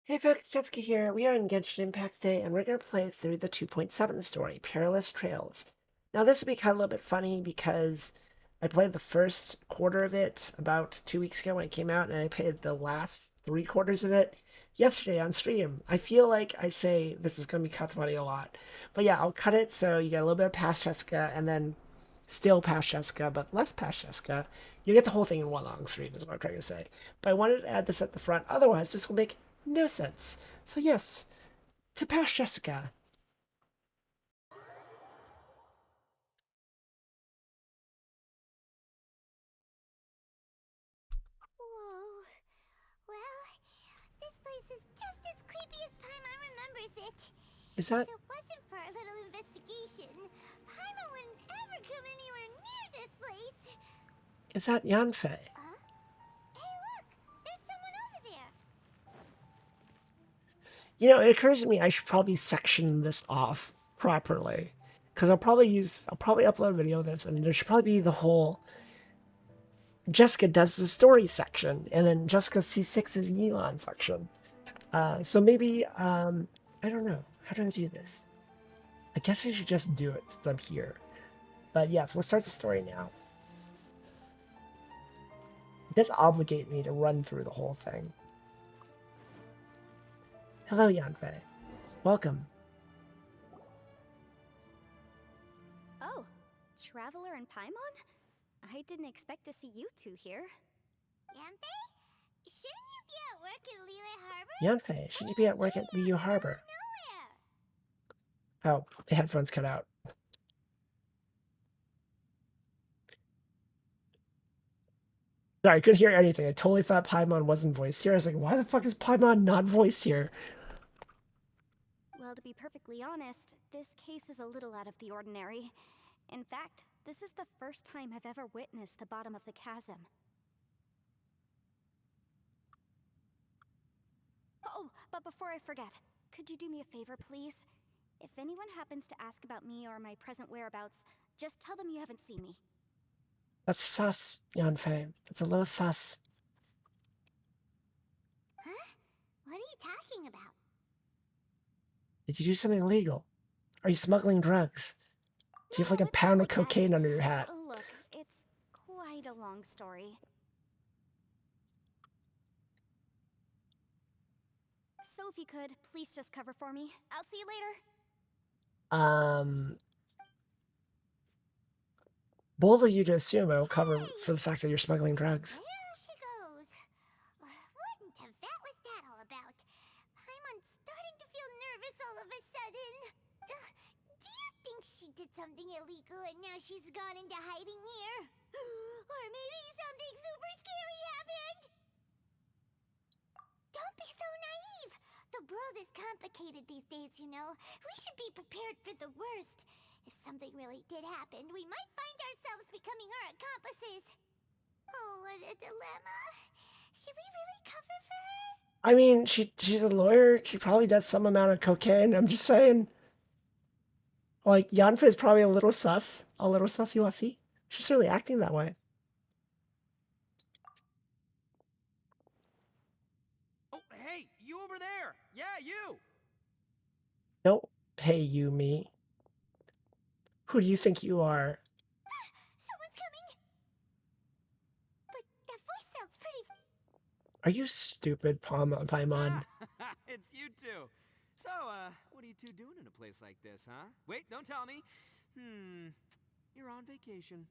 Hey folks, Jessica here. We are in Genshin Impact today, and we're going to play through the 2.7 story, Perilous Trails. Now, this will be kind of a little bit funny because I played the first quarter of it about 2 weeks ago when it came out, and I played the last 3 quarters of it yesterday on stream. I feel like I say this is going to be cut funny a lot. But yeah, I'll cut it so you get a little bit of past Jessica, and then still past Jessica, but less past Jessica. You get the whole thing in one long stream, is what I'm trying to say. But I wanted to add this at the front, otherwise, this will make no sense. So, yes, to past Jessica. Whoa. Well, this place is just as creepy as Paimon remembers it. Is If that it wasn't for our little investigation, Paimon wouldn't ever come anywhere near this place. is that Yanfei? Huh? Hey, look! There's someone over there. You know, it occurs to me I should probably section this off properly. Because I'll probably upload a video of this, and there should probably be the whole Jessica does the story section, and then Jessica C6 is Yelan section. So maybe, I don't know. How do I do this? I guess I should just do it since I'm here. But yes, we'll start the story now. It does obligate me to run through the whole thing. Hello, Yanfei. Welcome. Oh, Traveler and Paimon? I didn't expect to see you two here. Yanfei? Shouldn't you be at work in Liyue Harbor? Yanfei, should you be at work at Liyue Harbor? Nowhere. Oh, the headphones cut out. Sorry, I couldn't hear anything. I totally thought Paimon wasn't voiced here. I was like, why the fuck is Paimon not voiced here? Well, to be perfectly honest, this case is a little out of the ordinary. In fact, this is the first time I've ever witnessed the bottom of the chasm. Oh, but before I forget, could you do me a favor, please? If anyone happens to ask about me or my present whereabouts, just tell them you haven't seen me. That's sus, Yanfei. That's a little sus. Huh? What are you talking about? Did you do something illegal? Are you smuggling drugs? Do you have like a No, it's pound not of like that. cocaine under your hat? Look, it's quite a long story. So if you could, please just cover for me. I'll see you later. Bold of you to assume I will cover Hey! for the fact that you're smuggling drugs. There she goes. What in Tibet was that all about? Paimon's starting to feel nervous all of a sudden. Do you think she did something illegal and now she's gone into hiding here? Or maybe something super scary happened? Don't be so naive. The world is complicated these days, you know. We should be prepared for the worst. If something really did happen, we might find ourselves becoming her accomplices. Oh, what a dilemma. Should we really cover for her? I mean, she's a lawyer. She probably does some amount of cocaine. I'm just saying. Like, Yanfei is probably a little sus. A little sussy-wussy. She's really acting that way. Oh, hey, you over there! Yeah, you! Don't pay you me. Who do you think you are? Someone's coming. But that voice sounds pretty. Are you stupid, Paimon? It's you two. So, what are you two doing in a place like this, huh? Wait, don't tell me. You're on vacation.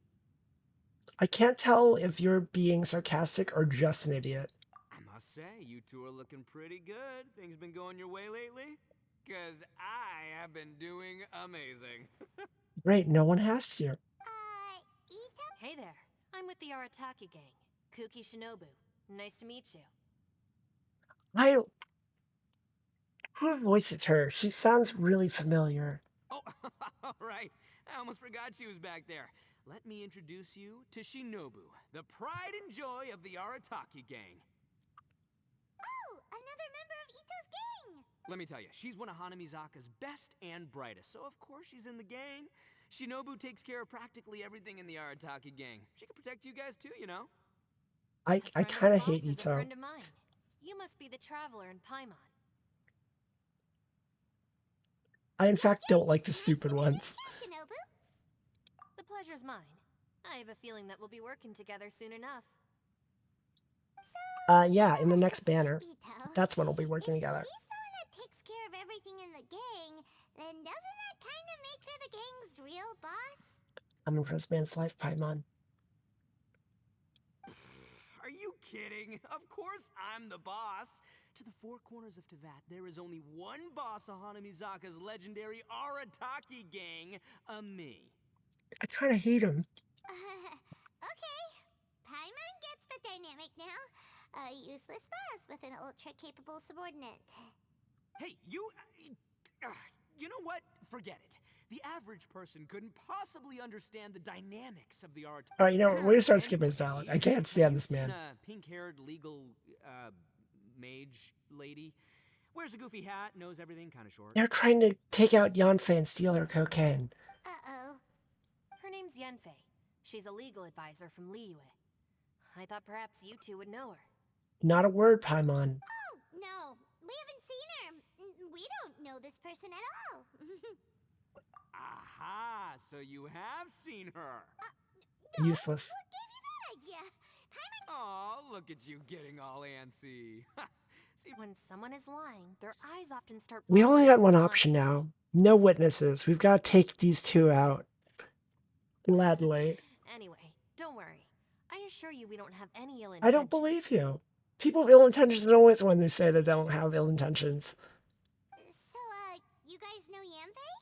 I can't tell if you're being sarcastic or just an idiot. I must say, you two are looking pretty good. Things been going your way lately? Cause I have been doing amazing. Great, no one has to. Ito? Hey there, I'm with the Arataki gang. Kuki Shinobu. Nice to meet you. I. Who voices her? She sounds really familiar. Oh, right. I almost forgot she was back there. Let me introduce you to Shinobu, the pride and joy of the Arataki gang. Oh, another member of Ito's gang. Let me tell you, she's one of Hanamizaka's best and brightest, so of course she's in the gang. Shinobu takes care of practically everything in the Arataki gang. She can protect you guys too, you know? I kind of hate A Ito. friend of mine. You must be the Traveler in Paimon. I, in fact, don't like the stupid ones. Shinobu. The pleasure's mine. I have a feeling that we'll be working together soon enough. Yeah, in the next banner. Ito, That's when we'll be working if together. she's the one that takes care of everything in the gang, then doesn't that kind of make her the gang's real boss? I'm in for this man's life, Paimon. Are you kidding? Of course I'm the boss. To the four corners of Teyvat, there is only one boss of Hanamizaka's legendary Arataki gang, me. I kind of hate him. Okay, Paimon gets the dynamic now. A useless boss with an ultra-capable subordinate. Hey, you know what? Forget it. The average person couldn't possibly understand the dynamics of the Arataki. All right, you know, we're gonna start skipping his dialogue. I can't stand this man. Pink-haired legal mage lady wears a goofy hat, knows everything, kind of short. They're trying to take out Yanfei and steal her cocaine. Uh-oh. Her name's Yenfei. She's a legal advisor from Liyue. I thought perhaps you two would know her. Not a word, Paimon. Oh, no. We haven't seen her. We don't know this person at all. Aha! So you have seen her. No, Useless. What gave you that idea? Paimon... Aw, look at you getting all antsy. See, When someone is lying, their eyes often start. We only rolling got one at option once. now. No witnesses. We've got to take these two out. Gladly. Anyway, don't worry. I assure you we don't have any ill I intentions. don't believe you. People with ill intentions are always the ones who say they don't have ill intentions. So, you guys know Yanfei?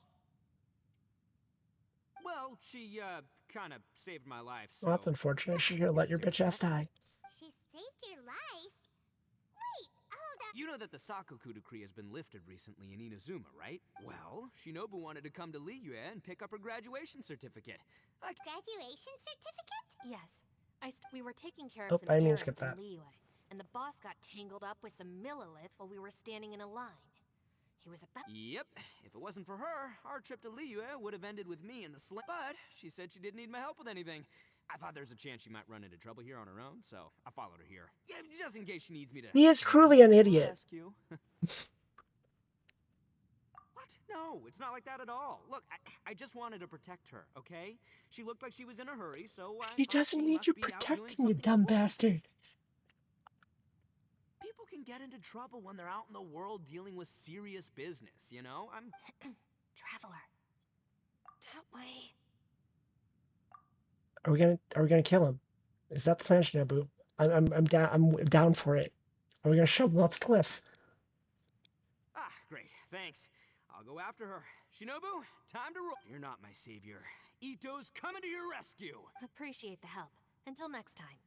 well, she kind of saved my life. So. Well, that's unfortunate. You should have let your bitch ass die. She saved your life? Wait, hold on. You know that the Sakoku decree has been lifted recently in Inazuma, right? Well, Shinobu wanted to come to Liyue and pick up her graduation certificate. Graduation certificate? Yes. We were taking care Oh, of some I didn't errands skip in that. Liyue, and the boss got tangled up with some Millilith while we were standing in a line. He was about. Yep, if it wasn't for her, our trip to Liyue would have ended with me in the sling. But she said she didn't need my help with anything. I thought there's a chance she might run into trouble here on her own, so I followed her here. Yeah, just in case she needs me to. He is truly an idiot. Rescue. What? No, it's not like that at all. Look, I just wanted to protect her, okay? She looked like she was in a hurry, so I He thought doesn't she need must you be out doing protecting, you something dumb important. bastard. People can get into trouble when they're out in the world dealing with serious business, you know? Traveler. That way. Are we gonna kill him? Is that the plan, Shinobu? I'm down for it. Are we gonna shove him off the cliff? Ah, great, thanks. I'll go after her. Shinobu, time to roll. You're not my savior. Ito's coming to your rescue. Appreciate the help. Until next time.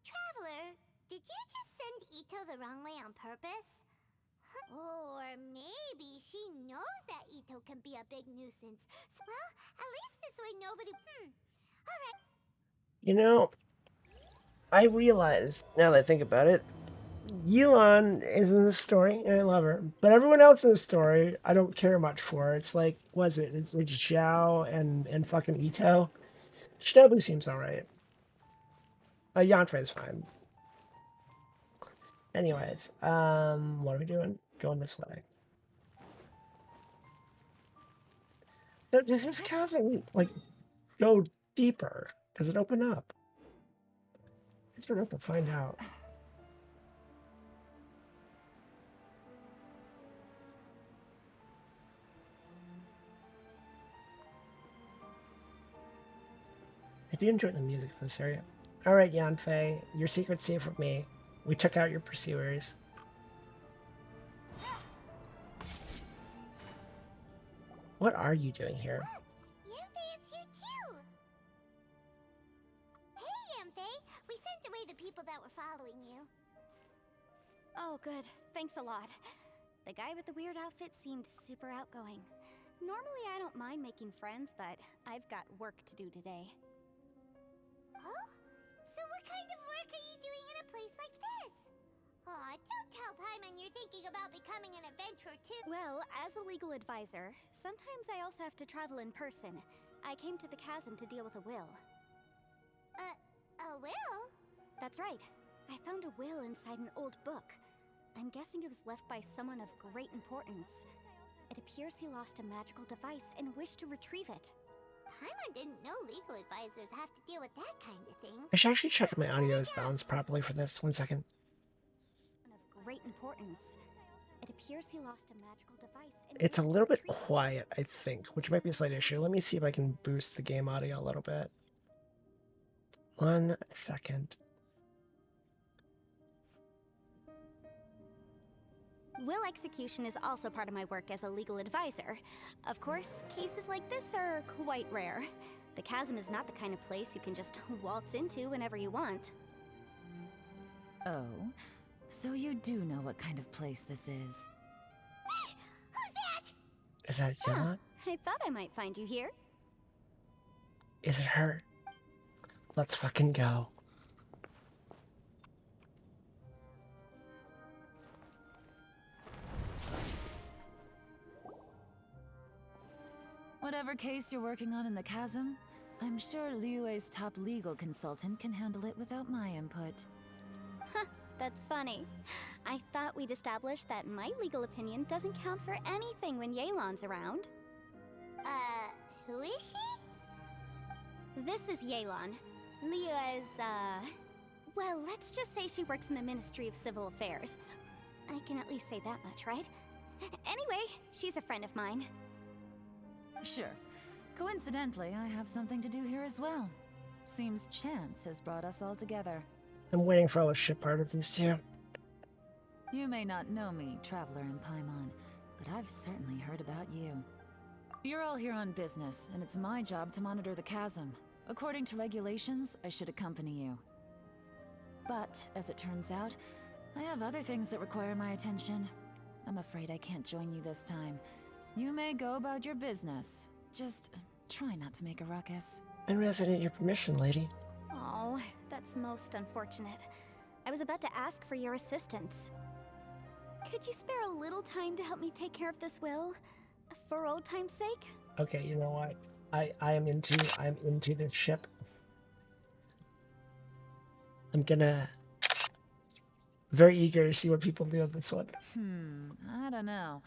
Traveler, did you just send Ito the wrong way on purpose? Or maybe she knows that Ito can be a big nuisance. Well, at least this way nobody... Alright. You know, I realize, now that I think about it, Yelan is in the story, and I love her. But everyone else in the story, I don't care much for. It's like, was it? It's like Xiao and fucking Ito. Shinobu seems alright. Yanfei's fine. Anyways, what are we doing? Going this way. So does this chasm, like, go deeper? Does it open up? I just don't have to find out. I do enjoy the music of this area. Alright, Yanfei, your secret's safe with me. We took out your pursuers. What are you doing here? Look, Yanfei is here too! Hey, Yanfei! We sent away the people that were following you. Oh, good. Thanks a lot. The guy with the weird outfit seemed super outgoing. Normally, I don't mind making friends, but I've got work to do today. Oh? So what kind of work are you doing in a place like this? Aw, don't tell Paimon you're thinking about becoming an adventurer too. Well, as a legal advisor, sometimes I also have to travel in person. I came to the chasm to deal with a will. A will? That's right. I found a will inside an old book. I'm guessing it was left by someone of great importance. It appears he lost a magical device and wished to retrieve it. Paimon didn't know legal advisors have to deal with that kind of thing. I should actually check if my audio is balanced properly for this. 1 second. Of great importance. It appears he lost a magical device and It's a wished to little bit retrieve it. quiet, I think, which might be a slight issue. Let me see if I can boost the game audio a little bit. 1 second. Will execution is also part of my work as a legal advisor. Of course, cases like this are quite rare. The chasm is not the kind of place you can just waltz into whenever you want. Oh, so you do know what kind of place this is. Who's that? Is that Yelan? I thought I might find you here. Is it her? Let's fucking go. Whatever case you're working on in the chasm, I'm sure Liyue's top legal consultant can handle it without my input. That's funny. I thought we'd established that my legal opinion doesn't count for anything when Yelan's around. Who is she? This is Yelan. Liyue's, well, let's just say she works in the Ministry of Civil Affairs. I can at least say that much, right? Anyway, she's a friend of mine. Sure. Coincidentally, I have something to do here as well. Seems chance has brought us all together. I'm waiting for all the shit part of these two. You may not know me, Traveler in Paimon, but I've certainly heard about you. You're all here on business, and it's my job to monitor the chasm. According to regulations, I should accompany you. But, as it turns out, I have other things that require my attention. I'm afraid I can't join you this time. You may go about your business. Just try not to make a ruckus. I realize your permission, lady. Oh, that's most unfortunate. I was about to ask for your assistance. Could you spare a little time to help me take care of this will? For old time's sake? Okay, you know what? I'm into this ship. I'm gonna very eager to see what people do with this one. I don't know.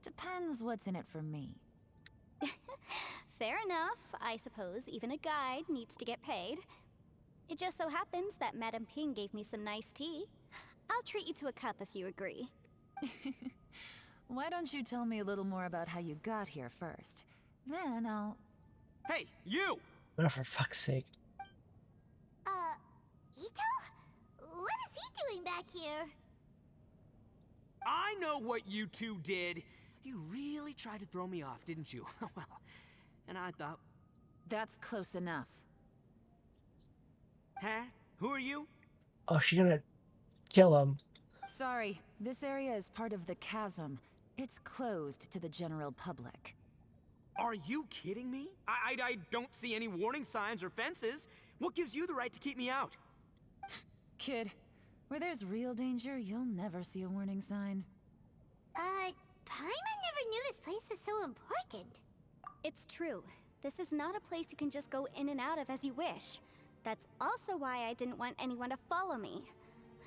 Depends what's in it for me. Fair enough. I suppose even a guide needs to get paid. It just so happens that Madame Ping gave me some nice tea. I'll treat you to a cup if you agree. Why don't you tell me a little more about how you got here first? Then I'll... Hey, you! Oh, for fuck's sake. Ito? What is he doing back here? I know what you two did. You really tried to throw me off, didn't you? Well, and I thought... That's close enough. Huh? Who are you? Oh, she's gonna kill him. Sorry, this area is part of the chasm. It's closed to the general public. Are you kidding me? I don't see any warning signs or fences. What gives you the right to keep me out? Kid, where there's real danger, you'll never see a warning sign. Paimon never knew this place was so important. It's true. This is not a place you can just go in and out of as you wish. That's also why I didn't want anyone to follow me.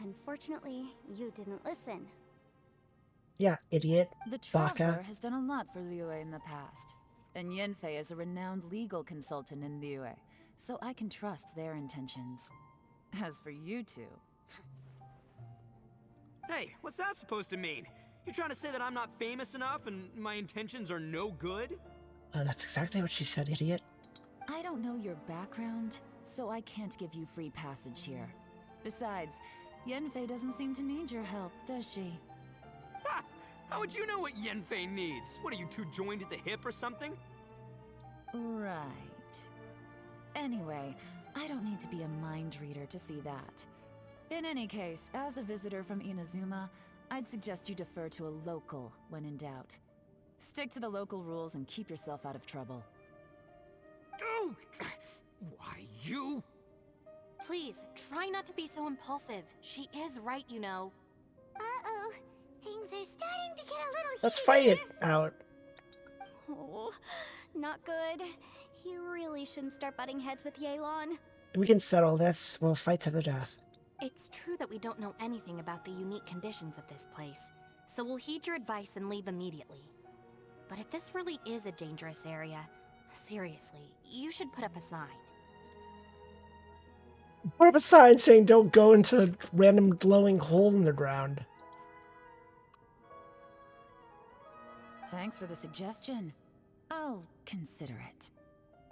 Unfortunately, you didn't listen. Yeah, idiot. The Baka. Traveler has done a lot for Liyue in the past. And Yanfei is a renowned legal consultant in Liyue, so I can trust their intentions. As for you two... Hey, what's that supposed to mean? You trying to say that I'm not famous enough and my intentions are no good? That's exactly what she said, idiot. I don't know your background, so I can't give you free passage here. Besides, Yanfei doesn't seem to need your help, does she? Ha! How would you know what Yenfei needs? What, are you two joined at the hip or something? Right. Anyway, I don't need to be a mind reader to see that. In any case, as a visitor from Inazuma, I'd suggest you defer to a local when in doubt. Stick to the local rules and keep yourself out of trouble. Oh! Why, you? Please, try not to be so impulsive. She is right, you know. Uh-oh. Things are starting to get a little Let's heated. fight it out. Oh, not good. He really shouldn't start butting heads with Yelan. We can settle this. We'll fight to the death. It's true that we don't know anything about the unique conditions of this place, so we'll heed your advice and leave immediately. But if this really is a dangerous area, seriously, you should put up a sign. Put up a sign saying don't go into the random glowing hole in the ground. Thanks for the suggestion. I'll consider it.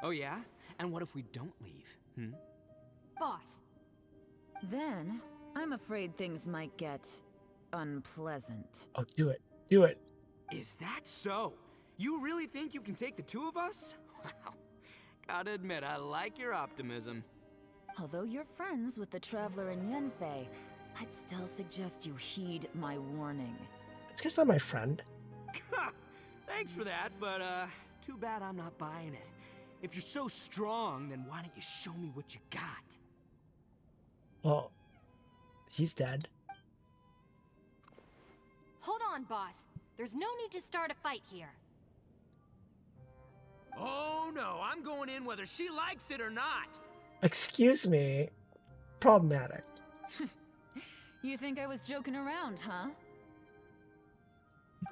Oh yeah? And what if we don't leave? Boss, Then, I'm afraid things might get unpleasant. Oh, do it. Do it. Is that so? You really think you can take the two of us? Wow. Gotta admit, I like your optimism. Although you're friends with the Traveler and Yenfei, I'd still suggest you heed my warning. It's just not my friend. Thanks for that, but too bad I'm not buying it. If you're so strong, then why don't you show me what you got? Well, he's dead. hold on, boss. There's no need to start a fight here. Oh no, I'm going in whether she likes it or not. Excuse me. Problematic. You think I was joking around, huh?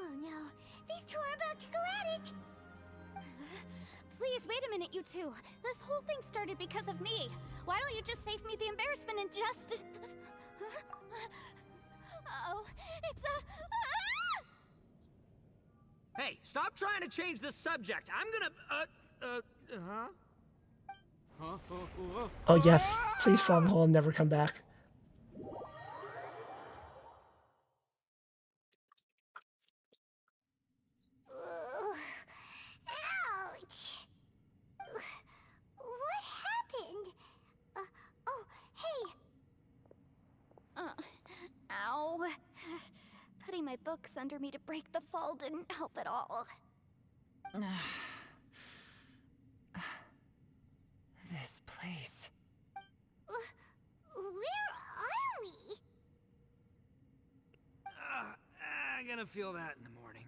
Oh no, these two are about to go at it! Please, wait a minute, you two. This whole thing started because of me. Why don't you just save me the embarrassment and just... Oh, it's a... Hey, stop trying to change the subject. I'm gonna, Oh yes, please fall in the hole and never come back. Ouch! What happened? Oh, hey! Ow. Putting my books under me to break the fall didn't help at all. This place. Where are we? I'm gonna feel that in the morning.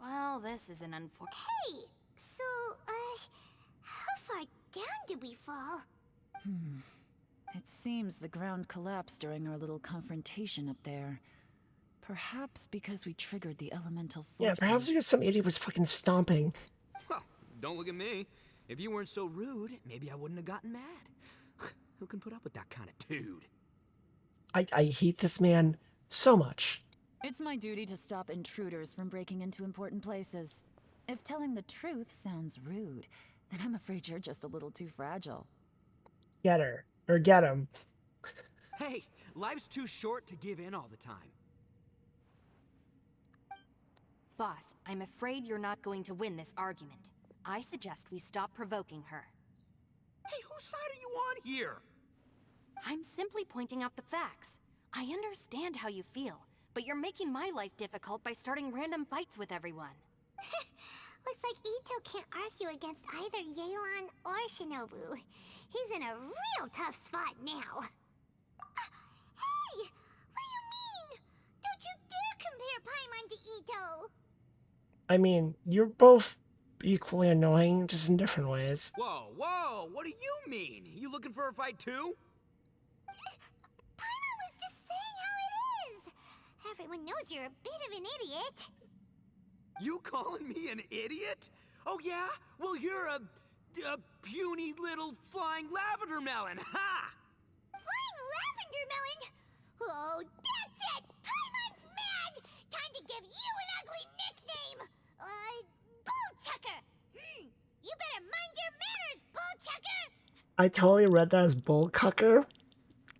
Well, this is an unfortunate... Hey! So, how far down did we fall? It seems the ground collapsed during our little confrontation up there. Perhaps because we triggered the elemental Yeah, forces. perhaps because some idiot was fucking stomping. Well, don't look at me. If you weren't so rude, maybe I wouldn't have gotten mad. Who can put up with that kind of dude? I hate this man so much. It's my duty to stop intruders from breaking into important places. If telling the truth sounds rude, then I'm afraid you're just a little too fragile. Get her. Or get him. Hey, life's too short to give in all the time. Boss, I'm afraid you're not going to win this argument. I suggest we stop provoking her. Hey, whose side are you on here? I'm simply pointing out the facts. I understand how you feel, but you're making my life difficult by starting random fights with everyone. Looks like Ito can't argue against either Yelan or Shinobu. He's in a real tough spot now. Hey! What do you mean? Don't you dare compare Paimon to Ito! I mean, you're both equally annoying, just in different ways. Whoa, whoa, what do you mean? You looking for a fight too? Paimon was just saying how it is! Everyone knows you're a bit of an idiot. You calling me an idiot? Oh yeah? Well, you're a puny little flying lavender melon, ha! Flying lavender melon? Oh, that's it! Paimon's mad! Time to give you an ugly nickname! Bullchucker! You better mind your manners, Bullchucker! I totally read that as bull cucker.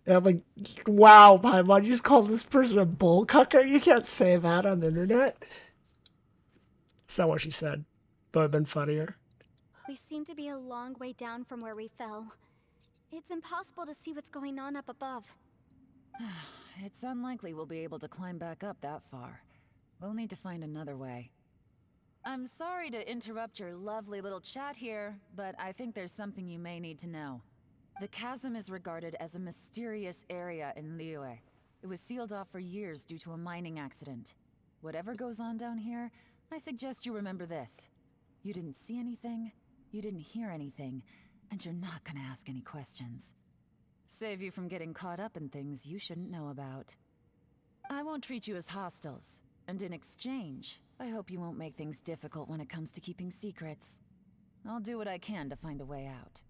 And I'm like, wow, Paimon, you just called this person a bull cucker? You can't say that on the internet. That's not what she said. But it'd been funnier. We seem to be a long way down from where we fell. It's impossible to see what's going on up above. It's unlikely we'll be able to climb back up that far. We'll need to find another way. I'm sorry to interrupt your lovely little chat here, but I think there's something you may need to know. The chasm is regarded as a mysterious area in Liyue. It was sealed off for years due to a mining accident. Whatever goes on down here, I suggest you remember this. You didn't see anything, you didn't hear anything, and you're not gonna ask any questions. Save you from getting caught up in things you shouldn't know about. I won't treat you as hostiles. And in exchange, I hope you won't make things difficult when it comes to keeping secrets. I'll do what I can to find a way out.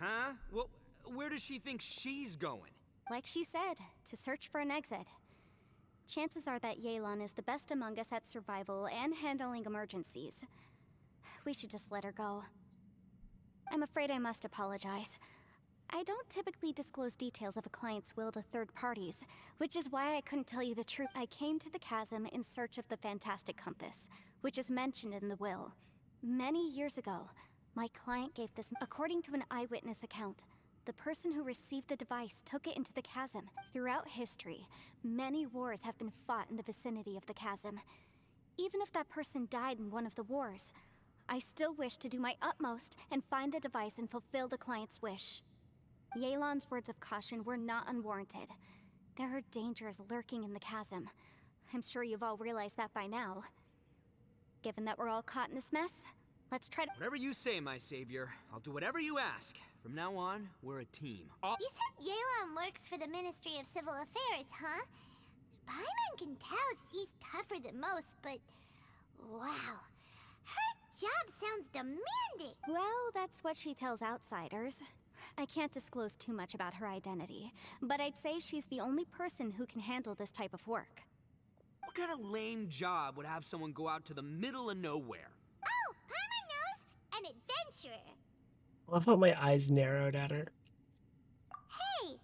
Huh? Well, where does she think she's going? Like she said, to search for an exit. Chances are that Yelan is the best among us at survival and handling emergencies. We should just let her go. I'm afraid I must apologize. I don't typically disclose details of a client's will to third parties, which is why I couldn't tell you the truth. I came to the chasm in search of the Fantastic Compass, which is mentioned in the will. Many years ago, my client gave this. According to an eyewitness account, the person who received the device took it into the chasm. Throughout history, many wars have been fought in the vicinity of the chasm. Even if that person died in one of the wars, I still wish to do my utmost and find the device and fulfill the client's wish. Yelan's words of caution were not unwarranted. There are dangers lurking in the chasm. I'm sure you've all realized that by now. Given that we're all caught in this mess, let's try to— Whatever you say, my savior. I'll do whatever you ask. From now on, we're a team. You said Yelan works for the Ministry of Civil Affairs, huh? Paimon can tell she's tougher than most, but wow. Her job sounds demanding. Well, that's what she tells outsiders. I can't disclose too much about her identity, but I'd say she's the only person who can handle this type of work. What kind of lame job would have someone go out to the middle of nowhere? Oh, Paimon knows! An adventurer. I love how my eyes narrowed at her. Hey,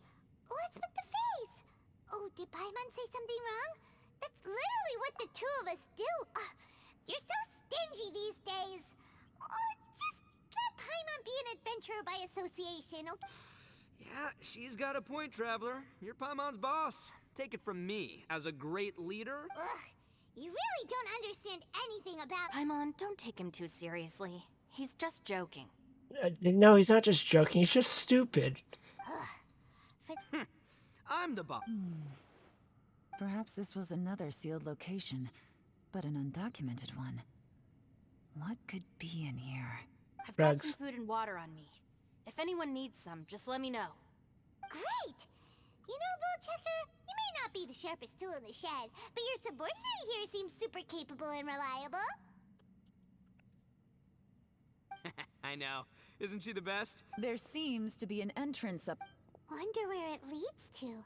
what's with the face? Oh, did Paimon say something wrong? That's literally what the two of us do. You're so stingy these days. Oh, just let Paimon be an adventurer by association, okay? Yeah, she's got a point, Traveler. You're Paimon's boss. Take it from me. As a great leader... Ugh, you really don't understand anything about— Paimon, don't take him too seriously. He's just joking. No, he's not just joking. He's just stupid. I'm the boss. Perhaps this was another sealed location, but an undocumented one. What could be in here? I've got Drugs. some food and water on me. If anyone needs some, just let me know. Great! You know, Bullchecker, you may not be the sharpest tool in the shed, but your subordinate here seems super capable and reliable. I know. Isn't she the best? There seems to be an entrance up. Wonder where it leads to.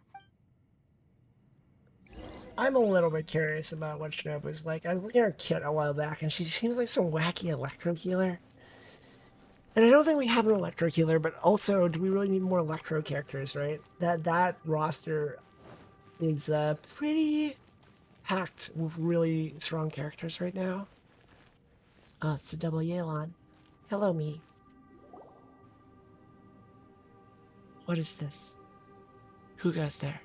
I'm a little bit curious about what Shinobu's like. I was looking at her kit a while back, and she seems like some wacky electro healer. And I don't think we have an electro healer, but also, do we really need more electro characters, right? That roster is pretty packed with really strong characters right now. It's a double Yelan. Hello, me. What is this? Who goes there?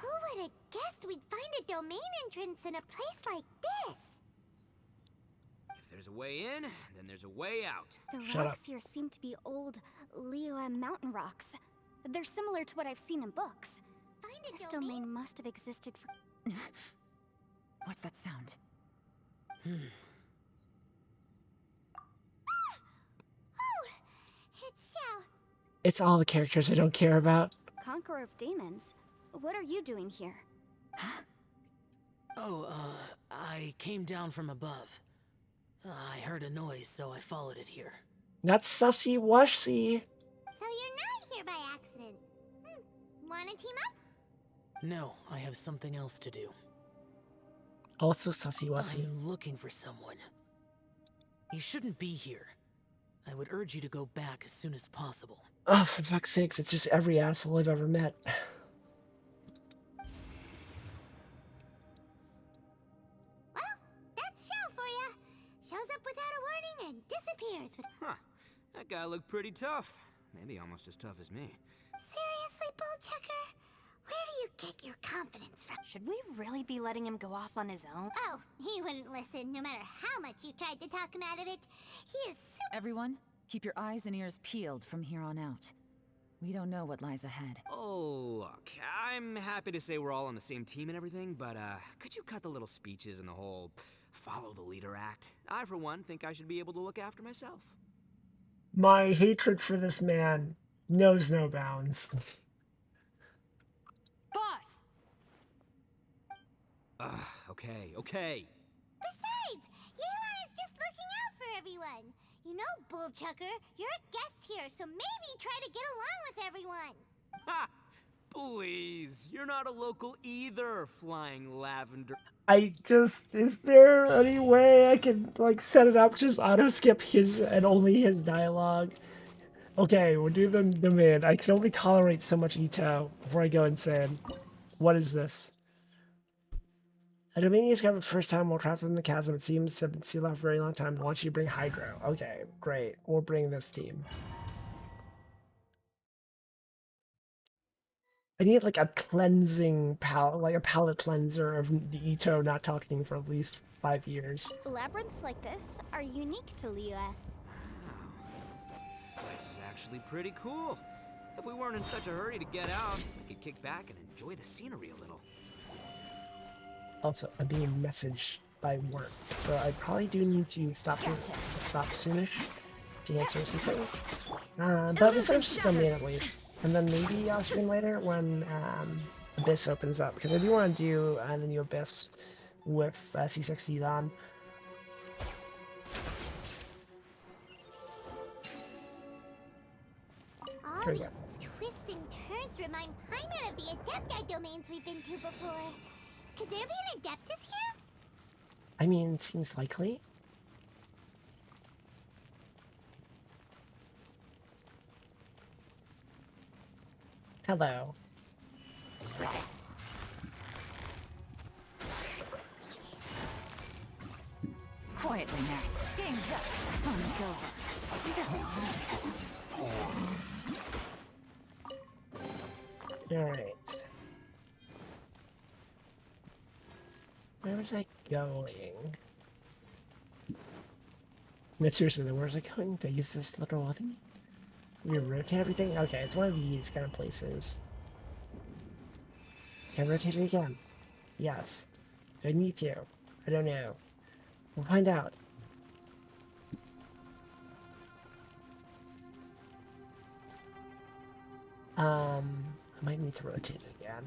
Who would have guessed we'd find a domain entrance in a place like this? If there's a way in, then there's a way out. The Shut up. rocks here seem to be old Liyue mountain rocks. They're similar to what I've seen in books. Find a This domain? domain must have existed for— What's that sound? Oh, it's Xiao. It's all the characters I don't care about. Conqueror of Demons. What are you doing here? I came down from above. I heard a noise, so I followed it here. That's Sussy Wussy. So you're not here by accident. Wanna team up? No, I have something else to do. Also Sussy Wussy. I'm looking for someone. You shouldn't be here. I would urge you to go back as soon as possible. Oh, for fuck's sakes, it's just every asshole I've ever met. Well, that's Xiao for ya. Shows up without a warning and disappears with— Huh. That guy looked pretty tough. Maybe almost as tough as me. Seriously, Bullchecker? Where do you get your confidence from? Should we really be letting him go off on his own? Oh, he wouldn't listen no matter how much you tried to talk him out of it. He is super— Everyone, keep your eyes and ears peeled from here on out. We don't know what lies ahead. Oh, look, I'm happy to say we're all on the same team and everything, but could you cut the little speeches and the whole follow the leader act? I, for one, think I should be able to look after myself. My hatred for this man knows no bounds. Boss! Okay, okay. Besides, Yelan is just looking out for everyone. You know, Bullchucker, you're a guest here, so maybe try to get along with everyone. Ha! Please, you're not a local either, Flying Lavender. Is there any way I can, like, set it up, just auto-skip his and only his dialogue? Okay, we'll do the demand. I can only tolerate so much Ito before I go insane. What is this? A domain you discovered the first time while trapped in the chasm. It seems to have been sealed off for a very long time. I want you to bring Hydro. Okay, great. We'll bring this team. I need like a cleansing palette, like a palette cleanser of the Ito not talking for at least 5 years. Labyrinths like this are unique to Liyue. This place is actually pretty cool. If we weren't in such a hurry to get out, we could kick back and enjoy the scenery a little. Also, I'm being messaged by work, so I probably do need to stop soonish to answer something. But we'll finish the domain at least. And then maybe I'll stream later when Abyss opens up, because I do want to do the new Abyss with C6 Yelan. All these twists and turns remind Paimon of the Adepti domains we've been to before. Could there be an Adeptus here? I mean, it seems likely. Hello. Quietly now. Game's up. Fun is over. Alright. Where was I going? No, seriously, though, where was I going? To use this little thing? We rotate everything? Okay, it's one of these kind of places. Can I rotate it again? Yes. Do I need to? I don't know. We'll find out. I might need to rotate it again.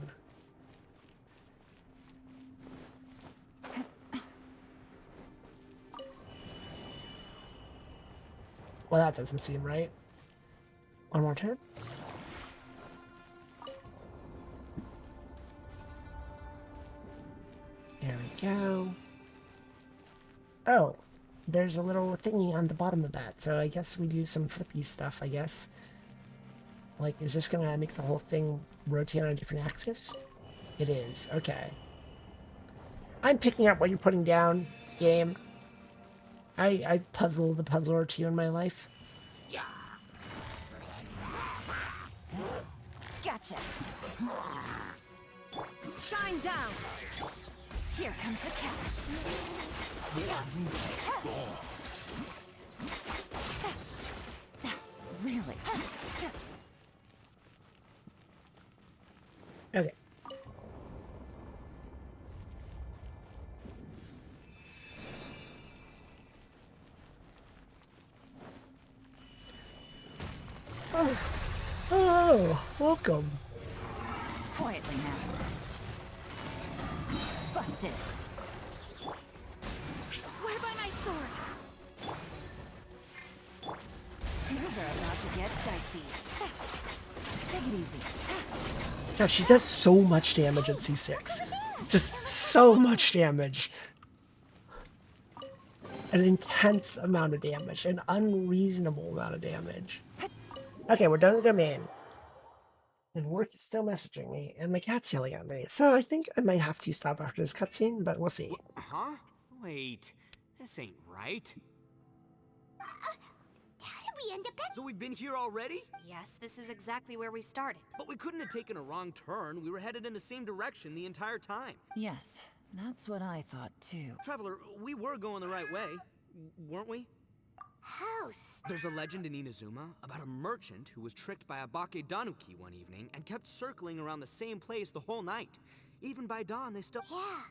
Well, that doesn't seem right. One more turn. There we go. Oh, there's a little thingy on the bottom of that, so I guess we do some flippy stuff, I guess. Like, is this gonna make the whole thing rotate on a different axis? It is, okay. I'm picking up what you're putting down, game. I puzzle the puzzle or two in my life. Gotcha. Shine down. Here comes the catch. Really? Okay. Oh, welcome. Quietly now. Busted. I swear by my sword. Things are about to get dicey. Take it easy. God, she does so much damage at C6. Just so much damage. An intense amount of damage. An unreasonable amount of damage. Okay, we're done with the domain. And work is still messaging me, and my cat's yelling at me. So I think I might have to stop after this cutscene, but we'll see. Huh? Wait, this ain't right. How did we end up at? So we've been here already? Yes, this is exactly where we started. But we couldn't have taken a wrong turn. We were headed in the same direction the entire time. Yes, that's what I thought too. Traveler, we were going the right way, weren't we? House. There's a legend in Inazuma about a merchant who was tricked by a Bake Danuki one evening and kept circling around the same place the whole night. Even by dawn, they still... Yeah,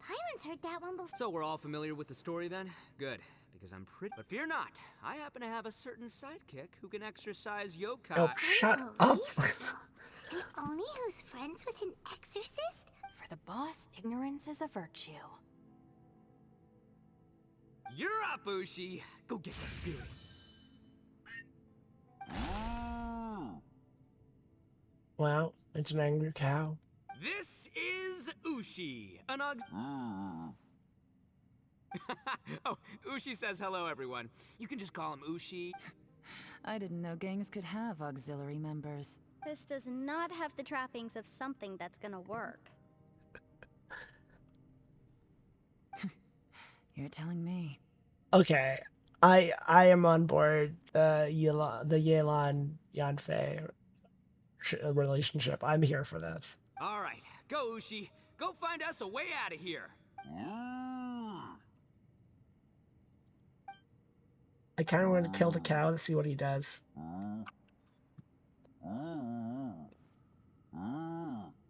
Paimon's heard that one before. So we're all familiar with the story then? Good, because I'm pretty... But fear not, I happen to have a certain sidekick who can exercise yokai. Oh, shut up. An Oni who's friends with an exorcist? For the boss, ignorance Patience is a virtue. You're up, Ushi. Go get that spirit. Wow, it's an angry cow. This is Ushi, an Oh, Ushi says hello, everyone. You can just call him Ushi. I didn't know gangs could have auxiliary members. This does not have the trappings of something that's gonna work. You're telling me. Okay, I am on board the Yelan Yanfei relationship. I'm here for this. All right, go, Ushi. Go find us a way out of here. I kind of want to kill the cow to see what he does.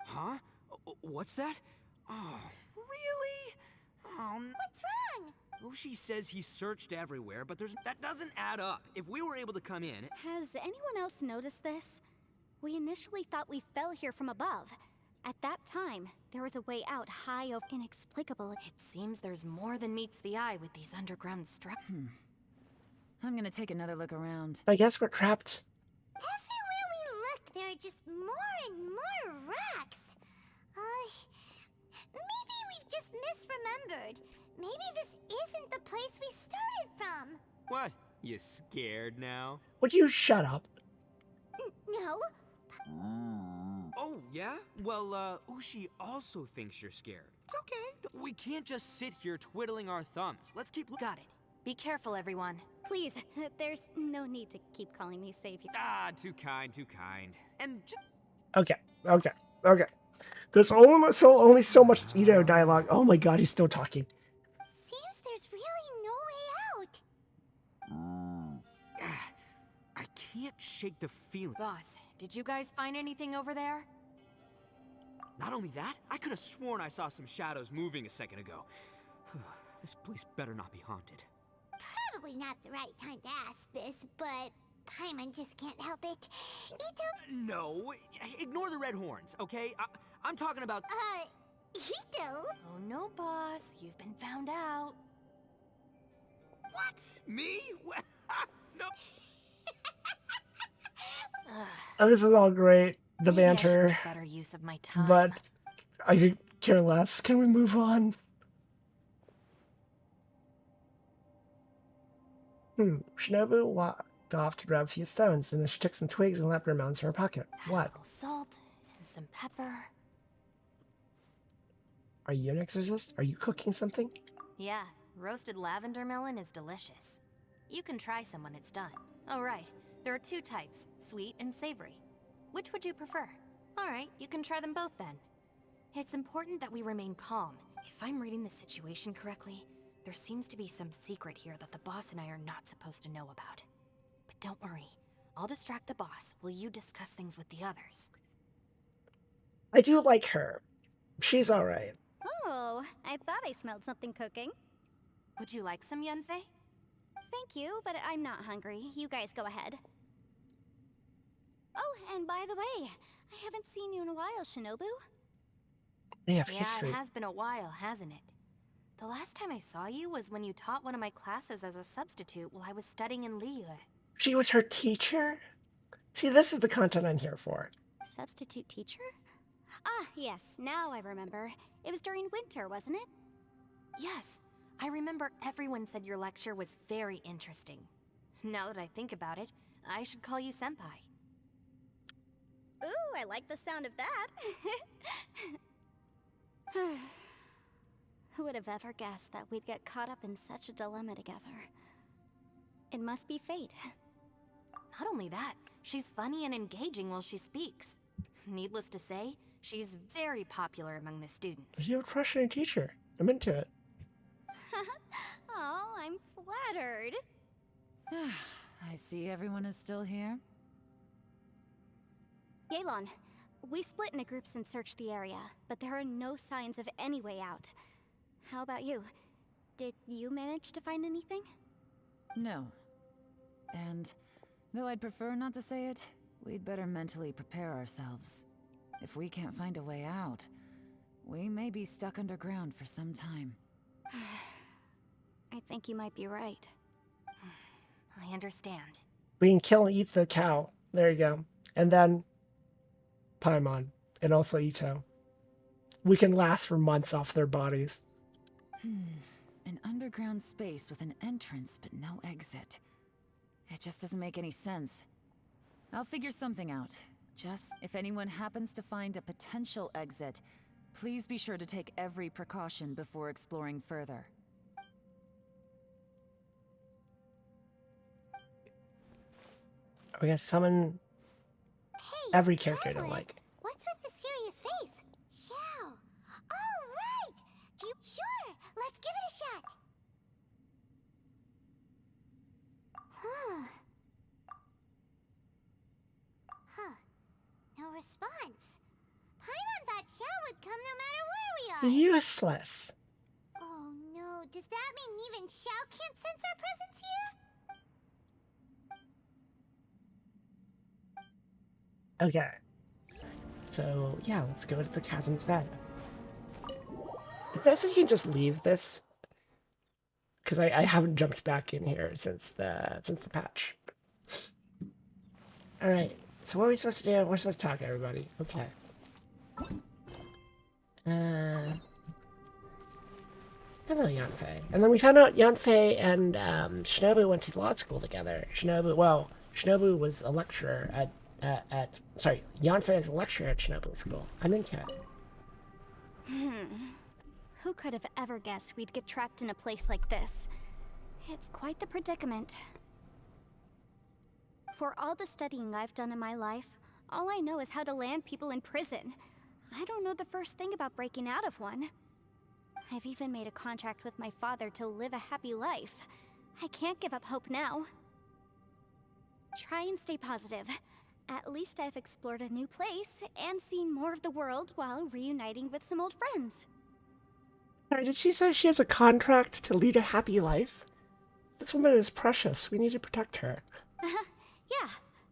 Huh? What's that? Oh, really? Oh, What's wrong? Ushi says he searched everywhere, but that doesn't add up. If we were able to come in... Has anyone else noticed this? We initially thought we fell here from above. At that time, there was a way out high over inexplicable. It seems there's more than meets the eye with these underground structures. I'm gonna take another look around. I guess we're trapped. Everywhere we look, there are just more and more rocks. Maybe we've just misremembered. Maybe this isn't the place we started from. What? You scared now? Would you shut up? No. Oh, yeah? Well, Ushi also thinks you're scared. It's okay. We can't just sit here twiddling our thumbs. Let's keep... Got it. Be careful, everyone. Please, there's no need to keep calling me savior. Ah, too kind, too kind. And Okay. There's only so much dialogue. Oh my god, he's still talking. Seems there's really no way out. I can't shake the feeling. Boss, did you guys find anything over there? Not only that, I could have sworn I saw some shadows moving a second ago. This place better not be haunted. Probably not the right time to ask this, but Paimon just can't help it. No, ignore the red horns, okay? I'm talking about... Ito? Oh no, boss. You've been found out. What? Me? No. And this is all great, the Maybe I should banter, make better use of my time. but I could care less. Can we move on? Shinobu walked off to grab a few stones, and then she took some twigs and left amounts in her pocket. Add What? a little salt and some pepper. Are you an exorcist? Are you cooking something? Yeah, roasted lavender melon is delicious. You can try some when it's done. Oh right, there are two types, sweet and savory. Which would you prefer? Alright, you can try them both then. It's important that we remain calm. If I'm reading the situation correctly, there seems to be some secret here that the boss and I are not supposed to know about. But don't worry, I'll distract the boss while you discuss things with the others. I do like her. She's alright. Oh, I thought I smelled something cooking. Would you like some Yanfei? Thank you, but I'm not hungry. You guys go ahead. Oh, and by the way, I haven't seen you in a while, Shinobu. They have Yeah, history. it has been a while, hasn't it? The last time I saw you was when you taught one of my classes as a substitute while I was studying in Liyue. She was her teacher? See, this is the content I'm here for. Substitute teacher? Ah, yes, now I remember. It was during winter, wasn't it? Yes, I remember everyone said your lecture was very interesting. Now that I think about it, I should call you senpai. Ooh, I like the sound of that. Who would have ever guessed that we'd get caught up in such a dilemma together? It must be fate. Not only that, she's funny and engaging while she speaks. Needless to say, she's very popular among the students. You're a crush on your teacher. I'm into it. Oh, I'm flattered. I see everyone is still here. Yelan, we split into groups and searched the area, but there are no signs of any way out. How about you? Did you manage to find anything? No. And though I'd prefer not to say it, we'd better mentally prepare ourselves. If we can't find a way out, we may may be stuck underground for some time. I think you might be right. I understand. We can kill and eat the cow. There you go. And then Paimon. And also Ito. We can last for months off their bodies. An underground space with an entrance but no exit. It just doesn't make any sense. I'll figure something out. Just if anyone happens to find a potential exit, please be sure to take every precaution before exploring further. We're gonna summon Hey, every character to Traveler, like. what's with the serious face? Xiao. Oh, right. Sure, let's give it a shot. Huh. No response. Paimon thought Xiao would come no matter where we are. Useless. Oh no, does that mean even Xiao can't sense our presence here? Okay. So, yeah, let's go to the chasm's bed. I guess I can just leave this. Because I haven't jumped back in here since the patch. Alright, so what are we supposed to do? We're supposed to talk to everybody. Okay. Hello, Yanfei. And then we found out Yanfei and Shinobu went to law school together. Shinobu was a lecturer sorry, Yanfei is a lecturer at Shinobu School. I'm into it. Who could have ever guessed we'd get trapped in a place like this? It's quite the predicament. For all the studying I've done in my life, all I know is how to land people in prison. I don't know the first thing about breaking out of one. I've even made a contract with my father to live a happy life. I can't give up hope now. Try and stay positive. At least I've explored a new place and seen more of the world while reuniting with some old friends. Sorry, did she say she has a contract to lead a happy life? This woman is precious. We need to protect her. Yeah,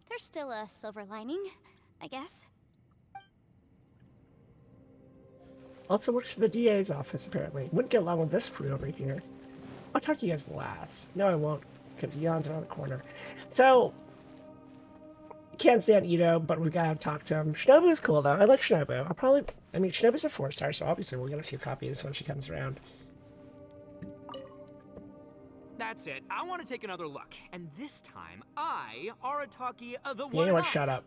there's still a silver lining, I guess. Also works for the DA's office, apparently. Wouldn't get along with this crew over here. I'll talk to you guys last. No, I won't, because Yelan's around the corner. So, can't stand Ito, but we gotta talk to him. Shinobu is cool, though. I like Shinobu. I mean, Shinobu's a 4-star, so obviously we'll get a few copies when she comes around. That's it. I want to take another look. And this time, I, Arataki, the You one know what? and Shut all. up.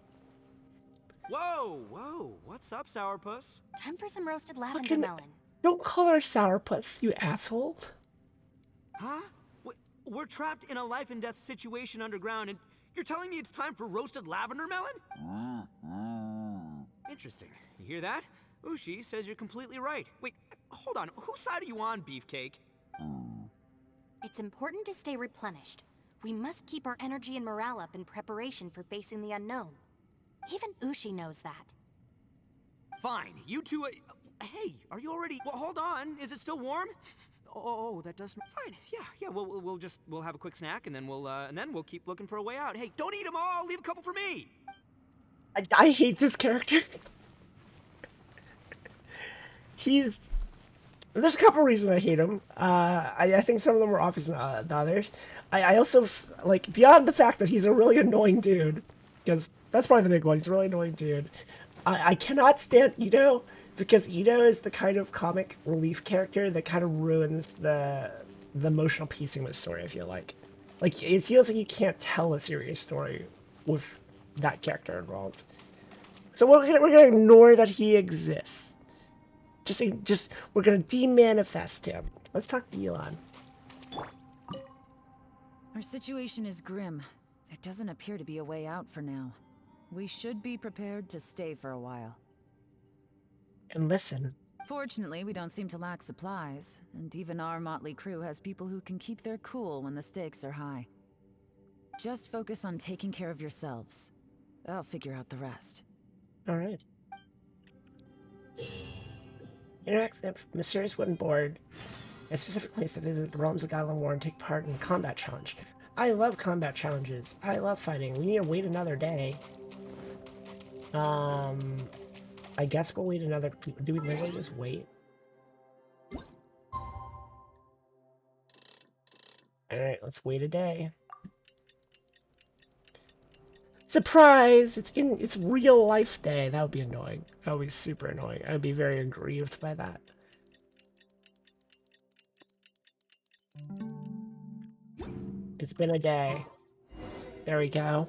Whoa. What's up, Sourpuss? Time for some roasted lavender Fucking- melon. Don't call her sourpuss, you asshole. Huh? We're trapped in a life and death situation underground, and you're telling me it's time for roasted lavender melon? Interesting. You hear that? Ushi says you're completely right. Wait, hold on. Whose side are you on, Beefcake? It's important to stay replenished. We must keep our energy and morale up in preparation for facing the unknown. Even Ushi knows that. Fine. You two... hey, are you already... Well, hold on. Is it still warm? Oh, that does... Fine. Yeah. We'll have a quick snack, and then we'll keep looking for a way out. Hey, don't eat them all. Leave a couple for me. I hate this character. There's a couple reasons I hate him. I think some of them are obvious than the others. I also, like, beyond the fact that he's a really annoying dude, because that's probably the big one, he's a really annoying dude. I cannot stand Ito, because Ito is the kind of comic relief character that kind of ruins the emotional piecing of the story, I feel like. Like, it feels like you can't tell a serious story with that character involved. So we're gonna ignore that he exists. Just we're gonna demanifest him. Let's talk to Yelan. Our situation is grim. There doesn't appear to be a way out for now. We should be prepared to stay for a while. And listen. Fortunately, we don't seem to lack supplies, and even our motley crew has people who can keep their cool when the stakes are high. Just focus on taking care of yourselves. I'll figure out the rest. Alright. Interact with a mysterious wooden board. A specific place to visit the realms of Godland War and take part in a combat challenge. I love combat challenges. I love fighting. We need to wait another day. I guess we'll wait another... Do we literally just wait? Alright, let's wait a day. Surprise! It's real life day. That would be annoying. That would be super annoying. I would be very aggrieved by that. It's been a day. There we go.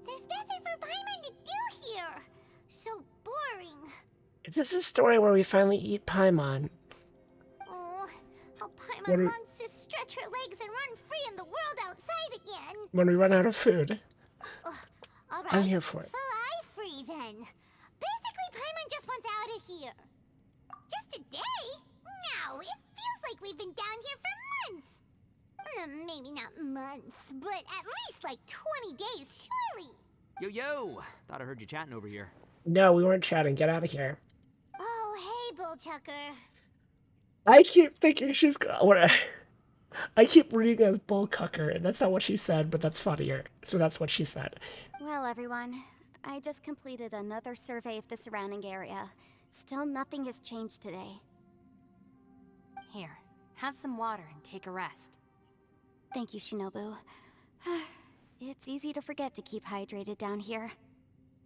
There's nothing for Paimon to do here. So boring. Is this a story where we finally eat Paimon? Oh, how Paimon What are- longs to stretch her legs and run free in the world outside again. When we run out of food? All right, I'm here for it. fly free then. Basically, Paimon just wants out of here. Just a day? No, it feels like we've been down here for months. Maybe not months, but at least like 20 days, surely. Yo! Thought I heard you chatting over here. No, we weren't chatting. Get out of here. Oh, hey, Bullchucker. I keep thinking she's what I keep reading as bullcucker, and that's not what she said, but that's funnier. So that's what she said. Well, everyone, I just completed another survey of the surrounding area. Still nothing has changed today. Here, have some water and take a rest. Thank you, Shinobu. It's easy to forget to keep hydrated down here.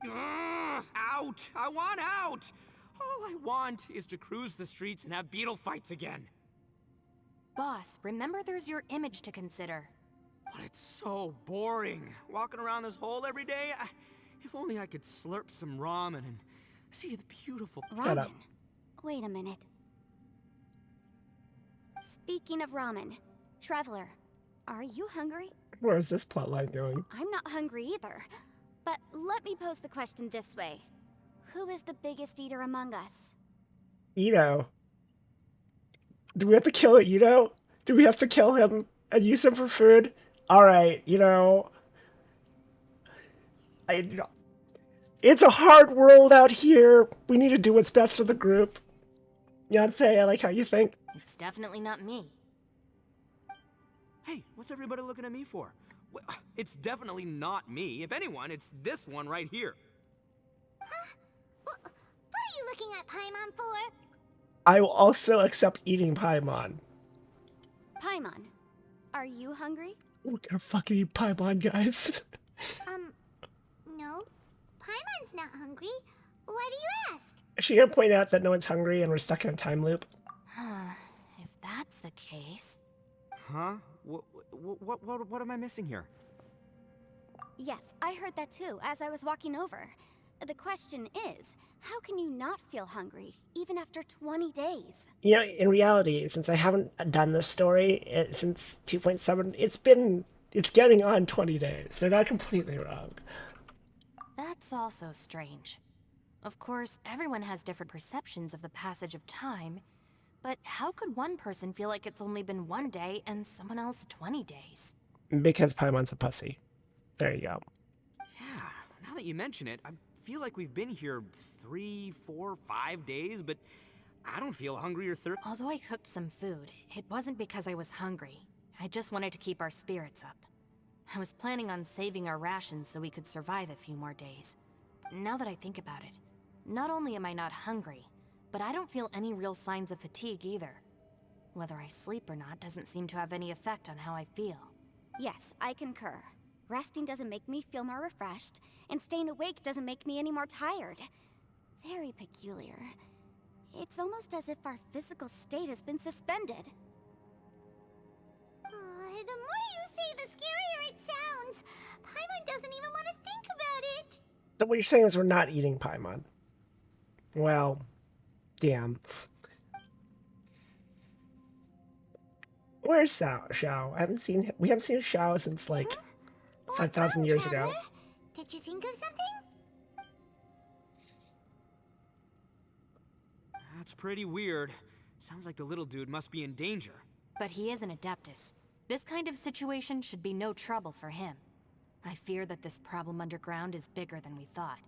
Out! I want out! All I want is to cruise the streets and have beetle fights again. Boss, remember there's your image to consider. But it's so boring, walking around this hole every day. If only I could slurp some ramen and see the beautiful... Shut up. Ramen. Wait a minute. Speaking of ramen, Traveler, are you hungry? Where is this plotline going? I'm not hungry either. But let me pose the question this way. Who is the biggest eater among us? Ito. Do we have to kill Ito? Do we have to kill him and use him for food? Alright, it's a hard world out here. We need to do what's best for the group. Yanfei, I like how you think. It's definitely not me. Hey, what's everybody looking at me for? Well, it's definitely not me. If anyone, it's this one right here. What are you looking at Paimon for? I will also accept eating Paimon. Paimon, are you hungry? We're gonna fucking eat Paimon, guys. No. Paimon's not hungry. Why do you ask? Is she gonna point out that no one's hungry and we're stuck in a time loop? If that's the case... Huh? What am I missing here? Yes, I heard that too, as I was walking over. The question is, how can you not feel hungry, even after 20 days? In reality, since I haven't done this story since 2.7, it's getting on 20 days. They're not completely wrong. That's also strange. Of course, everyone has different perceptions of the passage of time, but how could one person feel like it's only been 1 day and someone else 20 days? Because Paimon's a pussy. There you go. Yeah, now that you mention it, I feel like we've been here 3, 4, 5 days, but I don't feel hungry or thirsty. Although I cooked some food, it wasn't because I was hungry. I just wanted to keep our spirits up. I was planning on saving our rations so we could survive a few more days. Now that I think about it, not only am I not hungry, but I don't feel any real signs of fatigue either. Whether I sleep or not doesn't seem to have any effect on how I feel. Yes, I concur. Resting doesn't make me feel more refreshed, and staying awake doesn't make me any more tired. Very peculiar. It's almost as if our physical state has been suspended. The more you say, the scarier it sounds. Paimon doesn't even want to think about it. So what you're saying is we're not eating Paimon. Well, damn. Where's Xiao? We haven't seen Xiao since like 5,000 years ago. Traveler? Did you think of something? That's pretty weird. Sounds like the little dude must be in danger. But he is an Adeptus. This kind of situation should be no trouble for him. I fear that this problem underground is bigger than we thought.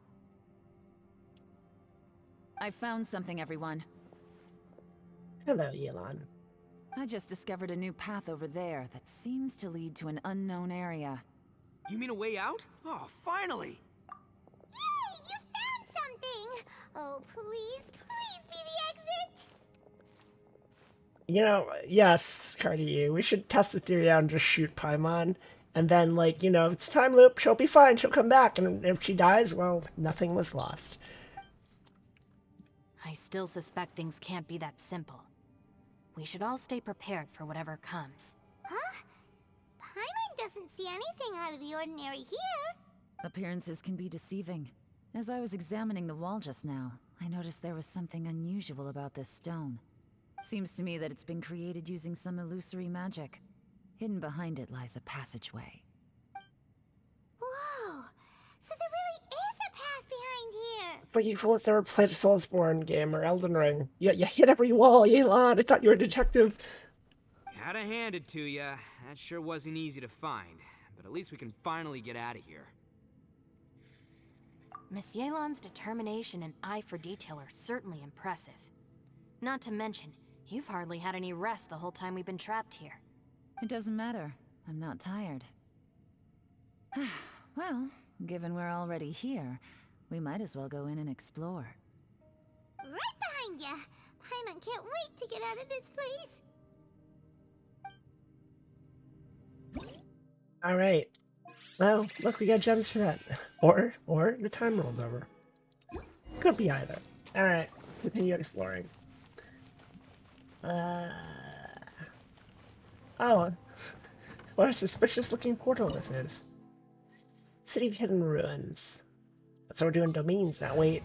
I found something, everyone. Hello, Yelan. I just discovered a new path over there that seems to lead to an unknown area. You mean a way out? Oh, finally! Yay! You found something! Oh, please, please be the exit! You know, yes, Cardi, we should test the theory out and just shoot Paimon. And then, like, you know, if it's time loop, she'll be fine. She'll come back. And if she dies, well, nothing was lost. I still suspect things can't be that simple. We should all stay prepared for whatever comes. Huh? Paimon doesn't see anything out of the ordinary here. Appearances can be deceiving. As I was examining the wall just now, I noticed there was something unusual about this stone. Seems to me that it's been created using some illusory magic. Hidden behind it lies a passageway. Whoa! So there really is a path behind here! It's like you fools never played a Soulsborne game or Elden Ring. You hit every wall, Yelan. I thought you were a detective. Gotta hand it to ya. That sure wasn't easy to find. But at least we can finally get out of here. Miss Yelan's determination and eye for detail are certainly impressive. Not to mention, you've hardly had any rest the whole time we've been trapped here. It doesn't matter. I'm not tired. Well, given we're already here, we might as well go in and explore. Right behind ya! Paimon can't wait to get out of this place! Alright. Well, look, we got gems for that. Or the time rolled over. Could be either. Alright, continue exploring. Oh. What a suspicious looking portal this is. City of Hidden Ruins. So we're doing domains now. Wait.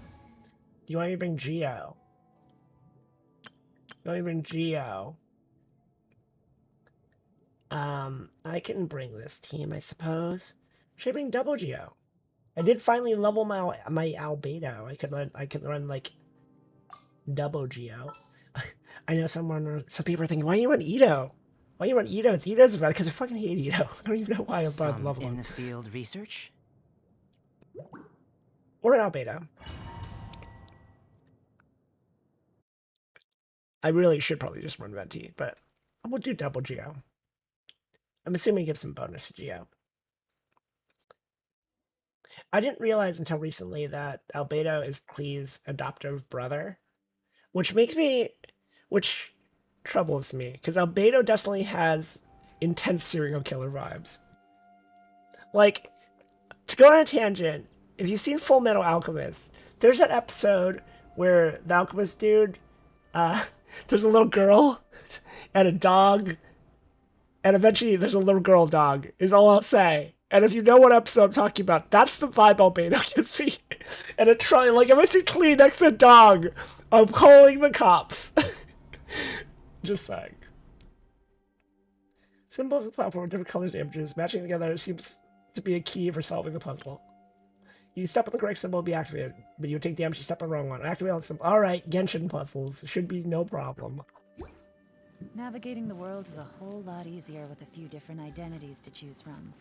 Do you want me to bring Geo? You want me to bring Geo? I can bring this team, I suppose. Should I bring double Geo? I did finally level my albedo. I could run like double Geo. I know some people are thinking, why do you run Ito? Why do you run Ito? It's Ito's bad because I fucking hate Ito. I don't even know why I brought the level in up. the field research? Or an albedo. I really should probably just run Venti, but we'll do double Geo. I'm assuming give some bonus to Geo. I didn't realize until recently that Albedo is Klee's adoptive brother, which troubles me, because Albedo definitely has intense serial killer vibes. Like, to go on a tangent, if you've seen Full Metal Alchemist, there's that episode where the alchemist dude, there's a little girl and a dog, and eventually there's a little girl dog, is all I'll say. And if you know what episode I'm talking about, that's the vibe Albedo gives me. And like, if I see Klee next to a dog, I'm calling the cops. Just saying. Symbols of the platform with different colors and images. Matching together seems to be a key for solving the puzzle. You step on the correct symbol will be activated, but you take damage if you step on the wrong one. Activate on the symbol. Alright, Genshin puzzles. Should be no problem. Navigating the world is a whole lot easier with a few different identities to choose from.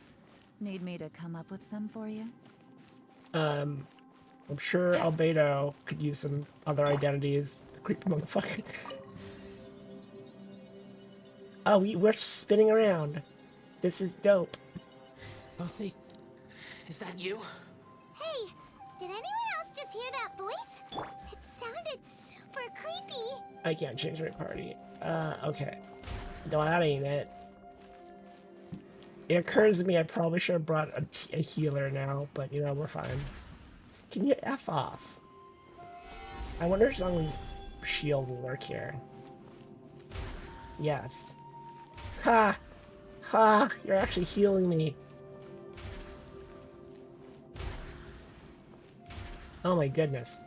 Need me to come up with some for you? I'm sure Albedo could use some other identities. Creepy motherfucker. Oh, we're spinning around. This is dope. Lucy, is that you? Hey, did anyone else just hear that voice? It sounded super creepy. I can't change my party. Okay. No, that ain't it. It occurs to me I probably should have brought a healer now, but you know, we're fine. Can you F off? I wonder if someone's shield will work here. Yes. Ha! Ha! You're actually healing me. Oh my goodness.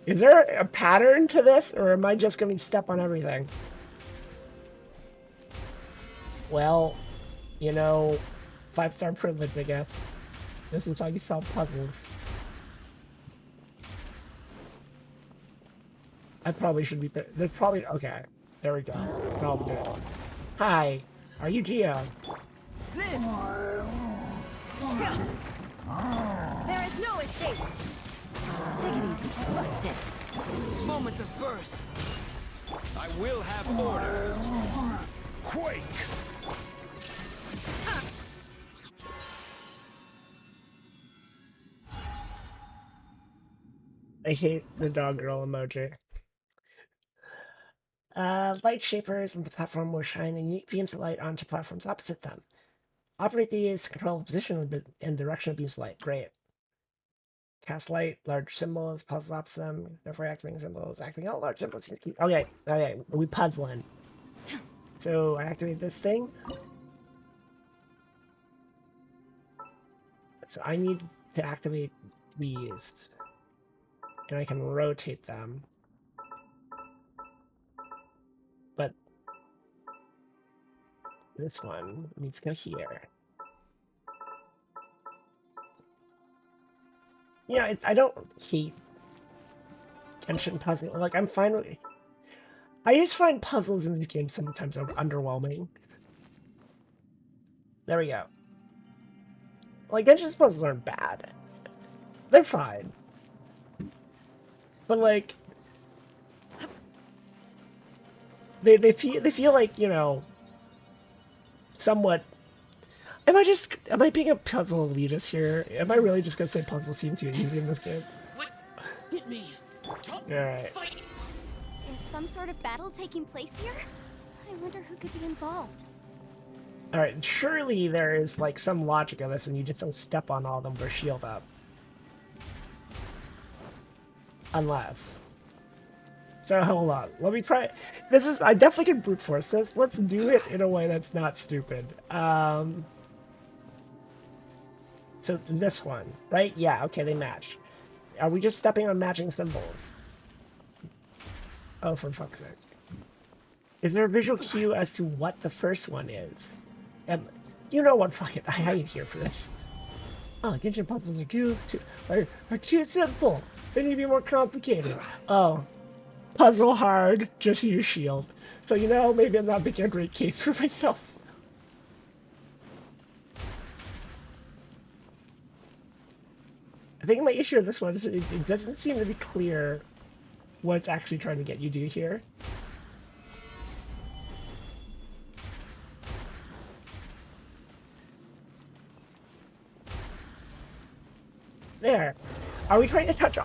Is there a pattern to this, or am I just gonna step on everything? Well, you know, 5-star privilege, I guess. This is how you solve puzzles. I probably should be... There's probably... Okay, there we go. Solved it. Hi, are you Geo? There is no escape. Take it easy. Bust it. Moments of birth. I will have order. Quake! I hate the dog girl emoji. Light shapers on the platform will shine unique beams of light onto platforms opposite them. Operate these to control the position and direction of beams of light. Great. Cast light, large symbols, puzzle opposite them, therefore activating symbols. Activating all large symbols. Okay, okay, we puzzling. So I activate this thing. So I need to activate these. And I can rotate them. But this one needs to go here. Yeah, I don't hate Genshin puzzle. Like, I'm fine with... I just find puzzles in these games sometimes are underwhelming. There we go. Like, Genshin's puzzles aren't bad. They're fine. But, like... They feel like, you know... Somewhat... Am I being a puzzle elitist here? Am I really just gonna say puzzles seem too easy in this game? What? Get me. Alright. Is some sort of battle taking place here? I wonder who could be involved. Alright, surely there is, like, some logic of this and you just don't step on all of them with their shield up. Unless. So, hold on. Let me try... I definitely can brute force this. Let's do it in a way that's not stupid. So, this one, right? Yeah, okay, they match. Are we just stepping on matching symbols? Oh, for fuck's sake. Is there a visual cue as to what the first one is? You know what? Fuck it. I ain't here for this. Oh, Genshin puzzles are too simple. They need to be more complicated. Oh, puzzle hard. Just use shield. So, you know, maybe I'm not making a great case for myself. I think my issue with this one is it doesn't seem to be clear what it's actually trying to get you to do here. There. Are we trying to touch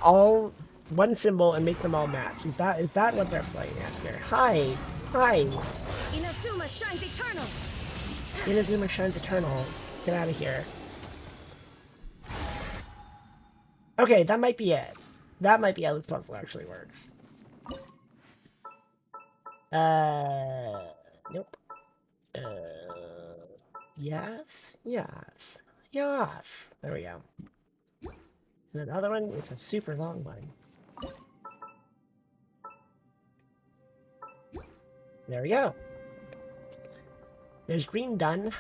one symbol and make them all match? Is that what they're playing at here? Hi. Hi. Inazuma shines eternal! Inazuma shines eternal. Get out of here. Okay, that might be it. That might be how this puzzle actually works. Nope. Yes. There we go. And the other one is a super long one. There we go. There's green done.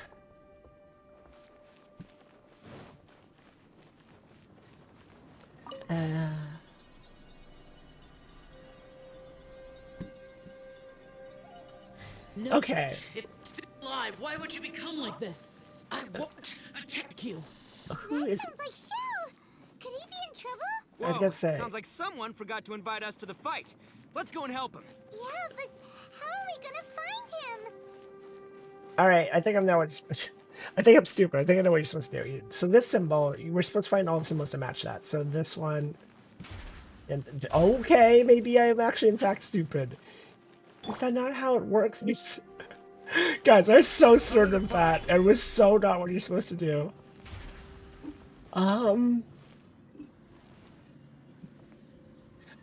No. Okay. It's still alive. Why would you become like this? I won't attack you. Who is... Sounds like Shell! Could he be in trouble? I was gonna say. Sounds like someone forgot to invite us to the fight. Let's go and help him. Yeah, but how are we gonna find him? Alright, I think I know what's... I think I'm stupid. I think I know what you're supposed to do. So this symbol, we're supposed to find all the symbols to match that. So this one... And okay, maybe I am actually in fact stupid. Is that not how it works? Guys, I was so certain of that. It was so not what you're supposed to do. Oh,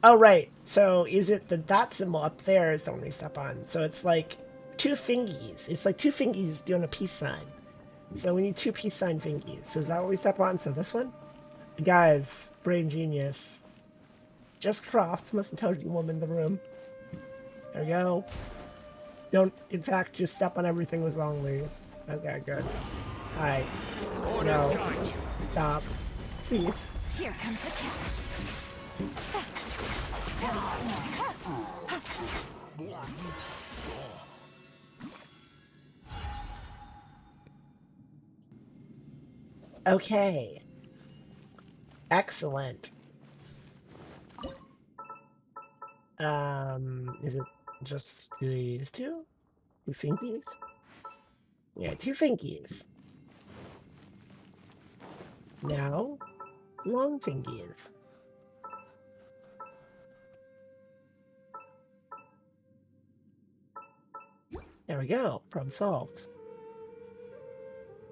right. So is it that symbol up there is the one we step on? So it's like two fingies. It's like two fingies doing a peace sign. So we need two peace sign fingies. So is that what we step on? So this one? Guys, brain genius. Just Croft, most intelligent woman in the room. There we go. Don't, in fact, just step on everything with wrongly. Okay, good. Hi. No. Stop. Please. Here comes the catch. Okay. Excellent. Is it just these two? Two fingies? Yeah, two fingies. Now, long fingies. There we go. Problem solved.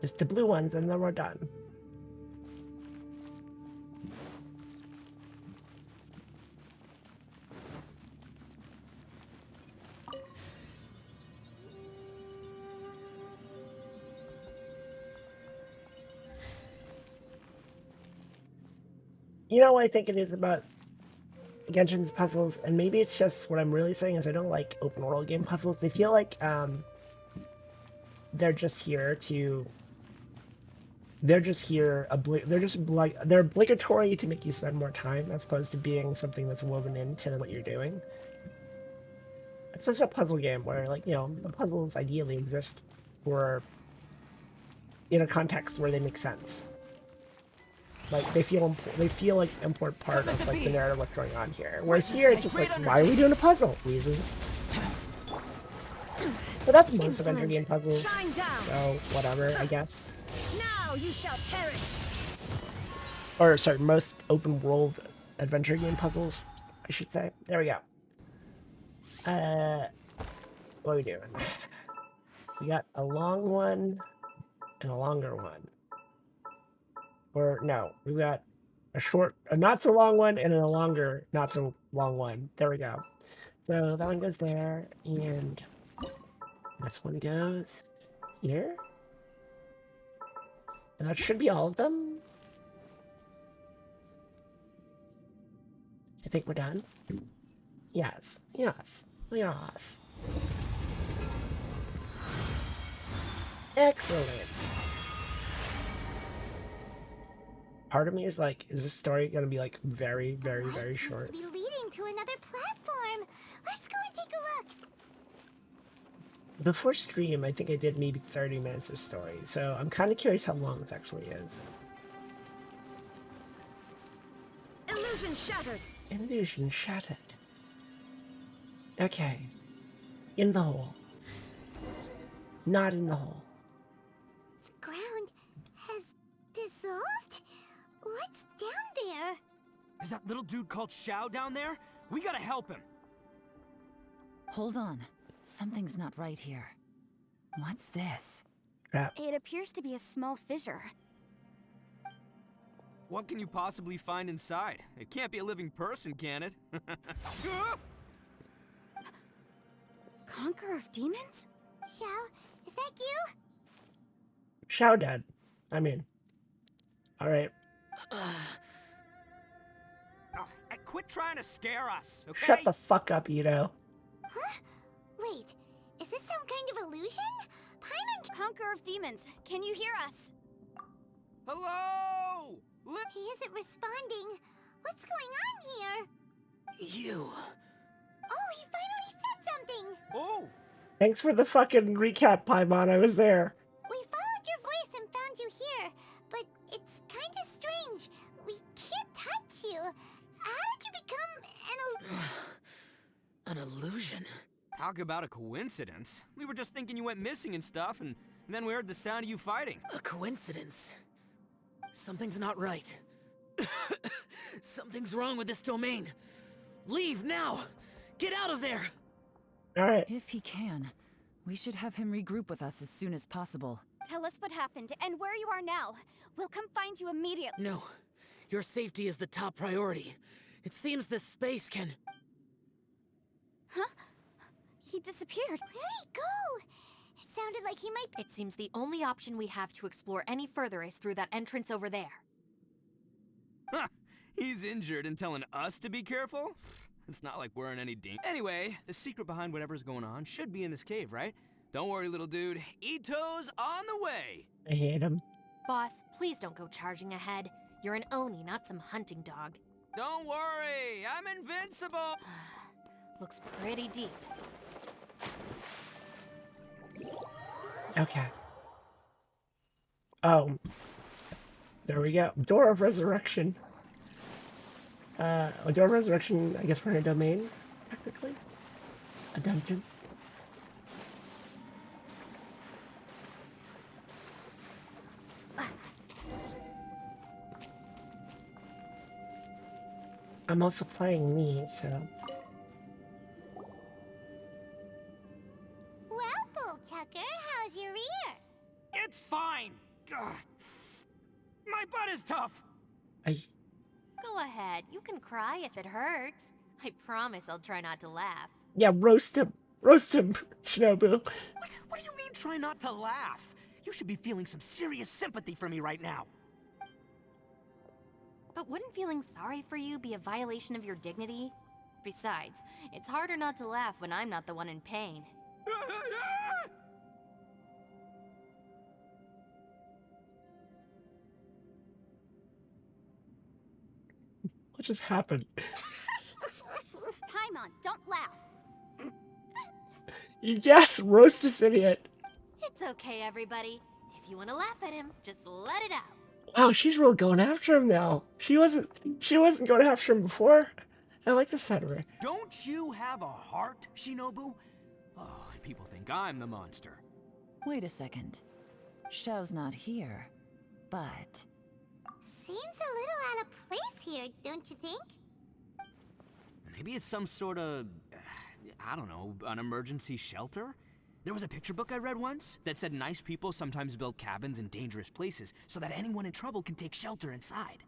Just the blue ones and then we're done. You know what I think it is about Genshin's puzzles, and maybe it's just what I'm really saying is I don't like open world game puzzles. They feel like they're just here to. They're just here. They're obligatory to make you spend more time, as opposed to being something that's woven into what you're doing. It's just a puzzle game where, like, the puzzles ideally exist for in a context where they make sense. Like they feel like an important part of like the narrative what's going on here. Whereas here it's just like, why are we doing a puzzle? Reasons. But that's most adventure game puzzles. So whatever, I guess. Now you shall perish. Or sorry, most open world adventure game puzzles, I should say. There we go. What are we doing? We got a long one and a longer one. Or no, we got a not so long one and a longer, not so long one. There we go. So that one goes there, and this one goes here. And that should be all of them. I think we're done. Yes, yes, yes. Excellent. Part of me is like, is this story gonna be like very, very, very short? Seems to be leading to another platform. Let's go and take a look. Before stream, I think I did maybe 30 minutes of story, so I'm kind of curious how long this actually is. Illusion shattered. Illusion shattered. Okay. In the hole. Not in the hole. The ground has dissolved? What's down there? Is that little dude called Xiao down there? We gotta help him. Hold on. Something's not right here. What's this? Crap. It appears to be a small fissure. What can you possibly find inside? It can't be a living person, can it? Conqueror of demons? Xiao, is that you? Xiao dead. I mean. Alright. Oh, quit trying to scare us, okay? Shut the fuck up, Ito. Huh? Wait, is this some kind of illusion? Paimon... Conqueror of demons, can you hear us? Hello! He isn't responding. What's going on here? You. Oh, he finally said something! Oh! Thanks for the fucking recap, Paimon. I was there. We followed your voice and found you here, but it's kind of strange. We can't touch you. How did you become An illusion? Talk about a coincidence. We were just thinking you went missing and stuff, and then we heard the sound of you fighting. A coincidence? Something's not right. Something's wrong with this domain. Leave now! Get out of there! Alright. If he can, we should have him regroup with us as soon as possible. Tell us what happened and where you are now. We'll come find you immediately. No. Your safety is the top priority. It seems this space can... Huh? He disappeared. Where'd he go? It sounded like he might be... It seems the only option we have to explore any further is through that entrance over there. Huh! He's injured and telling us to be careful? It's not like we're in any danger. Anyway, the secret behind whatever's going on should be in this cave, right? Don't worry, little dude. Ito's on the way! I hate him. Boss, please don't go charging ahead. You're an Oni, not some hunting dog. Don't worry, I'm invincible! Looks pretty deep. Okay. Oh. There we go. Door of Resurrection. A Door of Resurrection, I guess we're in a domain, technically. A dungeon. I'm also playing me, so... Well, My butt is tough! I Go ahead, you can cry if it hurts. I promise I'll try not to laugh. yeah, roast him, Shinobu. What do you mean try not to laugh? You should be feeling some serious sympathy for me right now. But wouldn't feeling sorry for you be a violation of your dignity? Besides, it's harder not to laugh when I'm not the one in pain. What just happened? Paimon, don't laugh. Yes, roast this idiot. It's okay, everybody. If you want to laugh at him, just let it out. Wow, she's real going after him now. She wasn't going after him before. I like the side of her. Don't you have a heart, Shinobu? Oh, and people think I'm the monster. Wait a second. Xiao's not here, but... Seems a little out of place here, don't you think? Maybe it's some sort of, I don't know, an emergency shelter? There was a picture book I read once that said nice people sometimes build cabins in dangerous places so that anyone in trouble can take shelter inside.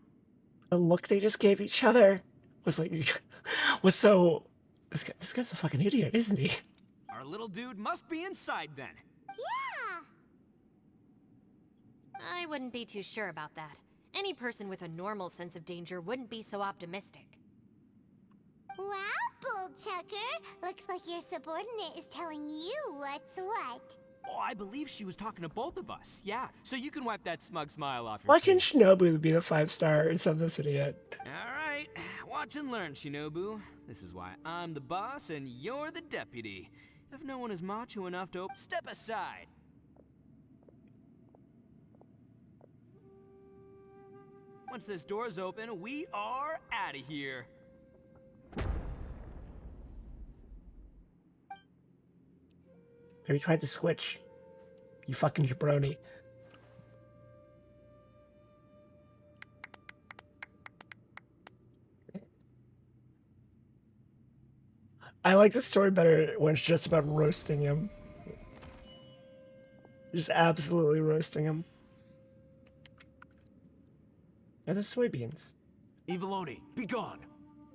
The look they just gave each other was like, was so. This guy's a fucking idiot, isn't he? Our little dude must be inside then. Yeah! I wouldn't be too sure about that. Any person with a normal sense of danger wouldn't be so optimistic. Wow, Bull Chucker! Looks like your subordinate is telling you what's what. Oh, I believe she was talking to both of us. Yeah, so you can wipe that smug smile off your Why can face. Shinobu be the 5-star instead of this idiot? All right, watch and learn, Shinobu. This is why I'm the boss and you're the deputy. If no one is macho enough to step aside. Once this door's open, we are out of here. Maybe tried to switch. You fucking jabroni. I like the story better when it's just about roasting him. Just absolutely roasting him. Are the soybeans? Eviloni, be gone!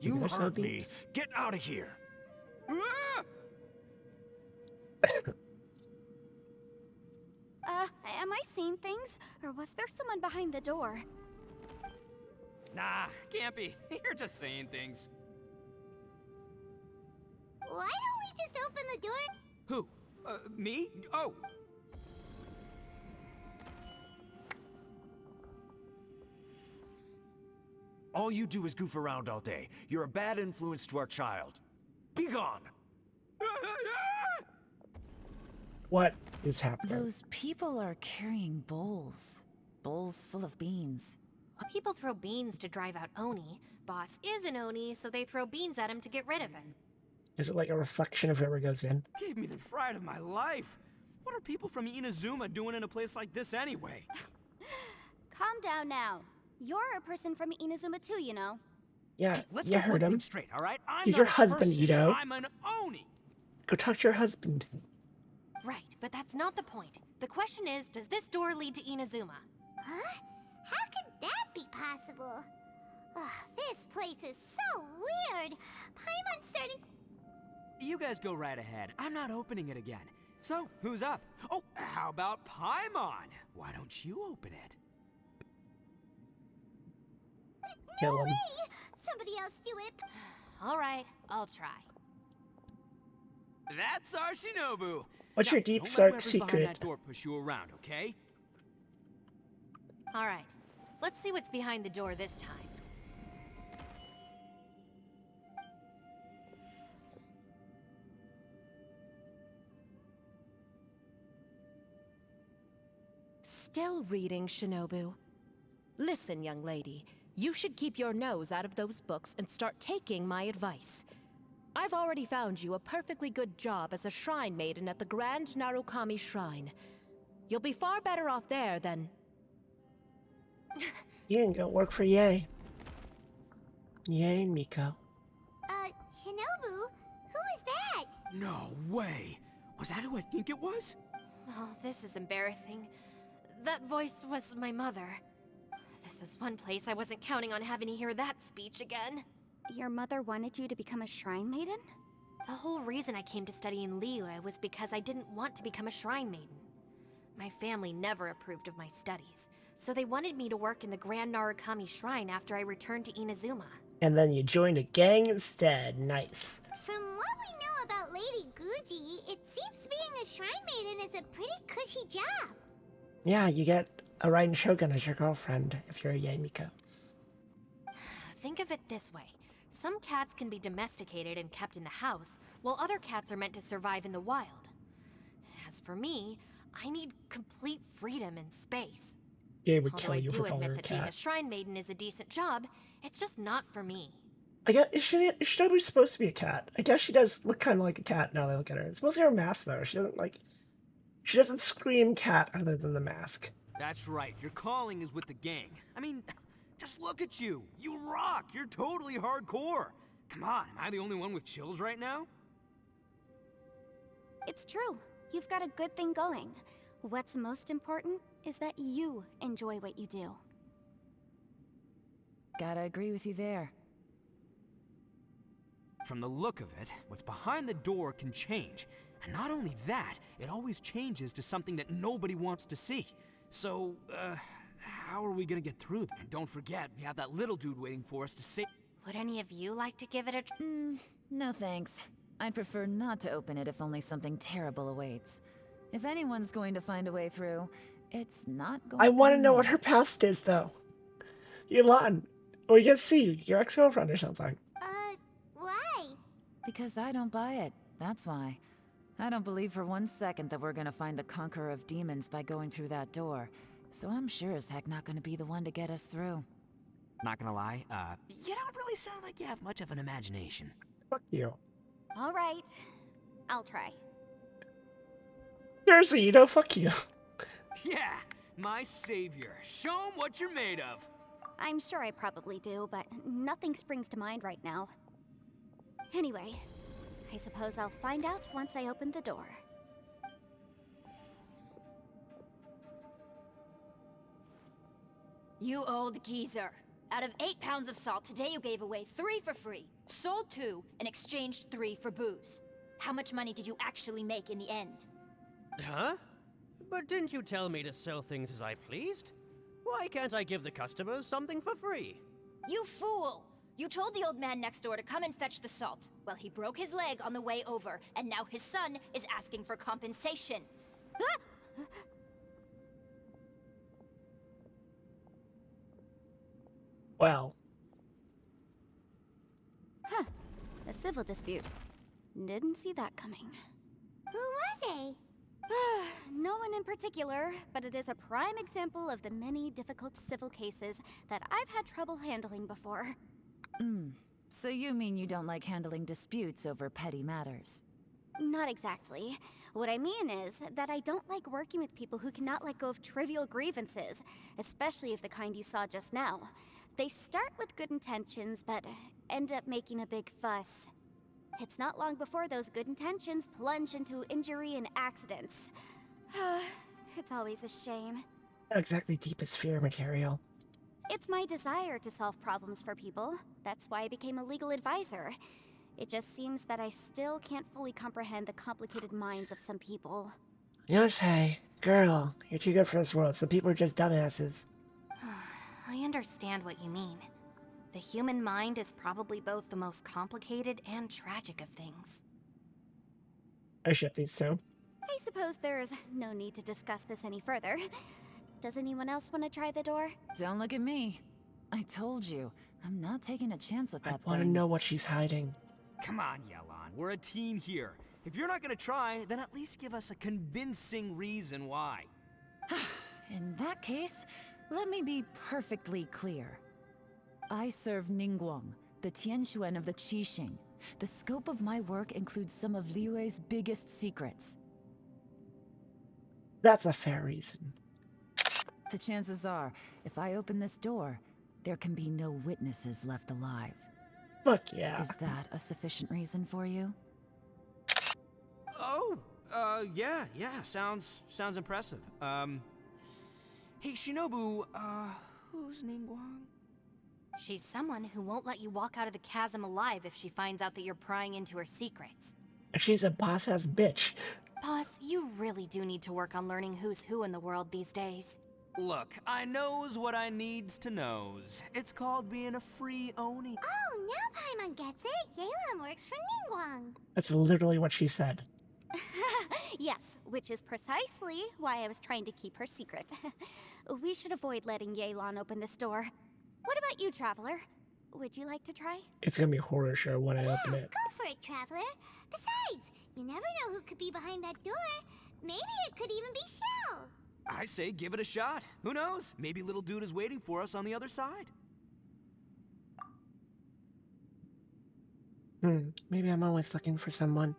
Maybe You they're heard me. soybeans. Get out of here! Ah! Am I seeing things? Or was there someone behind the door? Nah, can't be. You're just saying things. Why don't we just open the door? Who? Me? Oh. All you do is goof around all day. You're a bad influence to our child. Be gone! What is happening? Those people are carrying bowls. Bowls full of beans. People throw beans to drive out Oni. Boss is an Oni, so they throw beans at him to get rid of him. Is it like a reflection of whoever goes in? Gave me the fright of my life. What are people from Inazuma doing in a place like this anyway? Calm down now. You're a person from Inazuma too, you know. Yeah, Hey, let's you get one heard him. thing straight, all right? I'm He's not your a husband, person. Ito. I'm an Oni. Go talk to your husband. Right, but that's not the point. The question is, does this door lead to Inazuma? Huh? How could that be possible? Ugh, this place is so weird. Paimon's starting... You guys go right ahead. I'm not opening it again. So, who's up? Oh, how about Paimon? Why don't you open it? No Kill him. way! Somebody else do it. All right, I'll try. That's our Shinobu. What's Now, your deep, don't let dark whoever's behind secret? that door push you around, okay? All right, let's see what's behind the door this time. Still reading, Shinobu. Listen, young lady. You should keep your nose out of those books and start taking my advice. I've already found you a perfectly good job as a shrine maiden at the Grand Narukami Shrine. You'll be far better off there than... You can go work for Ye. Ye and Miko. Shinobu? Who is that? No way. Was that who I think it was? Oh, this is embarrassing. That voice was my mother. This was one place I wasn't counting on having to hear that speech again. Your mother wanted you to become a shrine maiden? The whole reason I came to study in Liyue was because I didn't want to become a shrine maiden. My family never approved of my studies, so they wanted me to work in the Grand Narukami Shrine after I returned to Inazuma. And then you joined a gang instead. Nice. From what we know about Lady Guji, it seems being a shrine maiden is a pretty cushy job. Yeah, you get a Raiden Shogun as your girlfriend if you're a Yaemiko. Think of it this way. Some cats can be domesticated and kept in the house, while other cats are meant to survive in the wild. As for me, I need complete freedom and space. Yeah, it would Although kill I you do for calling her admit a that being a cat. shrine maiden is a decent job, it's just not for me. I guess Shinobu's supposed to be a cat. I guess she does look kind of like a cat now that I look at her. It's mostly her mask though. She doesn't scream cat other than the mask. That's right, your calling is with the gang. I mean, just look at you. You rock. You're totally hardcore. Come on, am I the only one with chills right now? It's true. You've got a good thing going. What's most important is that you enjoy what you do. Gotta agree with you there. From the look of it, what's behind the door can change. And not only that, it always changes to something that nobody wants to see. So, how are we gonna get through? And don't forget, we have that little dude waiting for us to say. Would any of you like to give it a No thanks. I'd prefer not to open it if only something terrible awaits. If anyone's going to find a way through, it's not going to I want to be know me. what her past is though. Yelan, or you can see your ex-girlfriend or something. Why? Because I don't buy it, that's why. I don't believe for 1 second that we're gonna find the Conqueror of Demons by going through that door. So I'm sure as heck not gonna be the one to get us through. Not gonna lie, you don't really sound like you have much of an imagination. Fuck you. All right. I'll try. Seriously, you know, fuck you. Yeah, my savior. Show 'em what you're made of. I'm sure I probably do, but nothing springs to mind right now. Anyway, I suppose I'll find out once I open the door. You old geezer. Out of 8 pounds of salt, today you gave away 3 for free, sold 2, and exchanged 3 for booze. How much money did you actually make in the end? Huh? But didn't you tell me to sell things as I pleased? Why can't I give the customers something for free? You fool! You told the old man next door to come and fetch the salt. Well, he broke his leg on the way over, and now his son is asking for compensation. Ah! Well, Huh. A civil dispute. Didn't see that coming. Who were they? No one in particular, but it is a prime example of the many difficult civil cases that I've had trouble handling before. So you mean you don't like handling disputes over petty matters? Not exactly. What I mean is that I don't like working with people who cannot let go of trivial grievances, especially of the kind you saw just now. They start with good intentions, but end up making a big fuss. It's not long before those good intentions plunge into injury and accidents. It's always a shame. not exactly deepest fear material. It's my desire to solve problems for people. That's why I became a legal advisor. It just seems that I still can't fully comprehend the complicated minds of some people. Okay, girl, you're too good for this world. Some people are just dumbasses. I understand what you mean. The human mind is probably both the most complicated and tragic of things. I ship these two. I suppose there's no need to discuss this any further. Does anyone else want to try the door? Don't look at me. I told you, I'm not taking a chance with I that want to thing. know what she's hiding. Come on, Yelan, we're a team here. If you're not gonna try, then at least give us a convincing reason why. In that case, let me be perfectly clear. I serve Ningguang, the Tianxuan of the Qixing. The scope of my work includes some of Liyue's biggest secrets. That's a fair reason. The chances are, if I open this door, there can be no witnesses left alive. Fuck yeah. Is that a sufficient reason for you? Oh, yeah, sounds impressive. Hey, Shinobu, who's who's Ningguang? She's someone who won't let you walk out of the chasm alive if she finds out that you're prying into her secrets. She's a boss-ass bitch. Boss, you really do need to work on learning who's who in the world these days. Look, I knows what I needs to knows. It's called being a free Oni. Oh, now Paimon gets it. Yelan works for Ningguang. That's literally what she said. Yes, which is precisely why I was trying to keep her secret. We should avoid letting Yelan open this door. What about you, Traveler? Would you like to try? It's gonna be a horror show when I open it. Go for it, Traveler. Besides, you never know who could be behind that door. Maybe it could even be Shell. I say give it a shot. Who knows? Maybe little dude is waiting for us on the other side. Maybe I'm always looking for someone.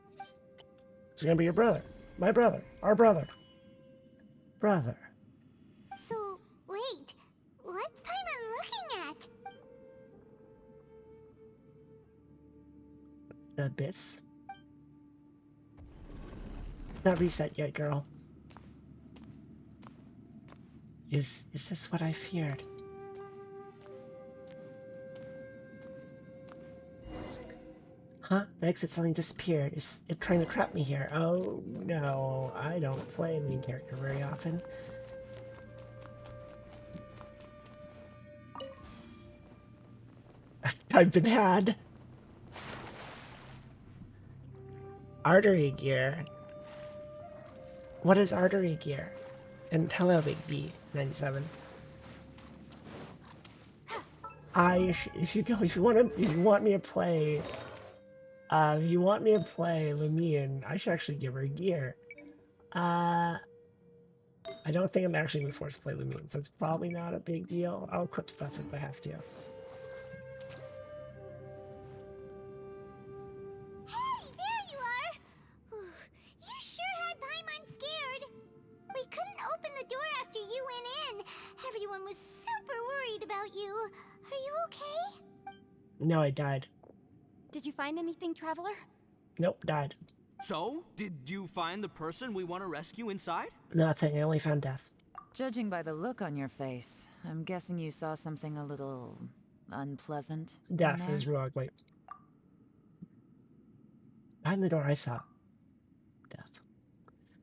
It's gonna be your brother. My brother. Our brother. Brother. So, wait. What's Paimon looking at? The abyss. Not reset yet, girl. Is this what I feared? Huh? The exit suddenly disappeared. Is it trying to trap me here? Oh no, I don't play a main character very often. I've been had. Artery gear. What is artery gear? And hello, Big B 97. If you want me to play Lumion, I should actually give her gear. I don't think I'm actually gonna be forced to play Lumion, so it's probably not a big deal. I'll equip stuff if I have to. Hey, there you are! You sure had Paimon scared. We couldn't open the door after you went in. Everyone was super worried about you. Are you okay? No, I died. Did you find anything, Traveler? Nope, died. So, did you find the person we want to rescue inside? Nothing, I only found death. Judging by the look on your face, I'm guessing you saw something a little unpleasant. in Death there? is real ugly. Behind the door I saw death.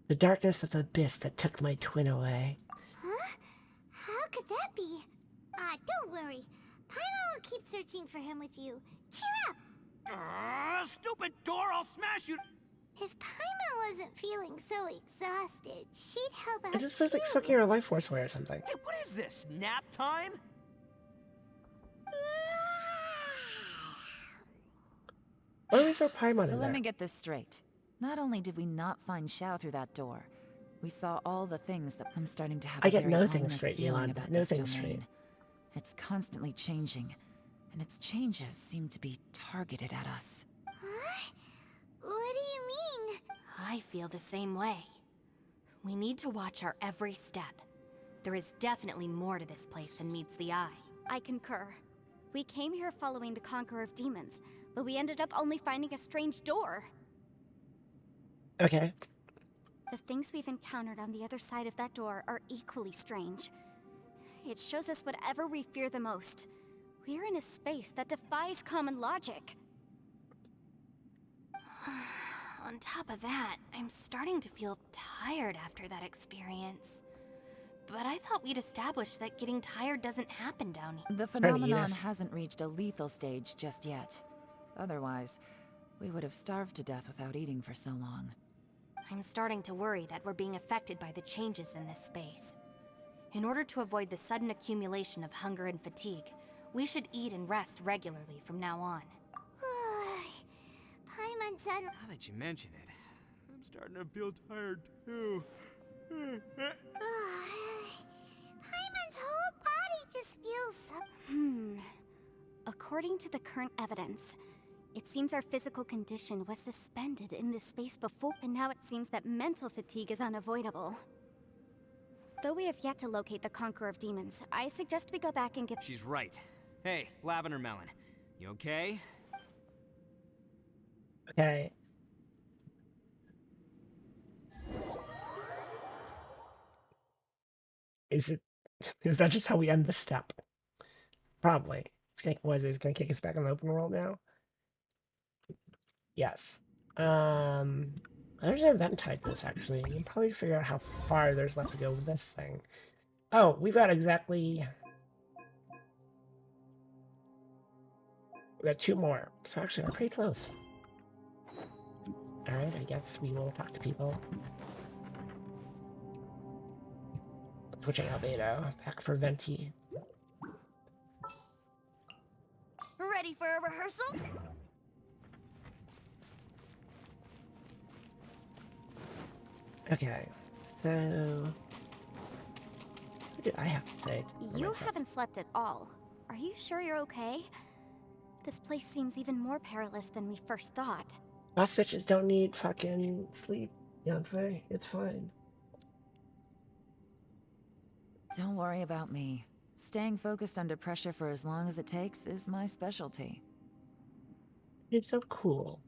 The darkness of the abyss that took my twin away. Huh? How could that be? Don't worry. Paimon will keep searching for him with you. Cheer up! Stupid door, I'll smash you! If Paimon wasn't feeling so exhausted, she'd help out It just feels like too. sucking her life force away or something. Hey, what is this? Nap time? Why don't we throw Paimon So in let there? me get this straight. Not only did we not find Xiao through that door, we saw all the things that I'm starting to have. I a get very no things ominous straight, feeling Yelan. about No this things domain. straight. It's constantly changing, and its changes seem to be targeted at us. Huh? What do you mean? I feel the same way. We need to watch our every step. There is definitely more to this place than meets the eye. I concur. We came here following the Conqueror of Demons, but we ended up only finding a strange door. Okay. The things we've encountered on the other side of that door are equally strange. It shows us whatever we fear the most. We're in a space that defies common logic. On top of that, I'm starting to feel tired after that experience. But I thought we'd established that getting tired doesn't happen down here. The phenomenon yes. hasn't reached a lethal stage just yet. Otherwise, we would have starved to death without eating for so long. I'm starting to worry that we're being affected by the changes in this space. In order to avoid the sudden accumulation of hunger and fatigue, we should eat and rest regularly from now on. Paimon-san, Now that you mention it, I'm starting to feel tired too. Paimon's whole body just feels so... According to the current evidence, it seems our physical condition was suspended in this space before, and now it seems that mental fatigue is unavoidable. Though we have yet to locate the Conqueror of Demons, I suggest we go back and get— She's right. Hey, Lavender Melon, you okay? Okay. Is that just how we end the step? Probably. It's gonna, what is it? It's gonna kick us back in the open world now? Yes. There's an event tied to this, actually. You can probably figure out how far there's left to go with this thing. Oh, we've got exactly... We got 2 more. So actually, we're pretty close. Alright, I guess we will talk to people. Switching Albedo. Back for Venti. Ready for a rehearsal? Okay, so... What did I have to say? You haven't slept at all. Are you sure you're okay? This place seems even more perilous than we first thought. Boss bitches don't need fucking sleep, Yanfei. It's fine. Don't worry about me. Staying focused under pressure for as long as it takes is my specialty. It's so cool.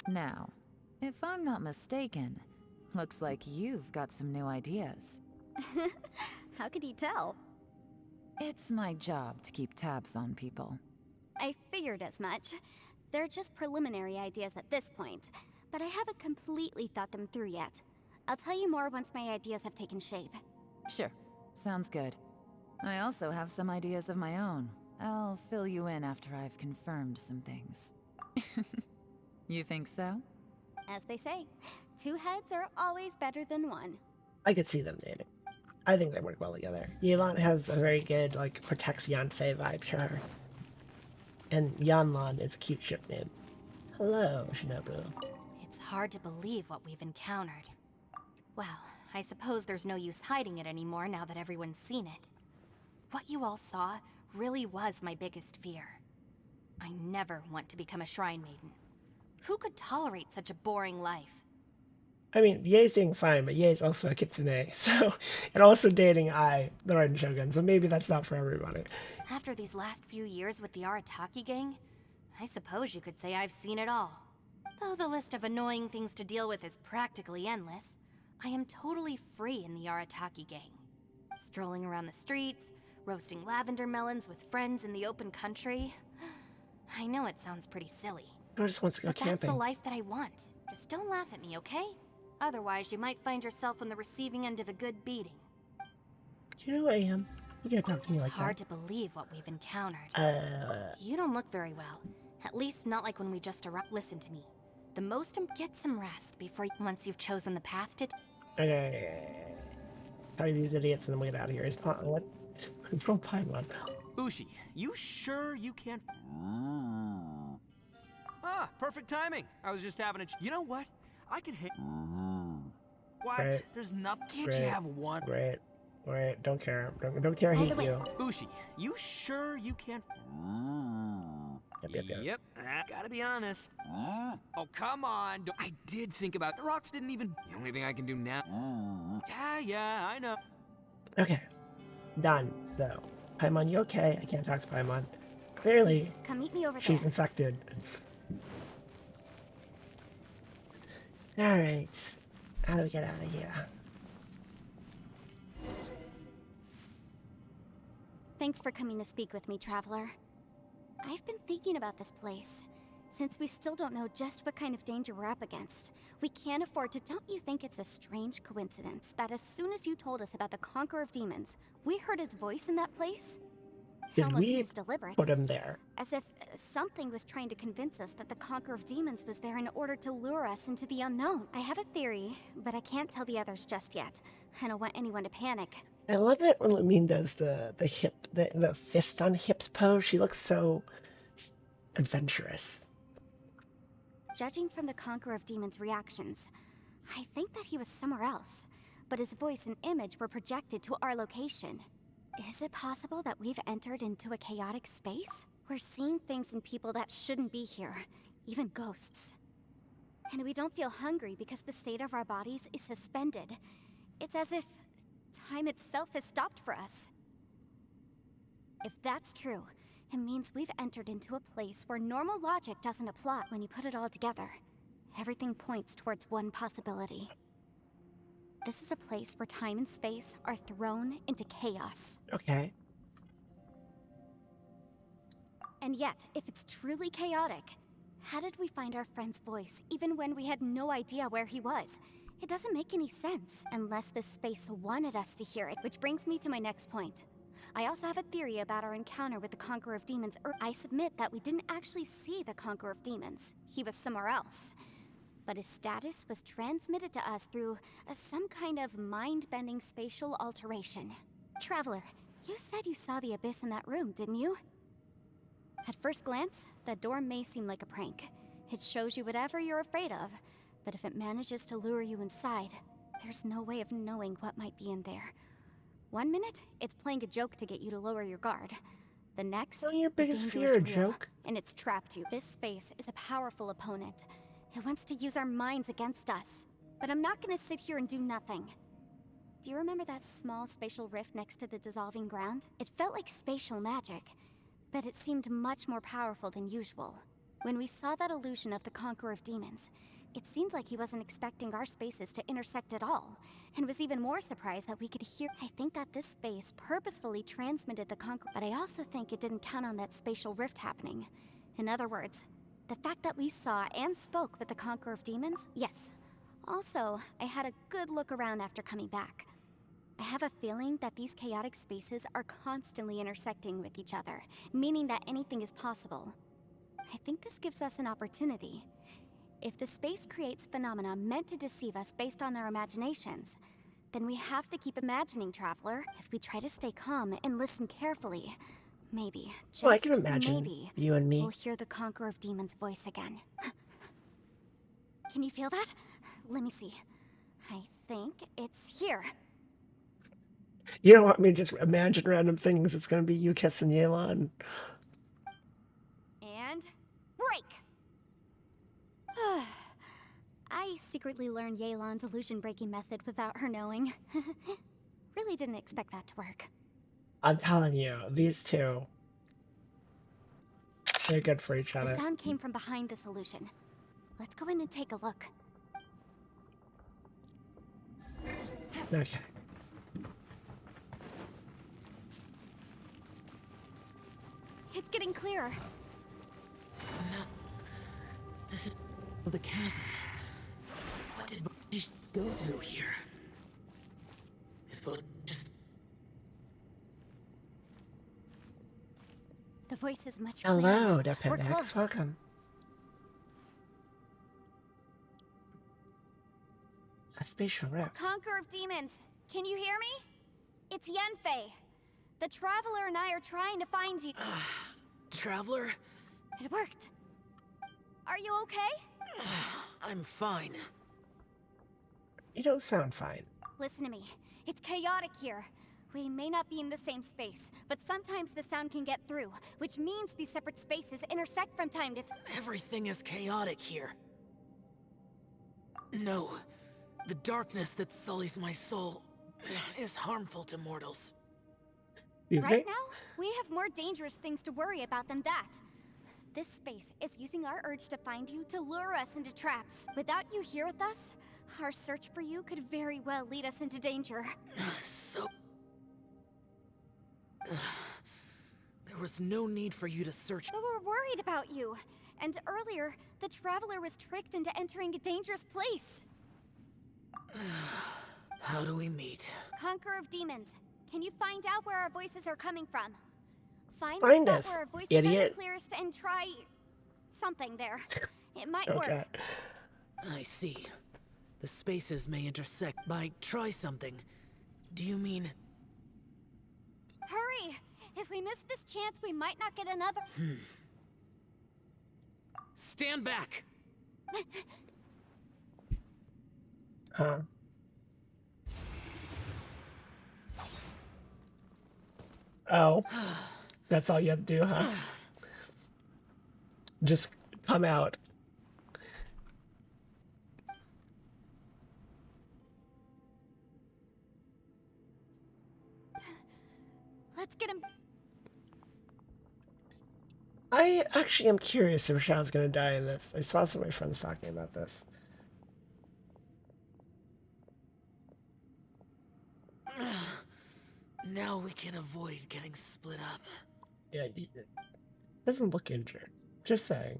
Now, if I'm not mistaken, looks like you've got some new ideas. How could you tell? It's my job to keep tabs on people. I figured as much. They're just preliminary ideas at this point, but I haven't completely thought them through yet. I'll tell you more once my ideas have taken shape. Sure, sounds good. I also have some ideas of my own. I'll fill you in after I've confirmed some things. You think so? As they say, 2 heads are always better than 1. I could see them dating. I think they work well together. Yelan has a very good, like, protects Yanfei vibe to her. And Yanlan is a cute ship name. Hello, Shinobu. It's hard to believe what we've encountered. Well, I suppose there's no use hiding it anymore now that everyone's seen it. What you all saw really was my biggest fear. I never want to become a shrine maiden. Who could tolerate such a boring life? I mean, Ye's doing fine, but Ye's also a kitsune, so... And also dating Ai, the Riding Shogun, so maybe that's not for everybody. After these last few years with the Arataki gang, I suppose you could say I've seen it all. Though the list of annoying things to deal with is practically endless, I am totally free in the Arataki gang. Strolling around the streets, roasting lavender melons with friends in the open country. I know it sounds pretty silly. Who just wants to go But camping? that's the life that I want. Just don't laugh at me, okay? Otherwise, you might find yourself on the receiving end of a good beating. You know who I am. You can't talk to me like It's hard that. to believe what we've encountered. You don't look very well. At least not like when we just arrived. Listen to me. The most get some rest before once you've chosen the path to. Okay. Probably these idiots and then we get out of here. Is what? From Paimon. Ushi, you sure you can't? Ah, perfect timing. I was just having a. You know what? I can hit. What? Great. There's nothing. Can't Great. you have one? Great. Great. Don't care. Don't care. Hate you. Ushi, you sure you can't? Yep. Gotta be honest. Oh, come on. I did think about the rocks. Didn't even. The only thing I can do now. Yeah, I know. Okay. Done, though. Paimon, you okay? I can't talk to Paimon. Clearly, Please, come meet me over she's there. infected. Alright. How do we get out of here? Thanks for coming to speak with me, Traveler. I've been thinking about this place. Since we still don't know just what kind of danger we're up against, we can't afford to. Don't you think it's a strange coincidence that as soon as you told us about the Conqueror of Demons, we heard his voice in that place? It Did almost we seems deliberate. put him there? As if something was trying to convince us that the Conqueror of Demons was there in order to lure us into the unknown. I have a theory, but I can't tell the others just yet. I don't want anyone to panic. I love it when Lamine does the fist on hips pose. She looks so adventurous. Judging from the Conqueror of Demons' reactions, I think that he was somewhere else, but his voice and image were projected to our location. Is it possible that we've entered into a chaotic space? We're seeing things in people that shouldn't be here, even ghosts. And we don't feel hungry because the state of our bodies is suspended. It's as if time itself has stopped for us. If that's true, it means we've entered into a place where normal logic doesn't apply. When you put it all together, everything points towards one possibility. This is a place where time and space are thrown into chaos. Okay. And yet, if it's truly chaotic, how did we find our friend's voice even when we had no idea where he was? It doesn't make any sense unless this space wanted us to hear it, which brings me to my next point. I also have a theory about our encounter with the Conqueror of Demons. I submit that we didn't actually see the Conqueror of Demons. He was somewhere else. But his status was transmitted to us through some kind of mind-bending spatial alteration. Traveler, you said you saw the abyss in that room, didn't you? At first glance, that door may seem like a prank. It shows you whatever you're afraid of, but if it manages to lure you inside, there's no way of knowing what might be in there. 1 minute, it's playing a joke to get you to lower your guard. The next, Oh, your the biggest danger fear, a is real, joke? and it's trapped you. This space is a powerful opponent. It wants to use our minds against us. But I'm not gonna sit here and do nothing. Do you remember that small spatial rift next to the dissolving ground? It felt like spatial magic, but it seemed much more powerful than usual. When we saw that illusion of the Conqueror of Demons, it seemed like he wasn't expecting our spaces to intersect at all, and was even more surprised that we could hear. I think that this space purposefully transmitted the Conqueror, but I also think it didn't count on that spatial rift happening. In other words, the fact that we saw and spoke with the Conqueror of Demons? Yes. Also, I had a good look around after coming back. I have a feeling that these chaotic spaces are constantly intersecting with each other, meaning that anything is possible. I think this gives us an opportunity. If the space creates phenomena meant to deceive us based on our imaginations, then we have to keep imagining, Traveler. If we try to stay calm and listen carefully, maybe, just Well, I can imagine maybe, you and me. we'll hear the Conqueror of Demons' voice again. Can you feel that? Let me see. I think it's here. You don't want me to just imagine random things. It's going to be you kissing Yelan. And break! I secretly learned Yelan's illusion-breaking method without her knowing. Really didn't expect that to work. I'm telling you, these two, they're good for each The other. sound came from behind this illusion. Let's go in and take a look. Okay. It's getting clearer. No. This is the chasm. What did we go through here? If it was just... The voice is much clearer. Hello, We're Dependex. close. Welcome. A spatial rift. Conqueror of Demons, can you hear me? It's Yenfei. The Traveler and I are trying to find you. Traveler? It worked. Are you okay? I'm fine. You don't sound fine. Listen to me. It's chaotic here. We may not be in the same space, but sometimes the sound can get through, which means these separate spaces intersect from time to time. Everything is chaotic here. No. The darkness that sullies my soul is harmful to mortals. Excuse Right me? now, we have more dangerous things to worry about than that. This space is using our urge to find you to lure us into traps. Without you here with us, our search for you could very well lead us into danger. So... There was no need for you to search. But we're worried about you. And earlier, the Traveler was tricked into entering a dangerous place. How do we meet? Conqueror of Demons, can you find out where our voices are coming from? Find Find the spot us, where our voices idiot. are the clearest and try... something there. It might Okay. work. I see. The spaces may intersect by try something. Do you mean... Hurry! If we miss this chance, we might not get another... Stand back! Huh. Oh. That's all you have to do, huh? Just come out. Let's get him... I actually am curious if Xiao's gonna die in this. I saw some of my friends talking about this. Now we can avoid getting split up. Yeah, he doesn't look injured. Just saying.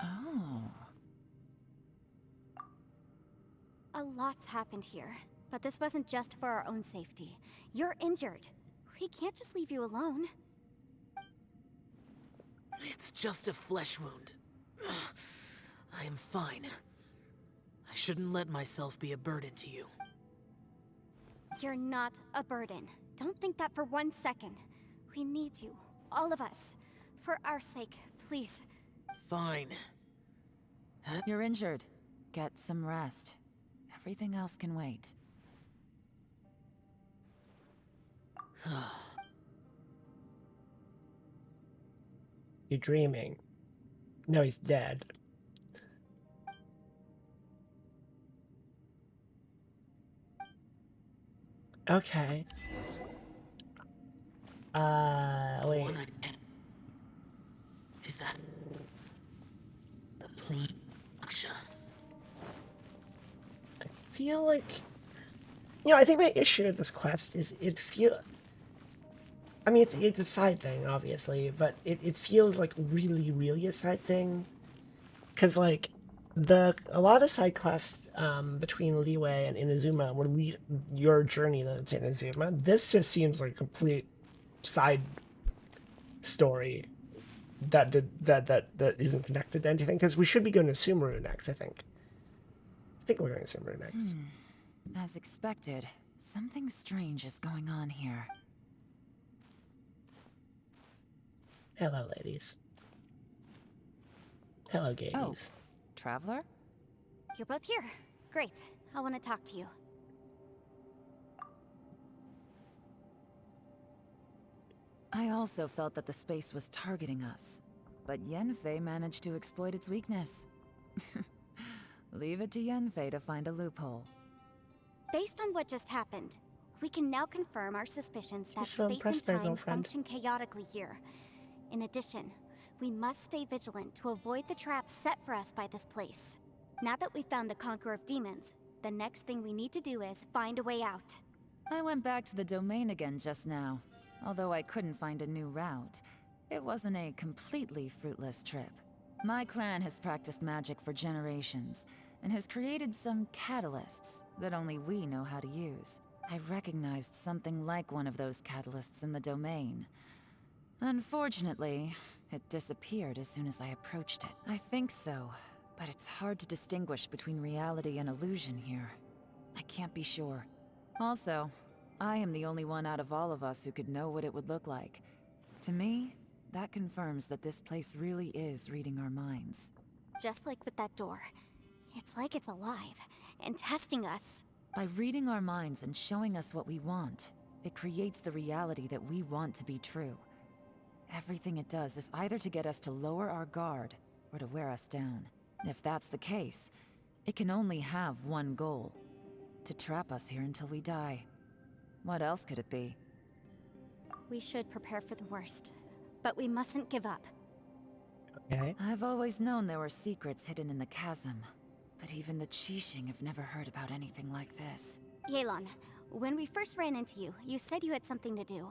Oh. A lot's happened here, but this wasn't just for our own safety. You're injured. We can't just leave you alone. It's just a flesh wound. I am fine. I shouldn't let myself be a burden to you. You're not a burden. Don't think that for 1 second. We need you, all of us. For our sake, please. Fine. You're injured. Get some rest. Everything else can wait. You're dreaming. No, he's dead. Okay. Wait. Is that the production? I feel like, I think my issue with this quest is I mean, it's a side thing, obviously, but it feels like really, really a side thing. Because, like, a lot of the side quests between Liyue and Inazuma would lead your journey to Inazuma. This just seems like a complete side story that isn't connected to anything. Because we should be going to Sumeru next, I think. I think we're going to Sumeru next. As expected, something strange is going on here. Hello, ladies. Hello, gays. Oh, Traveler? You're both here. Great. I want to talk to you. I also felt that the space was targeting us, but Yenfei managed to exploit its weakness. Leave it to Yenfei to find a loophole. Based on what just happened, we can now confirm our suspicions that She's so space impressed and by her time girlfriend. function chaotically here. In addition, we must stay vigilant to avoid the traps set for us by this place. Now that we've found the Conqueror of Demons, the next thing we need to do is find a way out. I went back to the domain again just now. Although I couldn't find a new route, it wasn't a completely fruitless trip. My clan has practiced magic for generations, and has created some catalysts that only we know how to use. I recognized something like one of those catalysts in the domain. Unfortunately, it disappeared as soon as I approached it. I think so, but it's hard to distinguish between reality and illusion here. I can't be sure. Also, I am the only one out of all of us who could know what it would look like. To me, that confirms that this place really is reading our minds. Just like with that door. It's like it's alive, and testing us. By reading our minds and showing us what we want, it creates the reality that we want to be true. Everything it does is either to get us to lower our guard, or to wear us down. If that's the case, it can only have one goal. To trap us here until we die. What else could it be? We should prepare for the worst, but we mustn't give up. Okay. I've always known there were secrets hidden in the chasm, but even the Qixing have never heard about anything like this. Yelan, when we first ran into you, you said you had something to do.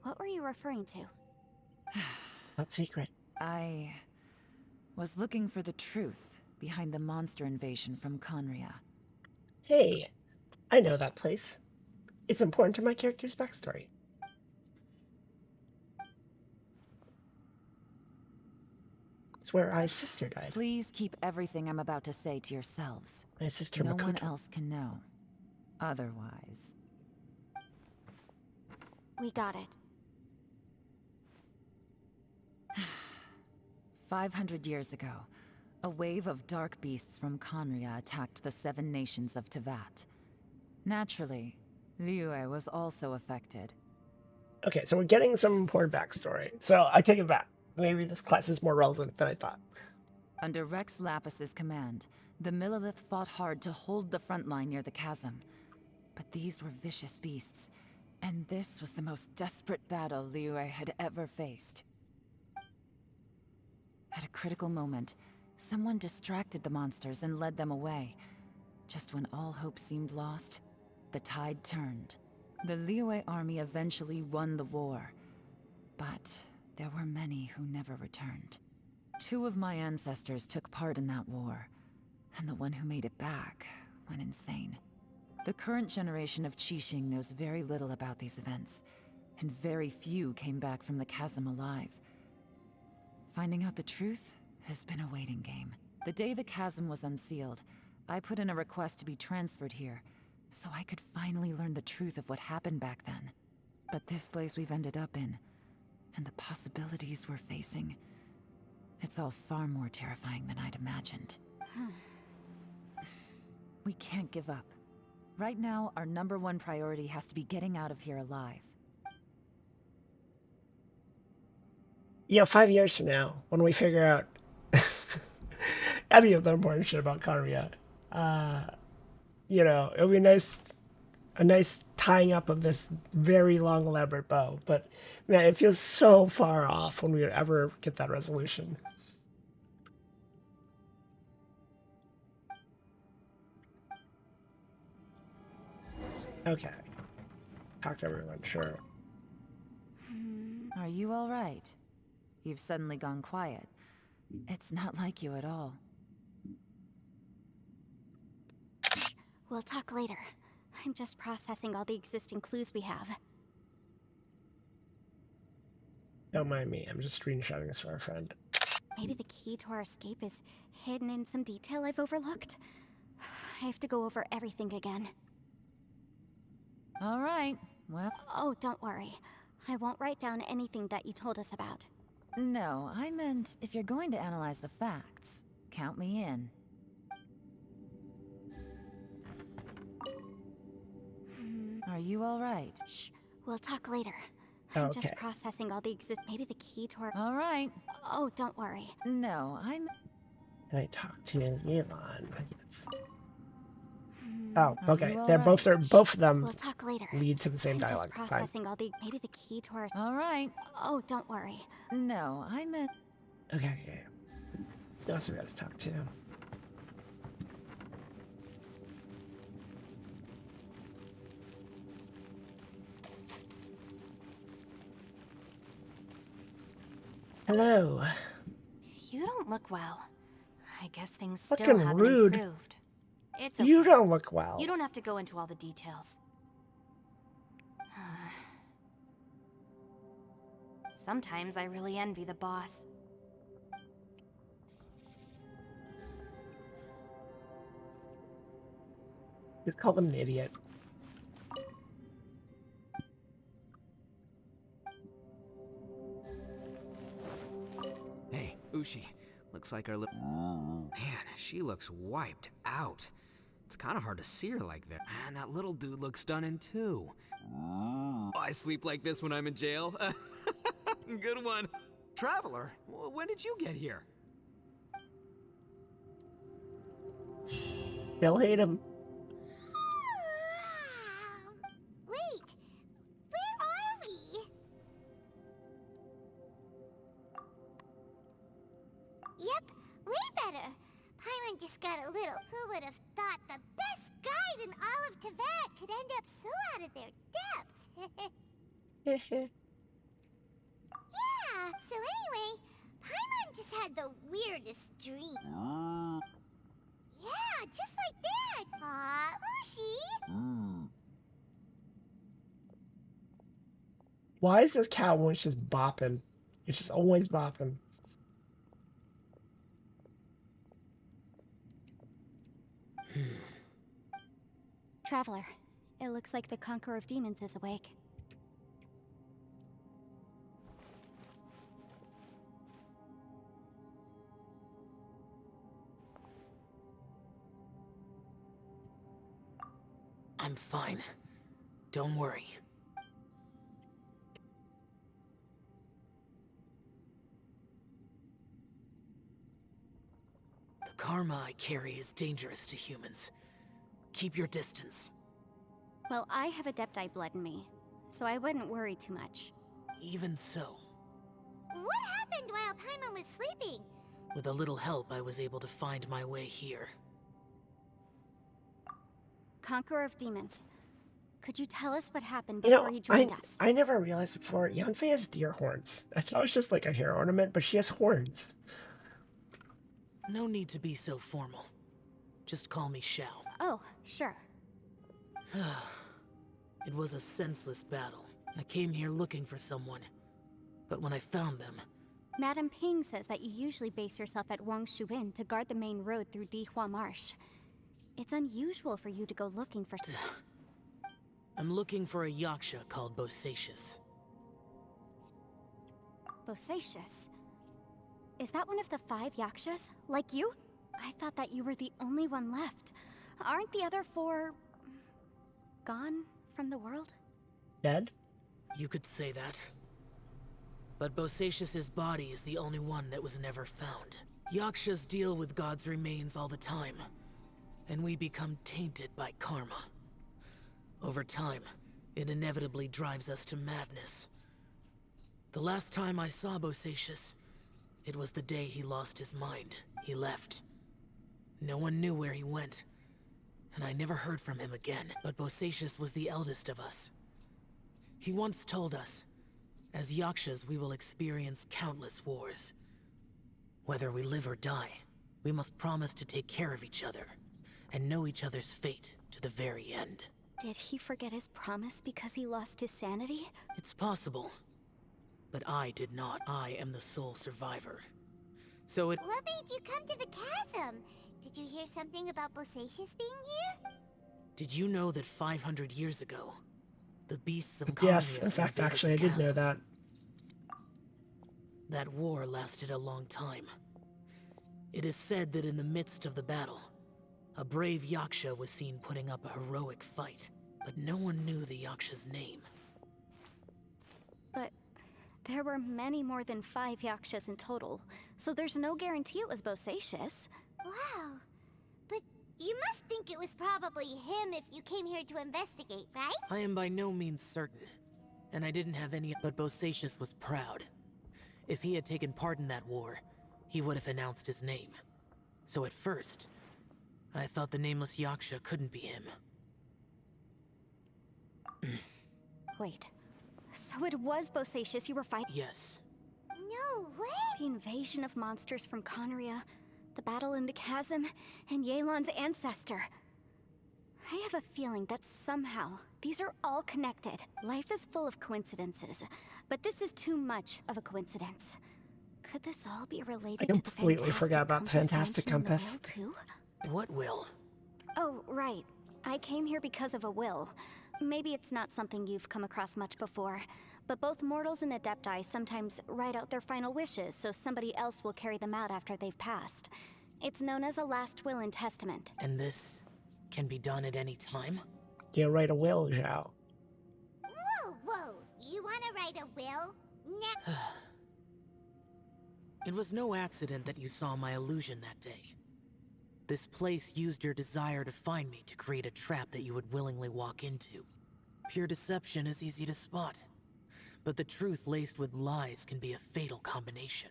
What were you referring to? Top secret. I was looking for the truth behind the monster invasion from Conria. Hey, I know that place. It's important to my character's backstory. It's where Ai's sister died. Please keep everything I'm about to say to yourselves. My sister No one Makoto. else can know. Otherwise. We got it. 500 years ago, a wave of dark beasts from Conria attacked the 7 nations of Tevat. Naturally, Liyue was also affected. Okay, so we're getting some important backstory. So I take it back. Maybe this quest is more relevant than I thought. Under Rex Lapis's command, the Millelith fought hard to hold the front line near the chasm. But these were vicious beasts, and this was the most desperate battle Liyue had ever faced. At a critical moment, someone distracted the monsters and led them away. Just when all hope seemed lost, the tide turned. The Liyue army eventually won the war, but there were many who never returned. 2 of my ancestors took part in that war, and the one who made it back went insane. The current generation of Qixing knows very little about these events, and very few came back from the chasm alive. Finding out the truth has been a waiting game. The day the chasm was unsealed, I put in a request to be transferred here, so I could finally learn the truth of what happened back then. But this place we've ended up in, and the possibilities we're facing, it's all far more terrifying than I'd imagined. We can't give up. Right now, our #1 priority has to be getting out of here alive. 5 years from now, when we figure out any of the important shit about Karuya, it'll be a nice tying up of this very long, elaborate bow. But man, it feels so far off when we would ever get that resolution. Okay. Talk to everyone, sure. Are you all right? You've suddenly gone quiet. It's not like you at all. We'll talk later. I'm just processing all the existing clues we have. Don't mind me, I'm just screenshotting this for our friend. Maybe the key to our escape is hidden in some detail I've overlooked. I have to go over everything again. All right, well... Oh, don't worry. I won't write down anything that you told us about. No, I meant if you're going to analyze the facts, count me in. Are you all right? Shh, we'll talk later. I'm Okay. just processing all the maybe the key to our... All right. Oh, don't worry. No, I'm... Can I talk to Yelan? Yes. Oh, okay. you all They're both of them We'll talk later. lead to the same I'm dialogue. just processing all the maybe the key to our... All right. Oh, don't worry. No, I meant... Okay. Who else we gotta talk to? Hello. You don't look well. I guess things still Fucking haven't rude. improved. It's okay. You don't look well. You don't have to go into all the details. Sometimes I really envy the boss. Just call them an idiot. Hey, Ushi. Looks like our little... Man, she looks wiped out. It's kind of hard to see her like that. And that little dude looks stunning too. I sleep like this when I'm in jail. Good one. Traveler, when did you get here? They'll hate him. Wait, where are we? Yep, way better. Paimon just got a little. Who would have thought the best guide in all of Tibet could end up so out of their depth? Yeah, so anyway, Paimon just had the weirdest dream. Yeah, just like that. Aw, Ushi. Why is this cat always just bopping? It's just always bopping. Traveler, it looks like the Conqueror of Demons is awake. I'm fine. Don't worry. The karma I carry is dangerous to humans. Keep your distance. Well, I have Adepti blood in me, so I wouldn't worry too much. Even so, What happened while Paimon was sleeping? with a little help, I was able to find my way here. Conqueror of Demons. Could you tell us what happened You before know, he joined us? I never realized before, Yanfei has deer horns. I thought it was just like a hair ornament, but she has horns. No need to be so formal. Just call me Xiao. Oh, sure. It was a senseless battle. I came here looking for someone. But when I found them... Madame Ping says that you usually base yourself at Wangshuin to guard the main road through Dihua Marsh. It's unusual for you to go looking for... I'm looking for a yaksha called Bosacious. Bosacious? Is that one of the 5 yakshas? Like you? I thought that you were the only one left. Aren't the other 4... gone from the world? Dead? You could say that. But Bosacious's body is the only one that was never found. Yakshas deal with God's remains all the time, and we become tainted by karma. Over time, it inevitably drives us to madness. The last time I saw Bosacious, it was the day he lost his mind. He left. No one knew where he went, and I never heard from him again. But Bosacious was the eldest of us. He once told us, as Yakshas we will experience countless wars. Whether we live or die, we must promise to take care of each other, and know each other's fate to the very end. Did he forget his promise because he lost his sanity? It's possible. But I did not. I am the sole survivor. So it... What made you come to the chasm? Did you hear something about Bosacious being here? Did you know that 500 years ago, the beasts of Yes, Kanya in fact, invaded actually, I the did know chasm? that. That war lasted a long time. It is said that in the midst of the battle, a brave Yaksha was seen putting up a heroic fight, but no one knew the Yaksha's name. But there were many more than 5 yakshas in total, so there's no guarantee it was Bosacious. Wow. But you must think it was probably him if you came here to investigate, right? I am by no means certain, and I didn't have any, but Bosacious was proud. If he had taken part in that war, he would have announced his name. So at first, I thought the nameless Yaksha couldn't be him. Wait, so it was Bosacious you were fighting? Yes. No way! The invasion of monsters from Conria, the battle in the chasm, and Yelan's ancestor. I have a feeling that somehow these are all connected. Life is full of coincidences, but this is too much of a coincidence. Could this all be related I to the completely forgot about the fantastic Fantastic compass mentioned in the Compass. will, too? What will? Oh, right. I came here because of a will. Maybe it's not something you've come across much before, but both mortals and adepti sometimes write out their final wishes so somebody else will carry them out after they've passed. It's known as a last will and testament. And this can be done at any time? Yeah, write a will, Zhao. Whoa, whoa! You wanna write a will? Nah. It was no accident that you saw my illusion that day. This place used your desire to find me to create a trap that you would willingly walk into. Pure deception is easy to spot, but the truth laced with lies can be a fatal combination.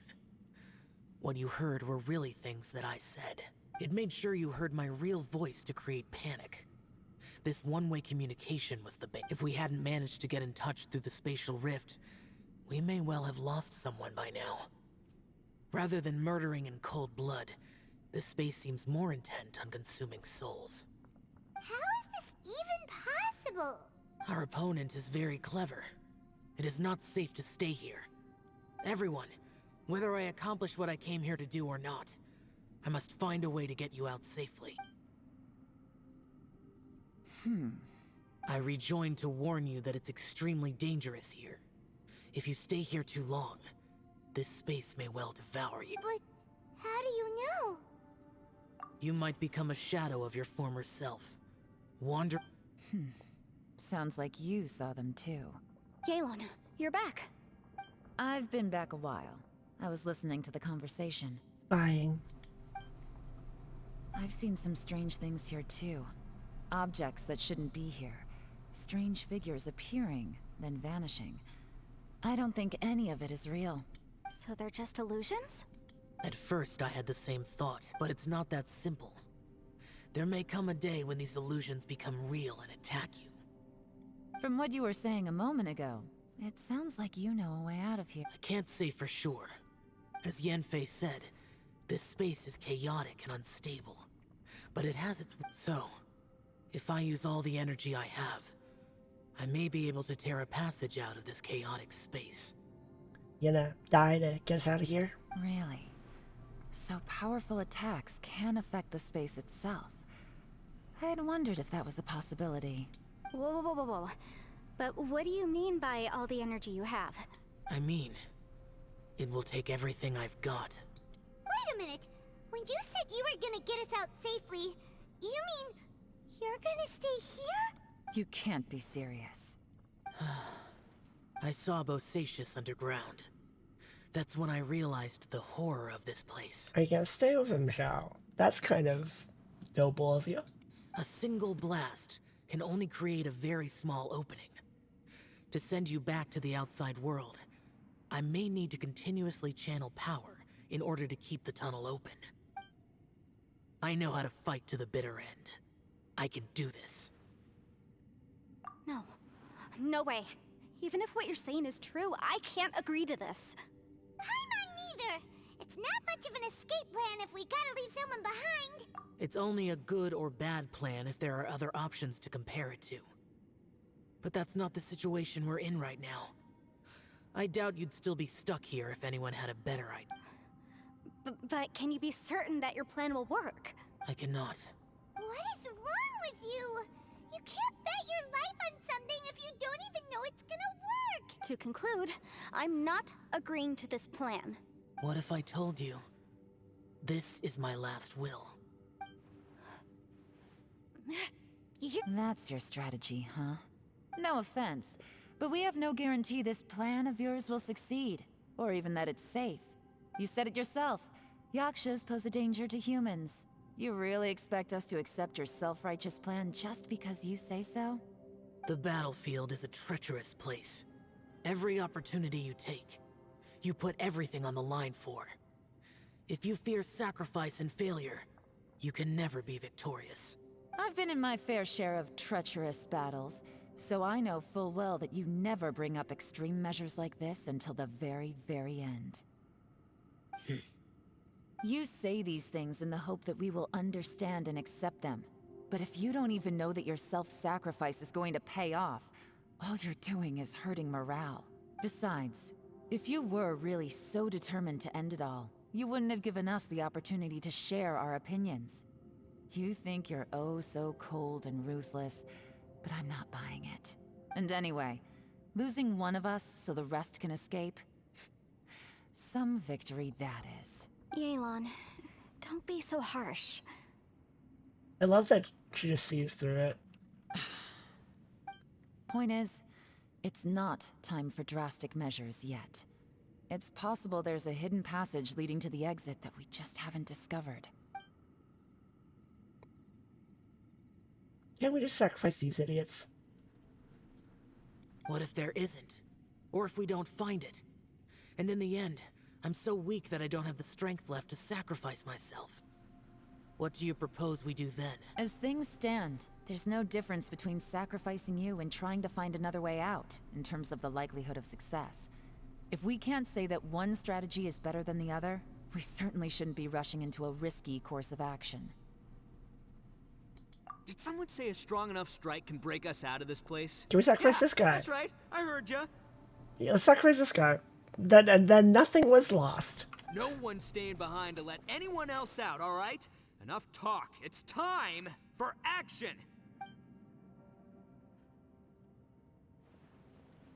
What you heard were really things that I said. It made sure you heard my real voice to create panic. This one-way communication was the bait. If we hadn't managed to get in touch through the spatial rift, we may well have lost someone by now. Rather than murdering in cold blood, this space seems more intent on consuming souls. How is this even possible? Our opponent is very clever. It is not safe to stay here. Everyone, whether I accomplish what I came here to do or not, I must find a way to get you out safely. I rejoined to warn you that it's extremely dangerous here. If you stay here too long, this space may well devour you. But how do you know? You might become a shadow of your former self. Wander... Sounds like you saw them too. Yelan, you're back. I've been back a while. I was listening to the conversation. Buying. I've seen some strange things here too. Objects that shouldn't be here. Strange figures appearing, then vanishing. I don't think any of it is real. So they're just illusions? At first I had the same thought, but it's not that simple. There may come a day when these illusions become real and attack you. From what you were saying a moment ago, it sounds like you know a way out of here. I can't say for sure. As Yanfei said, this space is chaotic and unstable. But it has its... So, if I use all the energy I have, I may be able to tear a passage out of this chaotic space. You gonna die to get us out of here? Really? So powerful attacks can affect the space itself. I had wondered if that was a possibility. Whoa, whoa, whoa, whoa. But what do you mean by all the energy you have? I mean, it will take everything I've got. Wait a minute. When you said you were gonna get us out safely, you mean you're gonna stay here? You can't be serious. I saw Bosacius underground. That's when I realized the horror of this place. Are you gonna stay with him, Zhao? That's kind of noble of you. A single blast can only create a very small opening. To send you back to the outside world, I may need to continuously channel power in order to keep the tunnel open. I know how to fight to the bitter end. I can do this. No. No way. Even if what you're saying is true, I can't agree to this. I'm neither. It's not much of an escape plan if we gotta leave someone behind. It's only a good or bad plan if there are other options to compare it to. But that's not the situation we're in right now. I doubt you'd still be stuck here if anyone had a better idea. But can you be certain that your plan will work? I cannot. What is wrong with you? You can't bet your life on something if you don't even know it's gonna work. To conclude, I'm not agreeing to this plan. What if I told you, this is my last will? That's your strategy, huh? No offense, but we have no guarantee this plan of yours will succeed, or even that it's safe. You said it yourself. Yakshas pose a danger to humans. You really expect us to accept your self-righteous plan just because you say so? The battlefield is a treacherous place. Every opportunity you take, you put everything on the line for. If you fear sacrifice and failure, you can never be victorious. I've been in my fair share of treacherous battles, so I know full well that you never bring up extreme measures like this until the very, very end. You say these things in the hope that we will understand and accept them. But if you don't even know that your self-sacrifice is going to pay off, all you're doing is hurting morale. Besides, if you were really so determined to end it all, you wouldn't have given us the opportunity to share our opinions. You think you're oh so cold and ruthless, but I'm not buying it. And anyway, losing one of us so the rest can escape? Some victory that is. Yelan, don't be so harsh. I love that she just sees through it. Point is, it's not time for drastic measures yet. It's possible there's a hidden passage leading to the exit that we just haven't discovered. Can't we just sacrifice these idiots? What if there isn't? Or if we don't find it? And in the end, I'm so weak that I don't have the strength left to sacrifice myself. What do you propose we do then? As things stand, there's no difference between sacrificing you and trying to find another way out, in terms of the likelihood of success. If we can't say that one strategy is better than the other, we certainly shouldn't be rushing into a risky course of action. Did someone say a strong enough strike can break us out of this place? Can we sacrifice this guy? That's right. I heard ya. Yeah, let's sacrifice this guy. Then nothing was lost. No one's staying behind to let anyone else out, all right? Enough talk. It's time for action.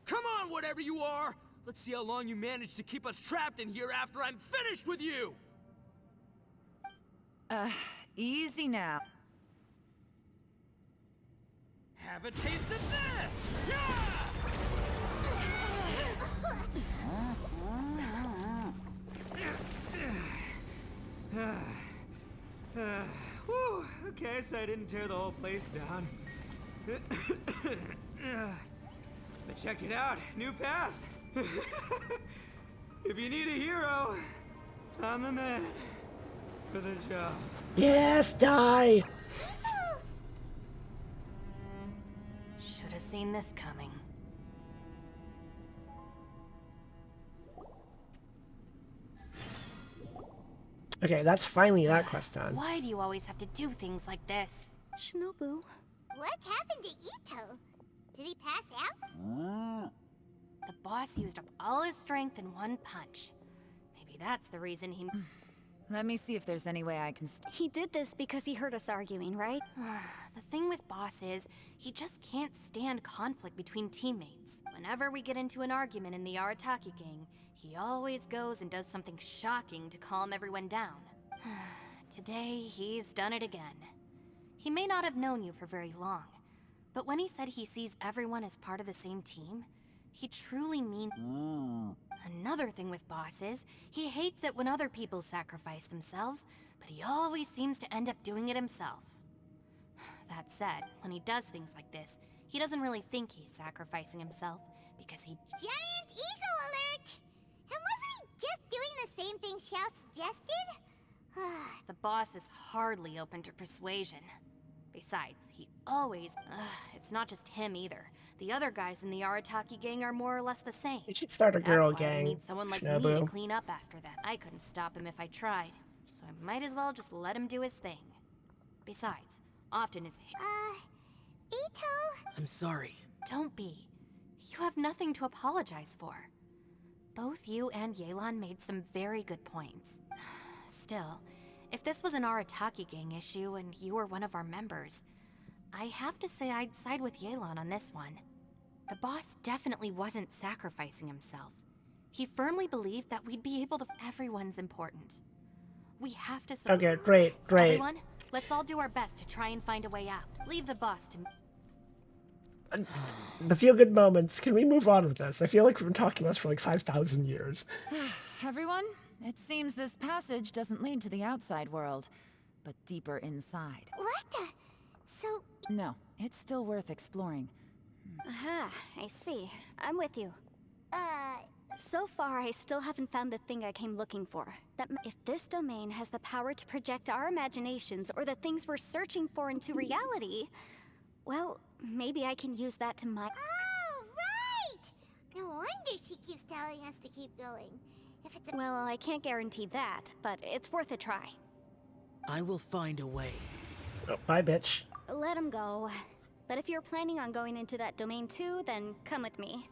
Come on, whatever you are. Let's see how long you manage to keep us trapped in here after I'm finished with you. Easy now. Have a taste of this! Yeah! Whew, okay, so I didn't tear the whole place down. But check it out, new path. If you need a hero, I'm the man for the job. Yes, die! Should have seen this coming. Okay, that's finally that quest done. Why do you always have to do things like this? Shinobu. What happened to Ito? Did he pass out? The boss used up all his strength in one punch. Maybe that's the reason he... Let me see if there's any way I can He did this because he heard us arguing, right? The thing with Boss is, he just can't stand conflict between teammates. Whenever we get into an argument in the Arataki gang, he always goes and does something shocking to calm everyone down. Today, he's done it again. He may not have known you for very long, but when he said he sees everyone as part of the same team, he truly means... Another thing with Boss is, he hates it when other people sacrifice themselves, but he always seems to end up doing it himself. That said, when he does things like this, he doesn't really think he's sacrificing himself, because he... Giant ego alert! And wasn't he just doing the same thing Xiao suggested? The boss is hardly open to persuasion. Besides, he always... it's not just him either. The other guys in the Arataki gang are more or less the same. You should start a girl That's why I gang, need someone like me Shinobu. to clean up after them. I couldn't stop him if I tried, so I might as well just let him do his thing. Besides, often his... Ito? I'm sorry. Don't be. You have nothing to apologize for. Both you and Yelan made some very good points. Still, if this was an Arataki gang issue and you were one of our members, I have to say I'd side with Yelan on this one. The boss definitely wasn't sacrificing himself. He firmly believed that we'd be able to... Everyone's important. We have to... Okay, great. Everyone, let's all do our best to try and find a way out. Leave the boss to... The feel-good moments. Can we move on with this? I feel like we've been talking about this for like 5,000 years. Everyone, it seems this passage doesn't lead to the outside world, but deeper inside. What the? So... No, it's still worth exploring. Aha, I see. I'm with you. So far, I still haven't found the thing I came looking for. That if this domain has the power to project our imaginations or the things we're searching for into reality, well, maybe I can use that to my... Oh, right! No wonder she keeps telling us to keep going. If it's a... Well, I can't guarantee that, but it's worth a try. I will find a way. Oh, bye, bitch. Let him go. But if you're planning on going into that domain too, then come with me.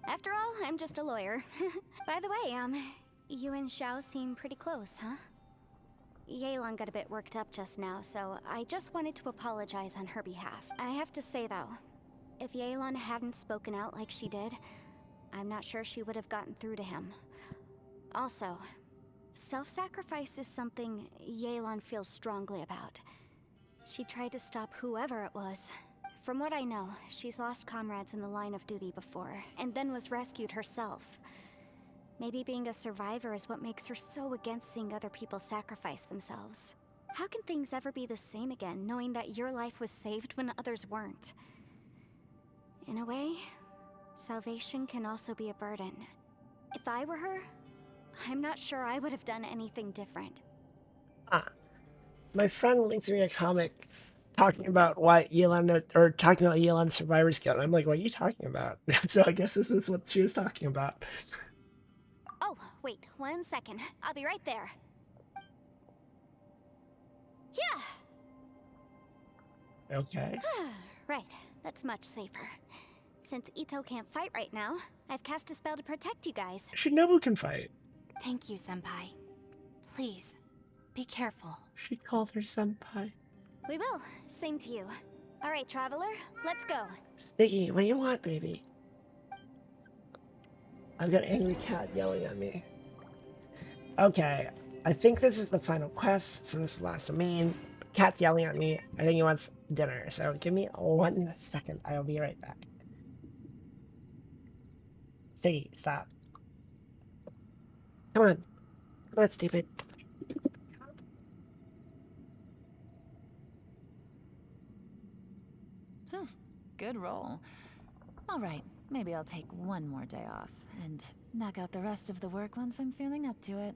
After all, I'm just a lawyer. By the way, you and Xiao seem pretty close, huh? Yelan got a bit worked up just now, so I just wanted to apologize on her behalf. I have to say though, if Yelan hadn't spoken out like she did, I'm not sure she would have gotten through to him. Also, self-sacrifice is something Yelan feels strongly about. She tried to stop whoever it was. From what I know, she's lost comrades in the line of duty before, and then was rescued herself. Maybe being a survivor is what makes her so against seeing other people sacrifice themselves. How can things ever be the same again, knowing that your life was saved when others weren't? In a way, salvation can also be a burden. If I were her, I'm not sure I would have done anything different. My friend linked me a comic talking about why Yelan, or talking about Yelan's Survivor's Guild. I'm like, what are you talking about? So I guess this is what she was talking about. Oh, wait, 1 second. I'll be right there. Yeah! Okay. Right, that's much safer. Since Ito can't fight right now, I've cast a spell to protect you guys. Shinobu can fight. Thank you, Senpai. Please, be careful. She called her senpai. We will. Same to you. All right, Traveler, let's go. Sticky, what do you want, baby? I've got angry cat yelling at me. Okay, I think this is the final quest, so this is the last domain. Cat's yelling at me. I think he wants dinner, so give me 1 second. I'll be right back. Sticky, stop. Come on. Come on, stupid. Good roll. All right, maybe I'll take one more day off and knock out the rest of the work once I'm feeling up to it.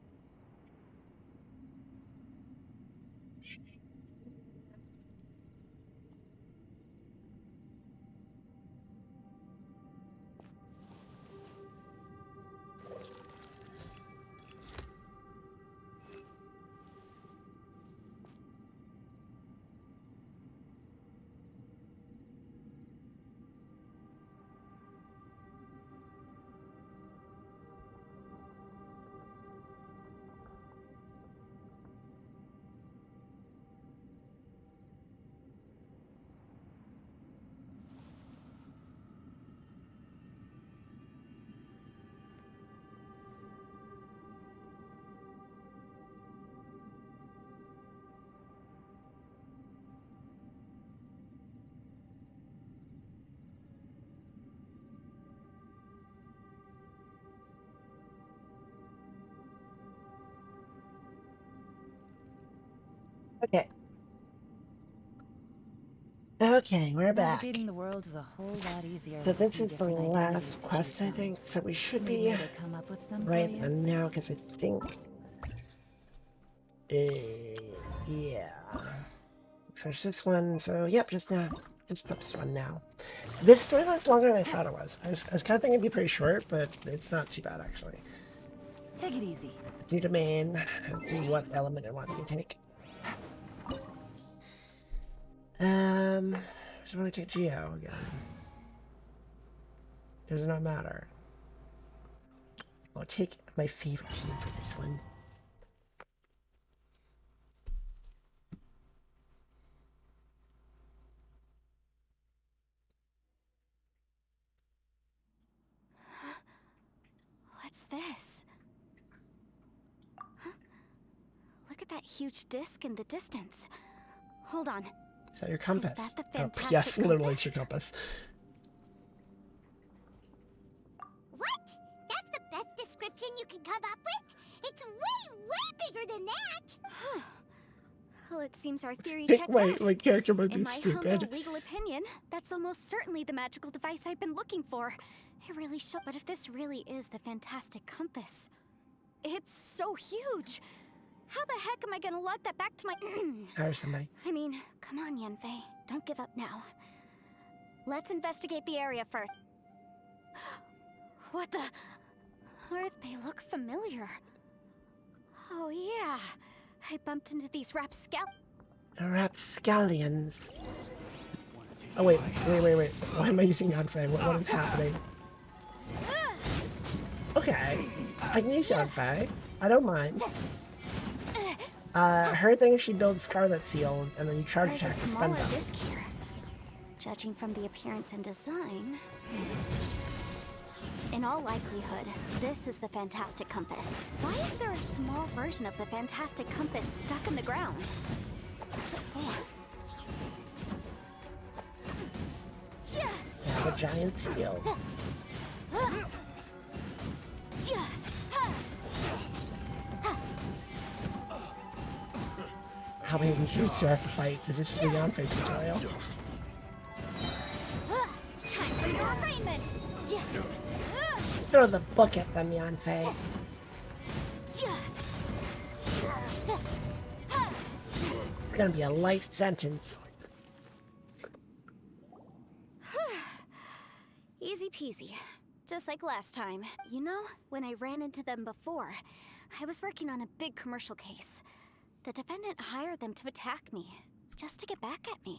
Okay. Okay, we're back. Navigating the world is a whole lot easier So with a this few is the different identities last to quest, choose I from. think. So we should Need be me to come up with some right for you? now, because I think... yeah. Finish this one. So, yep, just now. Just this one now. This story lasts longer than I thought it was. I was kind of thinking it'd be pretty short, but it's not too bad, actually. Take it easy. Let's see domain. Let's see what element it wants me to take. So when we take Geo again. Does it not matter? I'll take my favorite team for this one. What's this? Huh? Look at that huge disc in the distance. Hold on. Is that your compass? Is that the Oh, fantastic yes, literally it's compass? your compass. What? That's the best description you can come up with? It's way, way bigger than that! Huh. Well, it seems our theory Hey, checked wait, out. my character might In be my stupid. humble legal opinion, that's almost certainly the magical device I've been looking for. It really should. But if this really is the fantastic compass, it's so huge. How the heck am I gonna lug that back to my... Hire somebody. I mean, come on, Yanfei. Don't give up now. Let's investigate the area first. What the... They look familiar. Oh, yeah. I bumped into these Rapscallions. Oh, wait. Why am I using Yanfei? What is happening? Okay. I can use Yanfei. I don't mind. Her thing is she builds Scarlet Seals, and then you charge There's attack a to smaller spend them. disc here. Judging from the appearance and design... In all likelihood, this is the Fantastic Compass. Why is there a small version of the Fantastic Compass stuck in the ground? What's it for? Yeah, the giant seal. How many of these suits do I have to fight? Is this just a Yanfei tutorial? Time for your arraignment! Throw the book at them, Yanfei. It's gonna be a life sentence. Easy peasy. Just like last time. You know, when I ran into them before, I was working on a big commercial case. The defendant hired them to attack me, just to get back at me.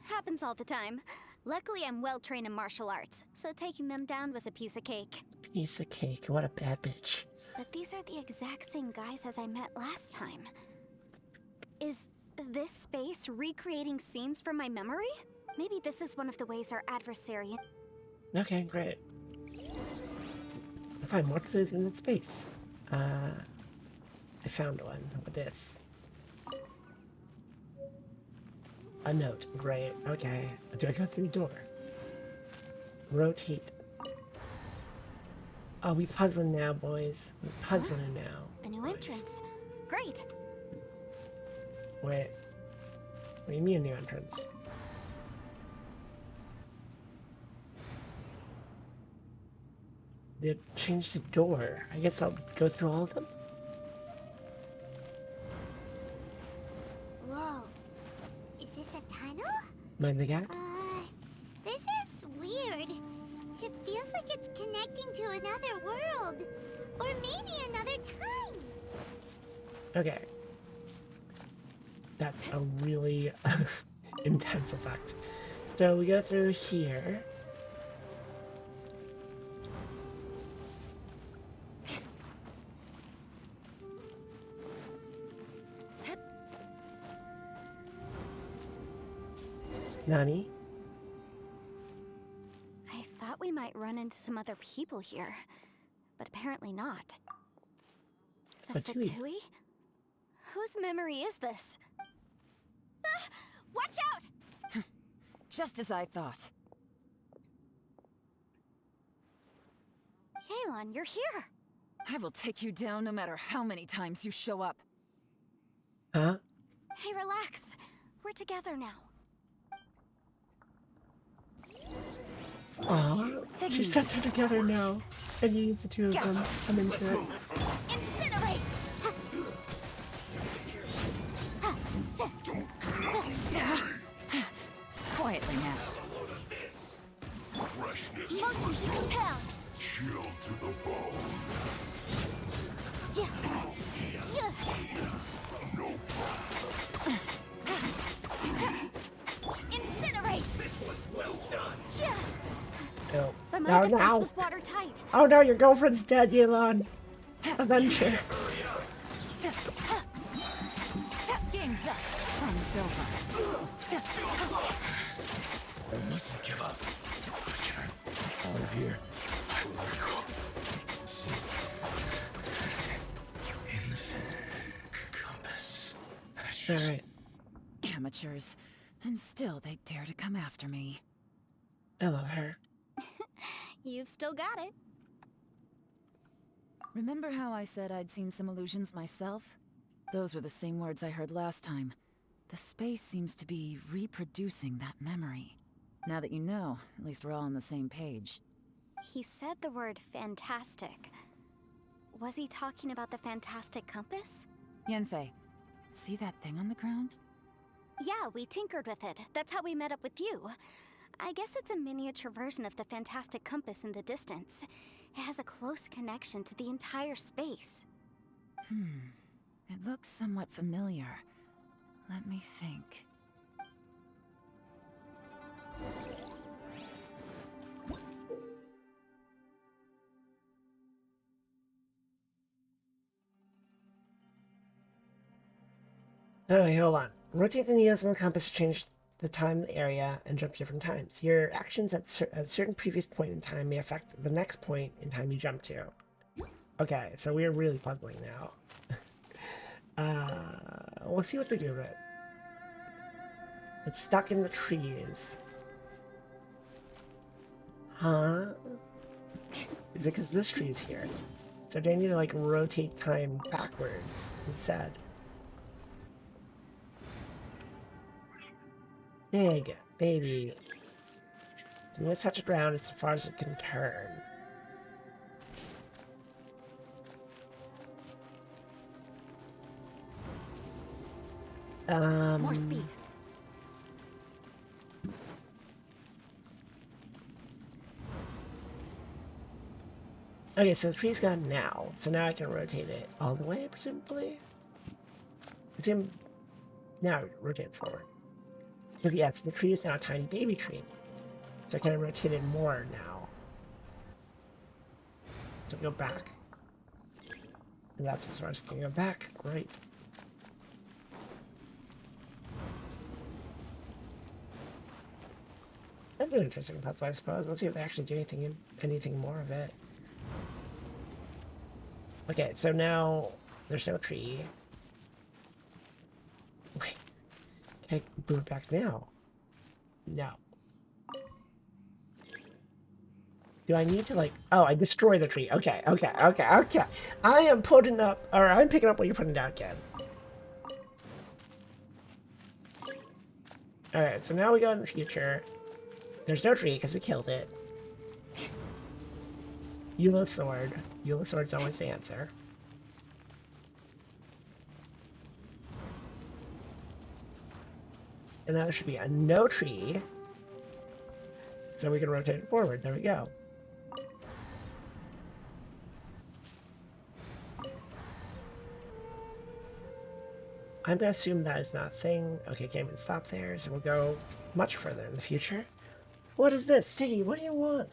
Happens all the time. Luckily, I'm well trained in martial arts, so taking them down was a piece of cake. Piece of cake. What a bad bitch. But these are the exact same guys as I met last time. Is this space recreating scenes from my memory? Maybe this is one of the ways our adversary... Okay, great. I find more clues in the space. I found one with this. A note. Great. Okay. Do I go through the door? Rotate. Oh, we puzzling now, boys. We puzzling now. A new boys. entrance. Great. Wait. What do you mean a new entrance? They changed the door. I guess I'll go through all of them? Whoa. Is this a tunnel? Mind the gap? This is weird. It feels like it's connecting to another world. Or maybe another time. Okay. That's a really intense effect. So we go through here. Nani? I thought we might run into some other people here, but apparently not. The Fatui. Fatui? Whose memory is this? Ah, watch out! Just as I thought. Yelan, you're here! I will take you down no matter how many times you show up. Huh? Hey, relax. We're together now. Aw, she said they're together now. And you use the two of them. I'm into it. Incinerate! Quietly now. Freshness Motion to compel! chill to the bone. No Incinerate! This was well done. Oh. But my No, defense no. was watertight. Oh no, your girlfriend's dead, Yelan. Avenger. Game's up. Fun's over. I mustn't give up. But can I live here? I will go. See. In the compass. Alright. Amateurs. And still they dare to come after me. I love her. You've still got it. Remember how I said I'd seen some illusions myself? Those were the same words I heard last time. The space seems to be reproducing that memory. Now that you know, at least we're all on the same page. He said the word fantastic. Was he talking about the fantastic compass? Yanfei, see that thing on the ground? Yeah, we tinkered with it. That's how we met up with you. I guess it's a miniature version of the fantastic compass in the distance. It has a close connection to the entire space. It looks somewhat familiar. Let me think. Oh, hold on. Rotate the needles on the compass to change the time, the area, and jump to different times. Your actions at a certain previous point in time may affect the next point in time you jump to. Okay, so we're really puzzling now. Let's see what they do with it. It's stuck in the trees. Huh? Is it because this tree is here? So do I need to, like, rotate time backwards instead? Dig, baby. So let's touch the ground as far as it can turn. More speed. Okay, so the tree's gone now. So now I can rotate it all the way, presumably? It's in... Now rotate it forward. Because yes, the tree is now a tiny baby tree. So I can rotate it more now. So go back. And that's as far as I can go back. Great. That's an interesting puzzle, I suppose. Let's see if they actually do anything more of it. Okay, so now there's no tree. Okay. Can I move it back now? No. Do I need to, like... Oh, I destroy the tree. Okay. I am putting up... Or I'm picking up what you're putting down, Ken. Alright, so now we go in the future. There's no tree because we killed it. Eula sword. Eula sword's always the answer. And now there should be a no tree. So we can rotate it forward. There we go. I'm gonna assume that is not a thing. Okay, can't even stop there, so we'll go much further in the future. What is this? Sticky, what do you want?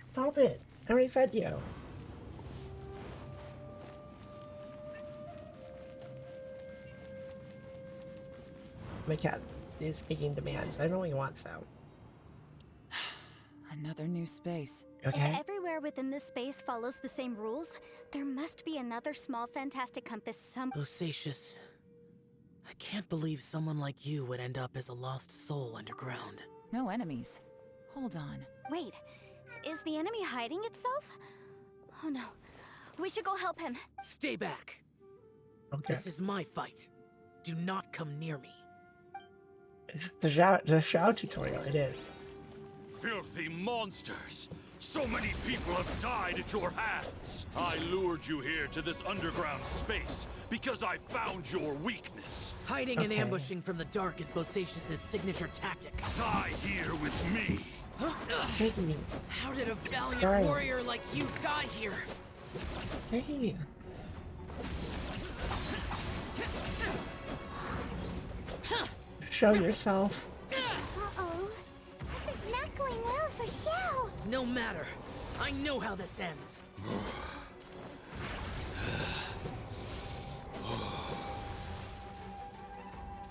Stop it. I already fed you. My cat is making demands. I don't know what he wants, though. Another new space. Okay. If everywhere within this space follows the same rules, there must be another small fantastic compass Bosacious. I can't believe someone like you would end up as a lost soul underground. No enemies. Hold on. Wait, is the enemy hiding itself? Oh no, we should go help him. Stay back. Okay. This is my fight. Do not come near me. It's the Xiao tutorial. It is. Filthy monsters! So many people have died at your hands! I lured you here to this underground space because I found your weakness. Hiding and ambushing from the dark is Bosacius' signature tactic. Die here with me! Take me. How did a valiant Sorry. warrior like you die here? Hey. Show yourself. Uh-oh. This is not going well for Xiao. No matter. I know how this ends.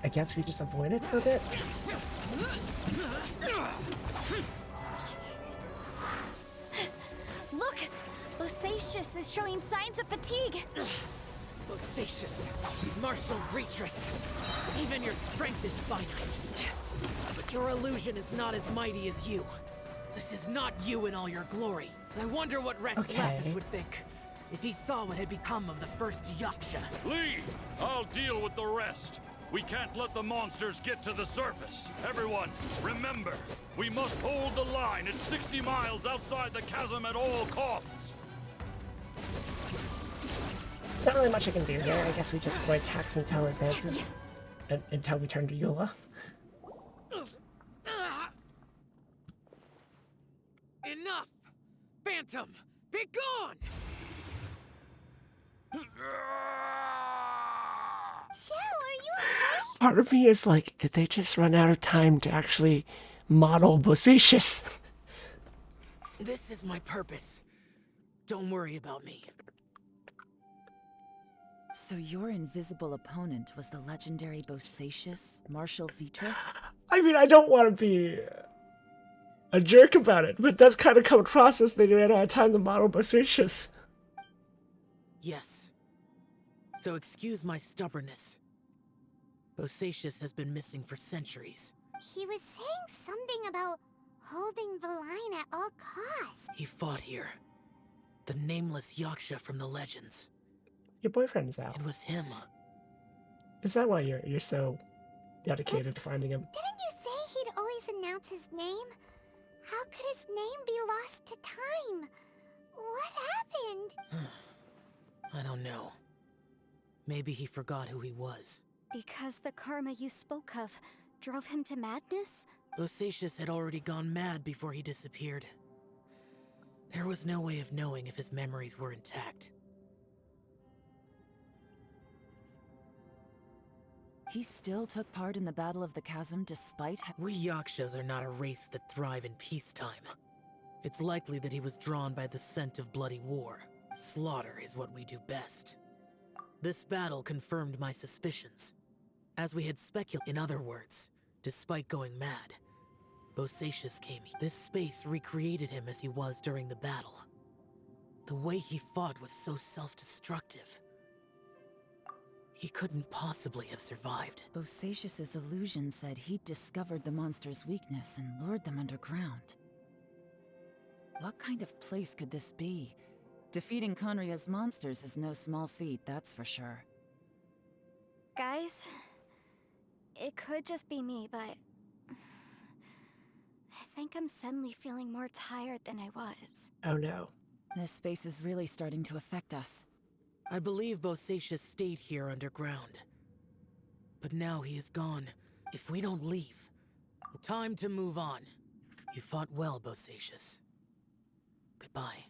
I guess we just avoid it for a bit. Look! Bosacius is showing signs of fatigue. Bosacius, martial Retris. Even your strength is finite. But your illusion is not as mighty as you. This is not you in all your glory. I wonder what Rex Okay. Lapis would think if he saw what had become of the first Yaksha. Leave! I'll deal with the rest. We can't let the monsters get to the surface. Everyone, remember, we must hold the line at 60 miles outside the chasm at all costs. There's not really much I can do here. I guess we just avoid attacks until it advances. Until we turn to Eula. Enough! Phantom, be gone! Xiao, are you okay? Part of me is like, did they just run out of time to actually model Bosacius? This is my purpose. Don't worry about me. So your invisible opponent was the legendary Bosacius, Marshal Vitris? I mean, I don't want to be a jerk about it, but it does kind of come across as they ran out of time to model Bosacius. Yes. So excuse my stubbornness. Bosacius has been missing for centuries. He was saying something about holding the line at all costs. He fought here. The nameless Yaksha from the legends. Your boyfriend's out. It was him. Is that why you're so dedicated to finding him? Didn't you say he'd always announce his name? How could his name be lost to time? What happened? I don't know. Maybe he forgot who he was. Because the karma you spoke of drove him to madness? Bosacius had already gone mad before he disappeared. There was no way of knowing if his memories were intact. He still took part in the Battle of the Chasm despite We Yakshas are not a race that thrive in peacetime. It's likely that he was drawn by the scent of bloody war. Slaughter is what we do best. This battle confirmed my suspicions. As we had speculated, in other words, despite going mad, Bosacius came here. This space recreated him as he was during the battle. The way he fought was so self-destructive. He couldn't possibly have survived. Bosacius's illusion said he'd discovered the monster's weakness and lured them underground. What kind of place could this be? Defeating Conria's monsters is no small feat, that's for sure. Guys, it could just be me, but I think I'm suddenly feeling more tired than I was. Oh no. This space is really starting to affect us. I believe Bosacius stayed here underground. But now he is gone. If we don't leave, time to move on. You fought well, Bosacius. Goodbye.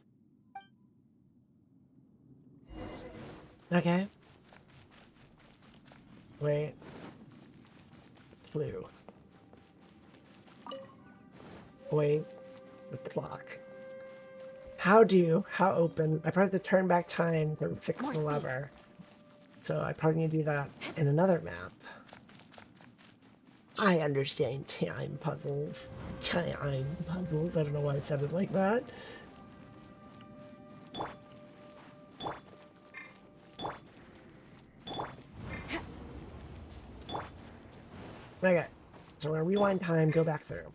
Okay. Wait. Clue. Wait. The clock. How open? I probably have to turn back time to fix the lever. So I probably need to do that in another map. I understand time puzzles. Time puzzles. I don't know why it sounded like that. Okay. So we're gonna rewind time, go back through.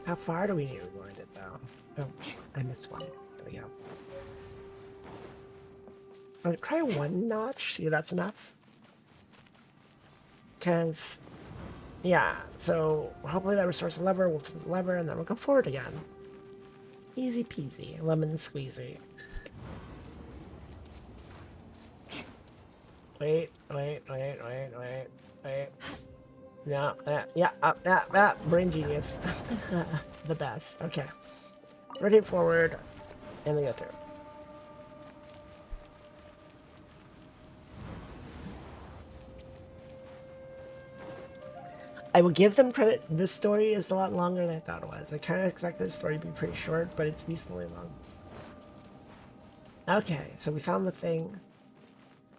How far do we need to rewind it, though? Oh, I missed one. There we go. I'll try one notch, see if that's enough. Because, yeah, so hopefully that restores the lever, we'll flip the lever, and then we'll go forward again. Easy peasy, lemon squeezy. Wait. No, yeah, brain genius. The best. Okay. Rotate forward, and then go through. I will give them credit. This story is a lot longer than I thought it was. I kind of expected the story to be pretty short, but it's decently long. Okay, so we found the thing.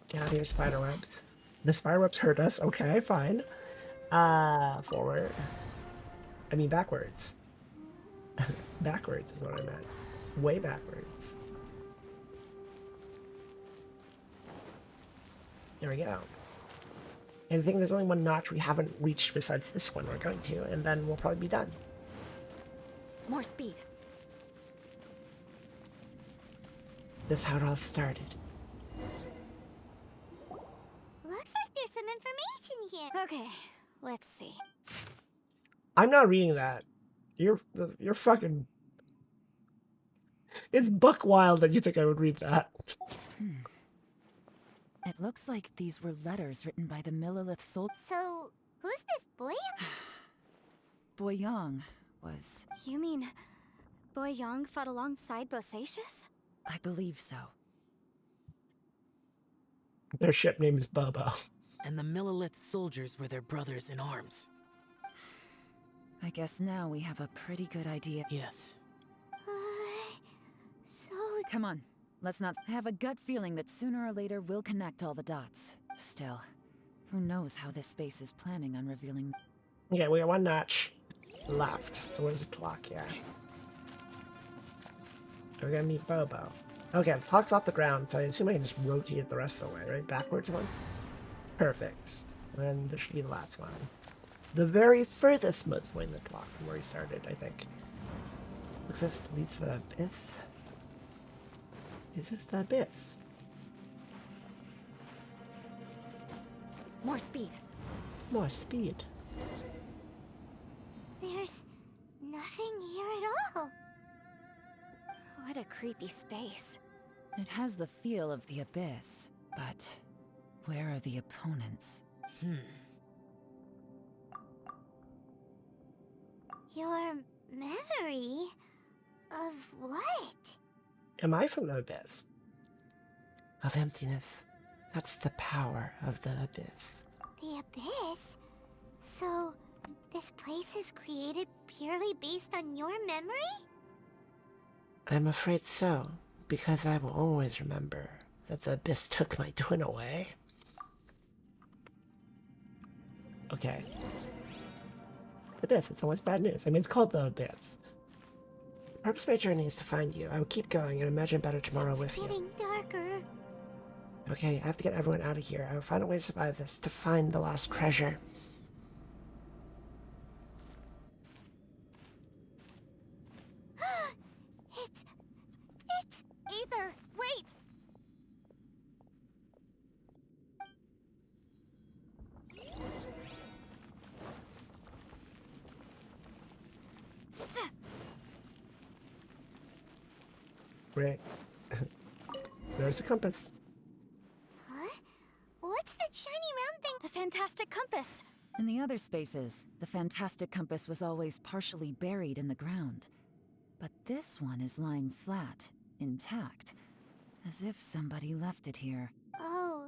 Get out here, spider webs. The spider webs hurt us. Okay, fine. Forward. I mean backwards. Backwards is what I meant. Way backwards. There we go. And I think there's only one notch we haven't reached besides this one we're going to, and then we'll probably be done. More speed. This is how it all started. Looks like there's some information here. Okay, let's see. I'm not reading that. You're fucking... It's buck wild that you think I would read that. It looks like these were letters written by the Millilith soul. So, who's this boy? Boyang was... You mean Boyang fought alongside Bosacius? I believe so. Their ship name is Bobo. And the Millilith soldiers were their brothers in arms. I guess now we have a pretty good idea. Yes. So... Come on, let's not... I have a gut feeling that sooner or later we'll connect all the dots. Still, who knows how this space is planning on revealing... Okay, we got one notch left. So where's the clock here? We're gonna meet Bobo. Okay, the clock's off the ground, so I assume I can just rotate it the rest of the way, right? Backwards one? Perfect. And this should be the last one. The very furthest most point in the clock from where we started, I think. Looks like this leads to the abyss. Is this the abyss? More speed. More speed. There's nothing here at all. What a creepy space. It has the feel of the abyss, but where are the opponents? Your memory of what? Am I from the abyss? Of emptiness. That's the power of the abyss. The abyss? So, this place is created purely based on your memory? I'm afraid so, because I will always remember that the abyss took my twin away. Okay. The abyss, it's always bad news. I mean, it's called the abyss. The purpose of my journey is to find you. I will keep going and imagine better tomorrow with It's getting you. darker. Okay, I have to get everyone out of here. I will find a way to survive this, to find the lost treasure. It's... Ether, wait! Right. There's the compass. Huh? What's that shiny round thing? The fantastic compass! In the other spaces, the fantastic compass was always partially buried in the ground. But this one is lying flat, intact, as if somebody left it here. Oh,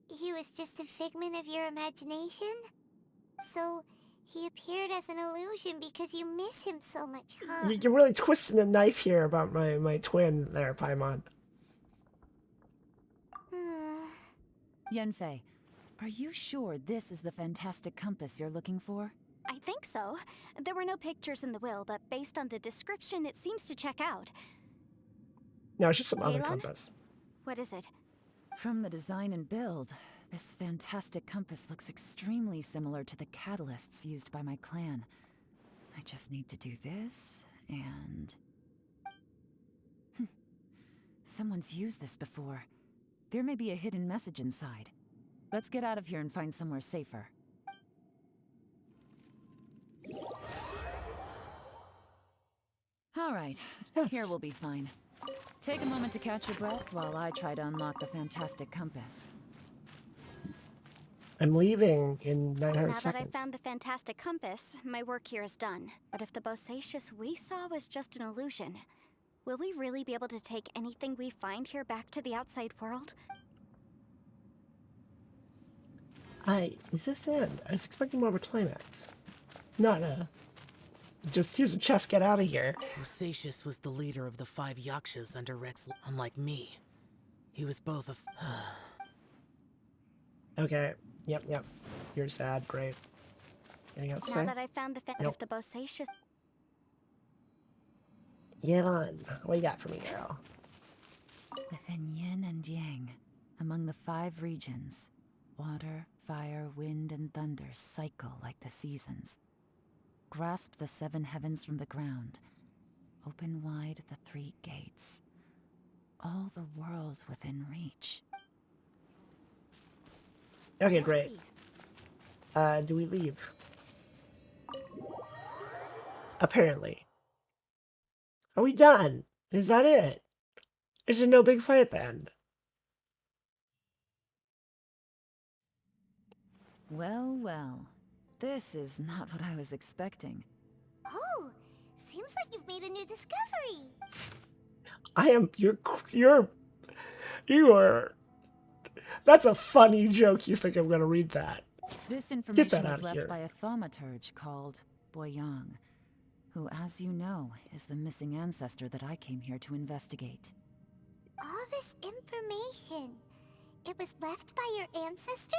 he was just a figment of your imagination? So, he appeared as an illusion because you miss him so much, huh? You're really twisting the knife here about my twin there, Paimon. Yanfei, are you sure this is the fantastic compass you're looking for? I think so. There were no pictures in the will, but based on the description, it seems to check out. No, it's just some other Yelan? compass. What is it? From the design and build, this fantastic compass looks extremely similar to the catalysts used by my clan. I just need to do this, and... Someone's used this before. There may be a hidden message inside. Let's get out of here and find somewhere safer. All right, Yes. here we'll be fine. Take a moment to catch your breath while I try to unlock the fantastic compass. I'm leaving in 900 Now seconds. that I found the fantastic compass, my work here is done. But if the Bosacius we saw was just an illusion, will we really be able to take anything we find here back to the outside world? Is this the end? I was expecting more of a climax. Not just here's a chest, get out of here. Bosacius was the leader of the 5 Yakshas under Rex. Unlike me, he was both a Okay. Yep. You're sad. Great. Anything else to Now say? that I found the Nope. if the Bosacius... Yelan, what you got for me, girl? Within yin and yang, among the 5 regions, water, fire, wind, and thunder cycle like the seasons. Grasp the 7 heavens from the ground. Open wide the 3 gates. All the worlds within reach. Okay, great. Do we leave? Apparently. Are we done? Is that it? Is there no big fight at the end? Well, well. This is not what I was expecting. Oh, seems like you've made a new discovery. You are. That's a funny joke. You think I'm gonna read that? This that information was outta left here. by a thaumaturge called Boyang, who, as you know, is the missing ancestor that I came here to investigate. All this information, it was left by your ancestor?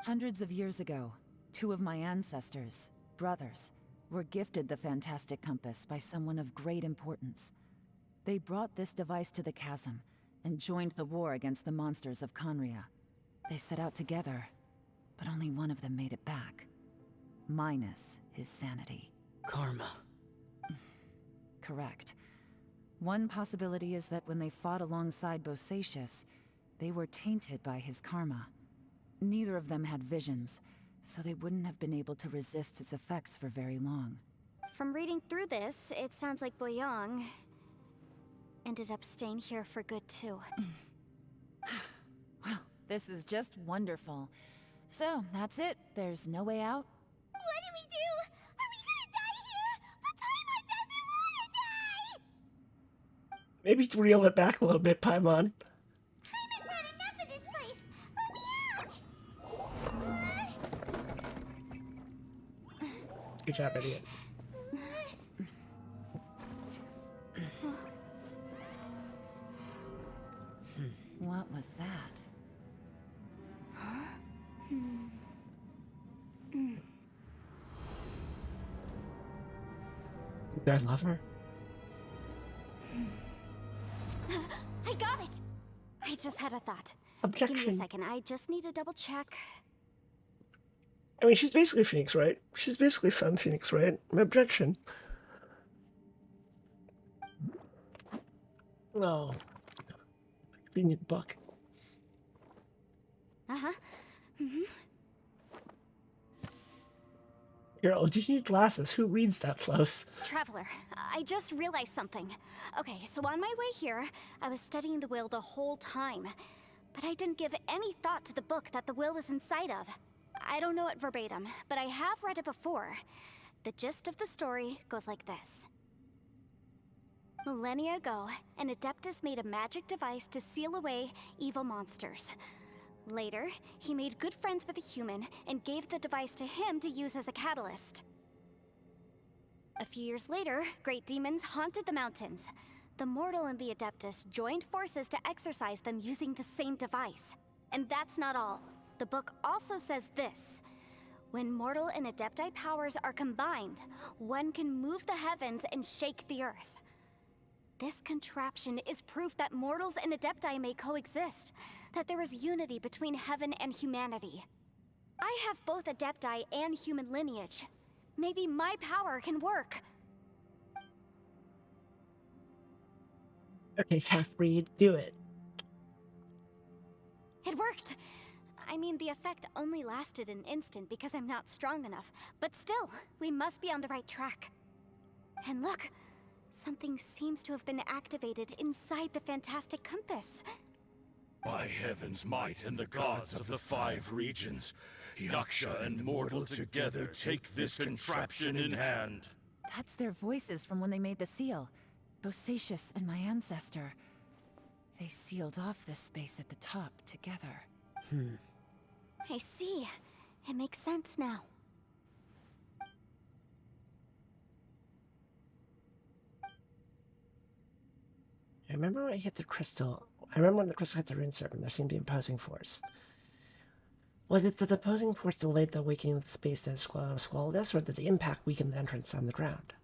Hundreds of years ago, 2 of my ancestors, brothers, were gifted the fantastic compass by someone of great importance. They brought this device to the chasm and joined the war against the monsters of Conria. They set out together, but only one of them made it back. Minus his sanity. karma. Correct. One possibility is that when they fought alongside Bosacius, they were tainted by his karma. Neither of them had visions, so they wouldn't have been able to resist its effects for very long. From reading through this, it sounds like Boyang ended up staying here for good too. Well, this is just wonderful. So, that's it. There's no way out? What do we do? Are we gonna die here? But Paimon doesn't wanna die! Maybe reel it back a little bit, Paimon. Paimon's had enough of this place! Let me out! Good job, idiot. What was that? I love her. I got it! I just had a thought. Objection. Give me a second, I just need to double check. I mean, she's basically Phoenix, right? She's basically fun Phoenix, right? Objection. No. Convenient book. Uh-huh. Girl, do you need glasses? Who reads that close? Traveler, I just realized something. Okay, so on my way here, I was studying the will the whole time. But I didn't give any thought to the book that the will was inside of. I don't know it verbatim, but I have read it before. The gist of the story goes like this. Millennia ago, an Adeptus made a magic device to seal away evil monsters. Later, he made good friends with a human and gave the device to him to use as a catalyst. A few years later, great demons haunted the mountains. The mortal and the Adeptus joined forces to exorcise them using the same device. And that's not all. The book also says this. When mortal and Adepti powers are combined, one can move the heavens and shake the earth. This contraption is proof that mortals and Adepti may coexist, that there is unity between heaven and humanity. I have both Adepti and human lineage. Maybe my power can work. Okay, half-breed, do it. It worked! I mean, the effect only lasted an instant because I'm not strong enough, but still, we must be on the right track. And look, something seems to have been activated inside the fantastic compass. By heaven's might and the gods of the 5 regions, Yaksha and mortal together take this contraption in hand. That's their voices from when they made the seal. Bosacius and my ancestor. They sealed off this space at the top together. I see. It makes sense now. I remember when I hit the crystal. I remember when the crystal hit the rune serpent, there seemed to be an opposing force. Was it that the opposing force delayed the awakening of the space that swallowed us, or did the impact weaken the entrance on the ground?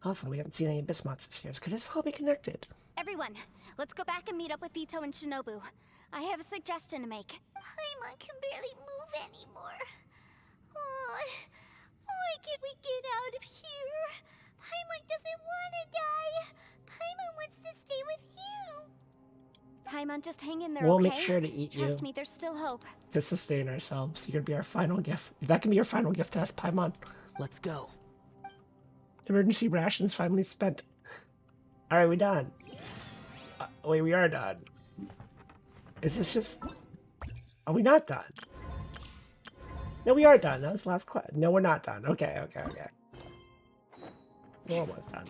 Also, we haven't seen any abyss monsters here. Could this all be connected? Everyone, let's go back and meet up with Ito and Shinobu. I have a suggestion to make. Paimon can barely move anymore. Oh, why can't we get out of here? Paimon doesn't want to die. Paimon wants to stay with you. Paimon, just hang in there, We'll okay? make sure to eat you. Trust me, there's still hope. To sustain ourselves. You could be our final gift. That can be your final gift to us, Paimon. Let's go. Emergency rations finally spent. Alright, we done. Wait, we are done. Is this just... Are we not done? No, we are done. That was the last question. No, we're not done. Okay. We're almost done.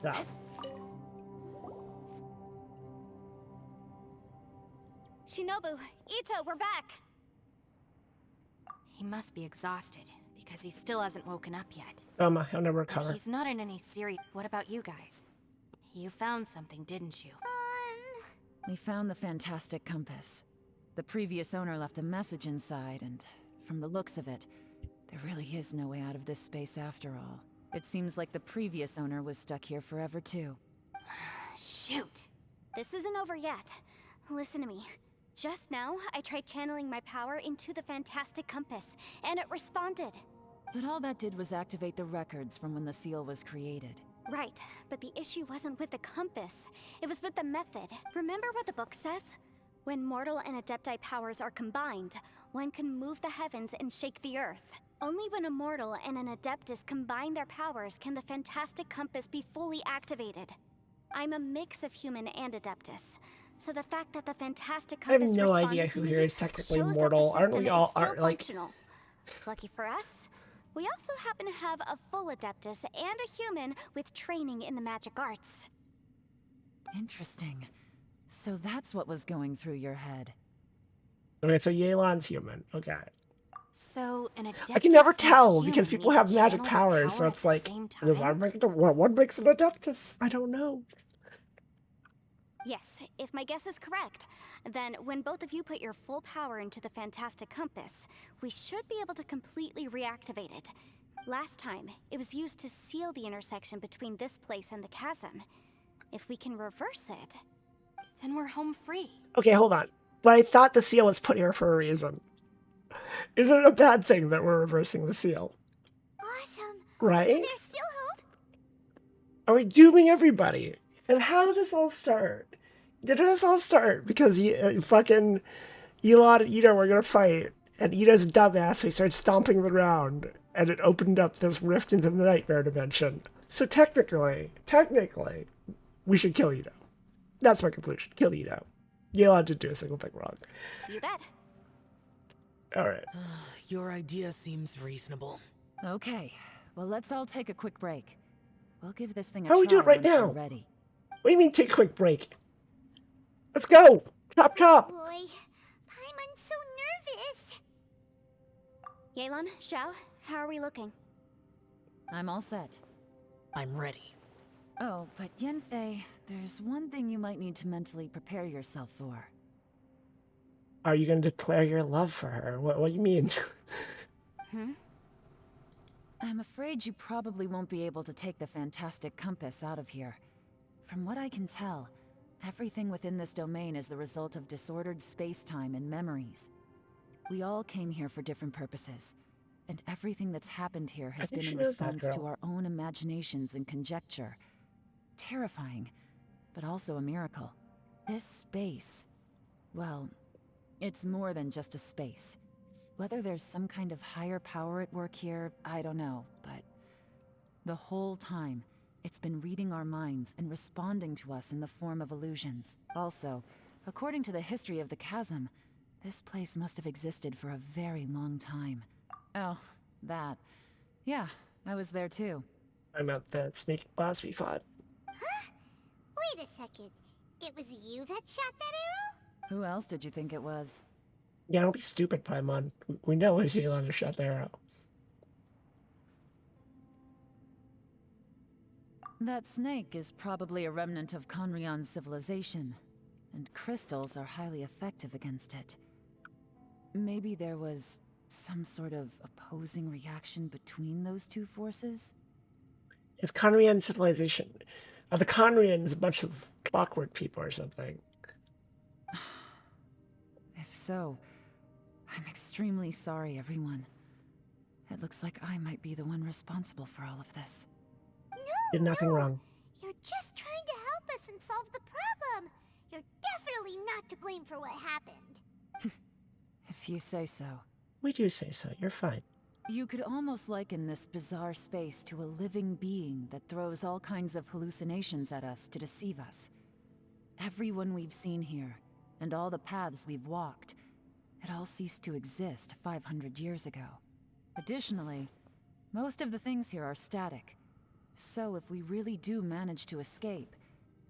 Stop. Shinobu, Ito, we're back! He must be exhausted, because he still hasn't woken up yet. He'll never But recover. he's not in any serious... What about you guys? You found something, didn't you? We found the fantastic compass. The previous owner left a message inside, and from the looks of it, there really is no way out of this space after all. It seems like the previous owner was stuck here forever too. Shoot! This isn't over yet. Listen to me. Just now, I tried channeling my power into the fantastic compass, and it responded. But all that did was activate the records from when the seal was created. Right, but the issue wasn't with the compass. It was with the method. Remember what the book says? When mortal and adepti powers are combined, one can move the heavens and shake the earth. Only when a mortal and an adeptus combine their powers can the fantastic compass be fully activated. I'm a mix of human and adeptus, so the fact that the fantastic I have compass no responded idea to who me here is technically shows that the mortal. Aren't we system all is still are like functional. Lucky for us, we also happen to have a full adeptus and a human with training in the magic arts. Interesting. So that's what was going through your head. Okay, so Yelan's human. Okay. So, an adeptus I can never and a tell because human people need have to magic channel their powers, so power it's at the like, same does time? what makes an adeptus? I don't know. Yes, if my guess is correct, then when both of you put your full power into the fantastic compass, we should be able to completely reactivate it. Last time, it was used to seal the intersection between this place and the chasm. If we can reverse it... Then we're home free. Okay, hold on. But I thought the seal was put here for a reason. Is it a bad thing that we're reversing the seal? Awesome. Right? There's still hope? Are we dooming everybody? And how did this all start? Did this all start because fucking Yelan and Ito were gonna fight, and Ito's a dumbass, so he started stomping the ground, and it opened up this rift into the nightmare dimension. So technically, we should kill Ito. That's my conclusion. Kill Ito. Yelan didn't do a single thing wrong. You bet. Alright. Your idea seems reasonable. Okay, well let's all take a quick break. We'll give this thing a How try do we do it right once we're now? ready. What do you mean take a quick break? Let's go! Chop chop! Boy, Paimon's so nervous. Yelan, Xiao, how are we looking? I'm all set. I'm ready. Oh, but Yanfei, there's one thing you might need to mentally prepare yourself for. Are you gonna declare your love for her? What do you mean? I'm afraid you probably won't be able to take the fantastic compass out of here. From what I can tell, everything within this domain is the result of disordered space-time and memories. We all came here for different purposes. And everything that's happened here I has think been she in knows that response to girl. our own imaginations and conjecture. Terrifying, but also a miracle. This space, well, it's more than just a space. Whether there's some kind of higher power at work here, I don't know, but the whole time, it's been reading our minds and responding to us in the form of illusions. Also, according to the history of the chasm, this place must have existed for a very long time. Oh, that. Yeah, I was there too. I'm at the snake boss we fought. Huh? Wait a second. It was you that shot that arrow? Who else did you think it was? Yeah, don't be stupid, Paimon. We know it's Yelan who shot the arrow. That snake is probably a remnant of Conrion's civilization, and crystals are highly effective against it. Maybe there was some sort of opposing reaction between those two forces? It's Conrian civilization. Are the Conrians a bunch of clockwork people or something? If so, I'm extremely sorry, everyone. It looks like I might be the one responsible for all of this. Did nothing wrong. You're just trying to help us and solve the problem. You're definitely not to blame for what happened. If you say so. We do say so. You're fine. You could almost liken this bizarre space to a living being that throws all kinds of hallucinations at us to deceive us. Everyone we've seen here, and all the paths we've walked, it all ceased to exist 500 years ago. Additionally, most of the things here are static. So if we really do manage to escape,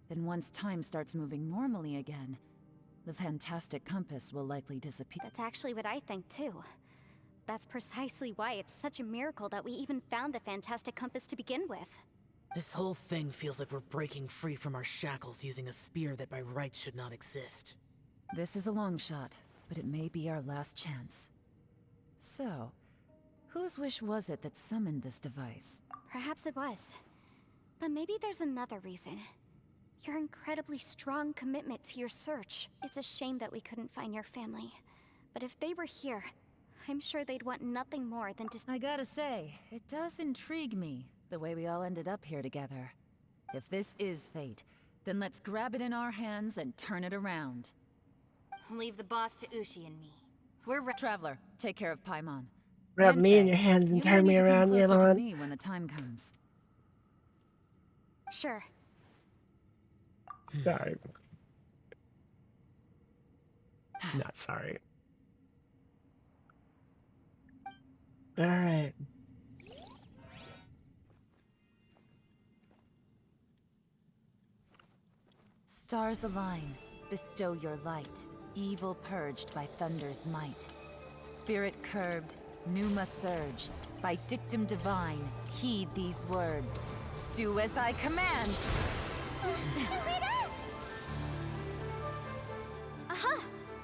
then once time starts moving normally again, the fantastic compass will likely disappear. That's actually what I think too. That's precisely why it's such a miracle that we even found the fantastic compass to begin with. This whole thing feels like we're breaking free from our shackles using a spear that by rights should not exist. This is a long shot, but it may be our last chance. So, whose wish was it that summoned this device? Perhaps it was. But maybe there's another reason. Your incredibly strong commitment to your search. It's a shame that we couldn't find your family. But if they were here, I'm sure they'd want nothing more than to— I gotta say, it does intrigue me, the way we all ended up here together. If this is fate, then let's grab it in our hands and turn it around. Leave the boss to Ushi and me. We're Traveler, take care of Paimon. Grab And me in Faye, your hands and you turn might me need to come around, closer to Yelan. me when the time comes. Sure. Sorry. Not sorry. Alright. Stars align, bestow your light. Evil purged by thunder's might. Spirit curbed, pneuma surge. By dictum divine, heed these words. Do as I command! Aha!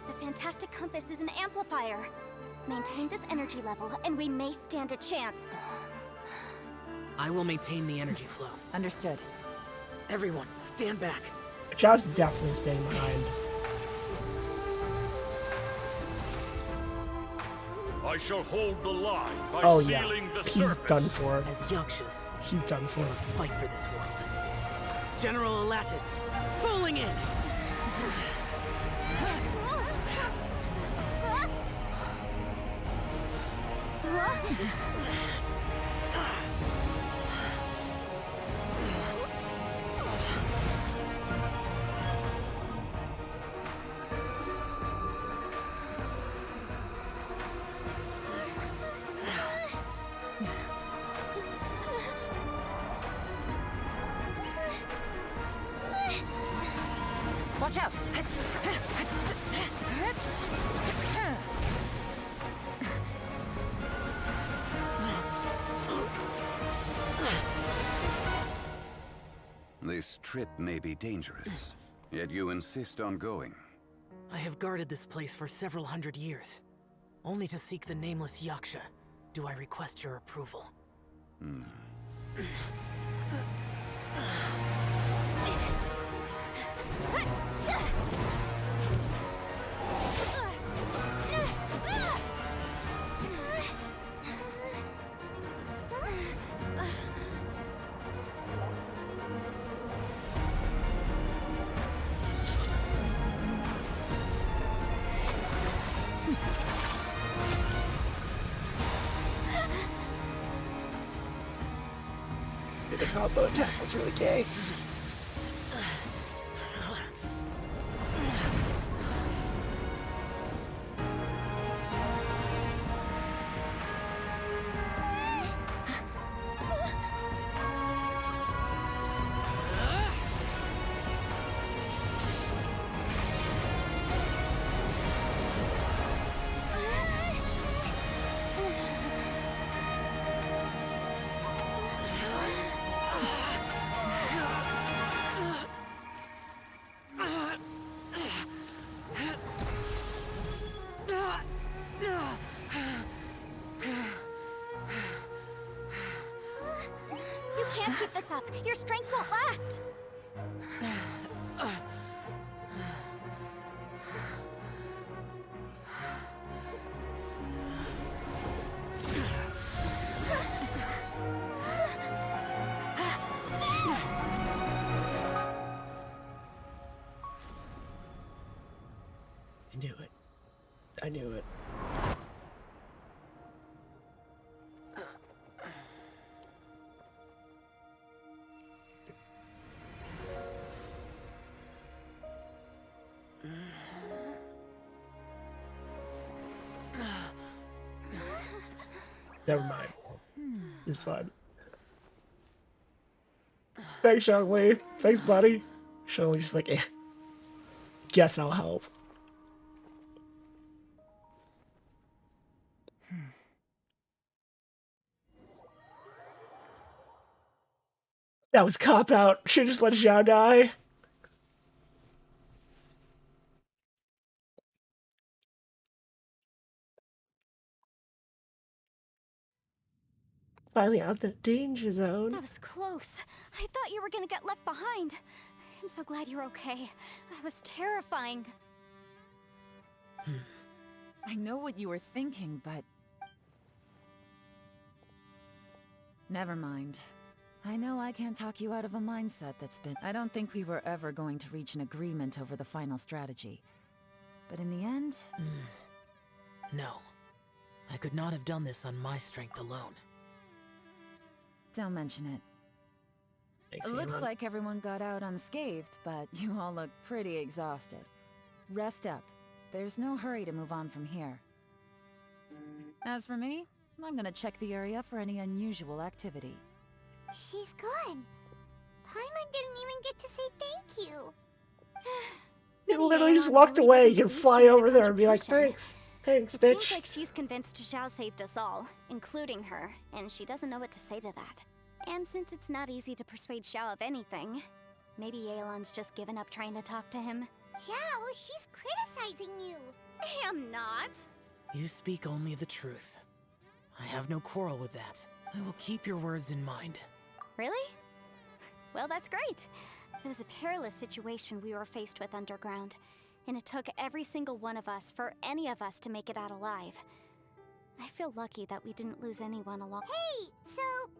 The fantastic compass is an amplifier. Maintain this energy level, and we may stand a chance. I will maintain the energy flow. Understood. Everyone, stand back. Josh definitely staying behind. I shall hold the line by Oh yeah, sealing the he's surface. done for. As Yakshas, He's done for. we must fight for this world. General Elatus, falling in! Watch out! This trip may be dangerous, yet you insist on going. I have guarded this place for several hundred years. Only to seek the nameless Yaksha, do I request your approval. the combo attack was really gay. You can't keep this up. Your strength won't last. I knew it. I knew it. Never mind. It's fine. Thanks, Shangli. Thanks, buddy. Shangli's just like, eh. Guess I'll help. That was cop out. Should just let Zhao die. Finally out the danger zone. That was close. I thought you were gonna get left behind. I'm so glad you're okay. That was terrifying. I know what you were thinking, but... Never mind. I know I can't talk you out of a mindset that's been... I don't think we were ever going to reach an agreement over the final strategy. But in the end... No. I could not have done this on my strength alone. Don't mention it. Thanks, It looks Yelan. like everyone got out unscathed, but you all look pretty exhausted. Rest up. There's no hurry to move on from here. As for me, I'm gonna check the area for any unusual activity. She's gone. Paimon didn't even get to say thank you. You literally just walked away. You can fly over there and be like, thanks. Thanks, It bitch. seems like she's convinced Zhao saved us all, including her, and she doesn't know what to say to that. And since it's not easy to persuade Zhao of anything, maybe Yelan's just given up trying to talk to him. Xiao, she's criticizing you. I am not. You speak only the truth. I have no quarrel with that. I will keep your words in mind. Really? Well, that's great. It was a perilous situation we were faced with underground, and it took every single one of us for any of us to make it out alive. I feel lucky that we didn't lose anyone along. Hey, so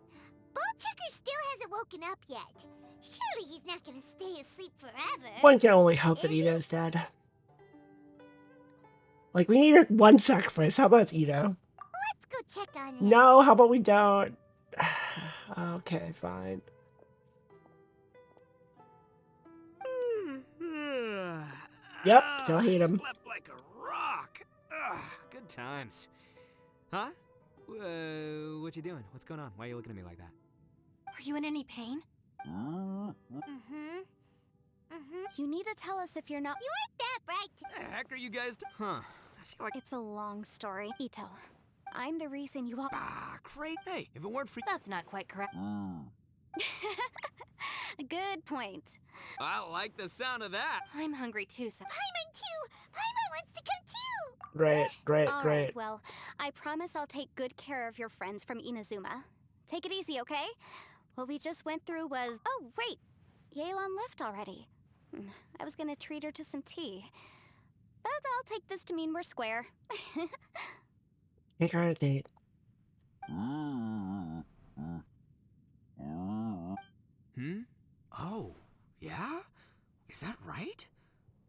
Bullchecker still hasn't woken up yet. Surely he's not gonna stay asleep forever. One can only hope that Ito's dead. Like, we needed one sacrifice. How about Ito? Let's go check on him. No, how about we don't? Okay, fine. Yep, still hate him. Slept like a rock. Ugh, good times. Huh? What you doing? What's going on? Why are you looking at me like that? Are you in any pain? You need to tell us if you're not. You aren't that bright. The heck are you guys? Huh? I feel like It's a long story. Ito, I'm the reason you all. great. Hey, if it weren't for That's not quite correct. Good point. I like the sound of that. I'm hungry too, so... Paimon too. Paimon wants to come too. Great, great, All great. right, well, I promise I'll take good care of your friends from Inazuma. Take it easy, okay? What we just went through was... Oh, wait! Yelan left already. I was gonna treat her to some tea. But I'll take this to mean we're square. Take her on a date. Oh, yeah? Is that right?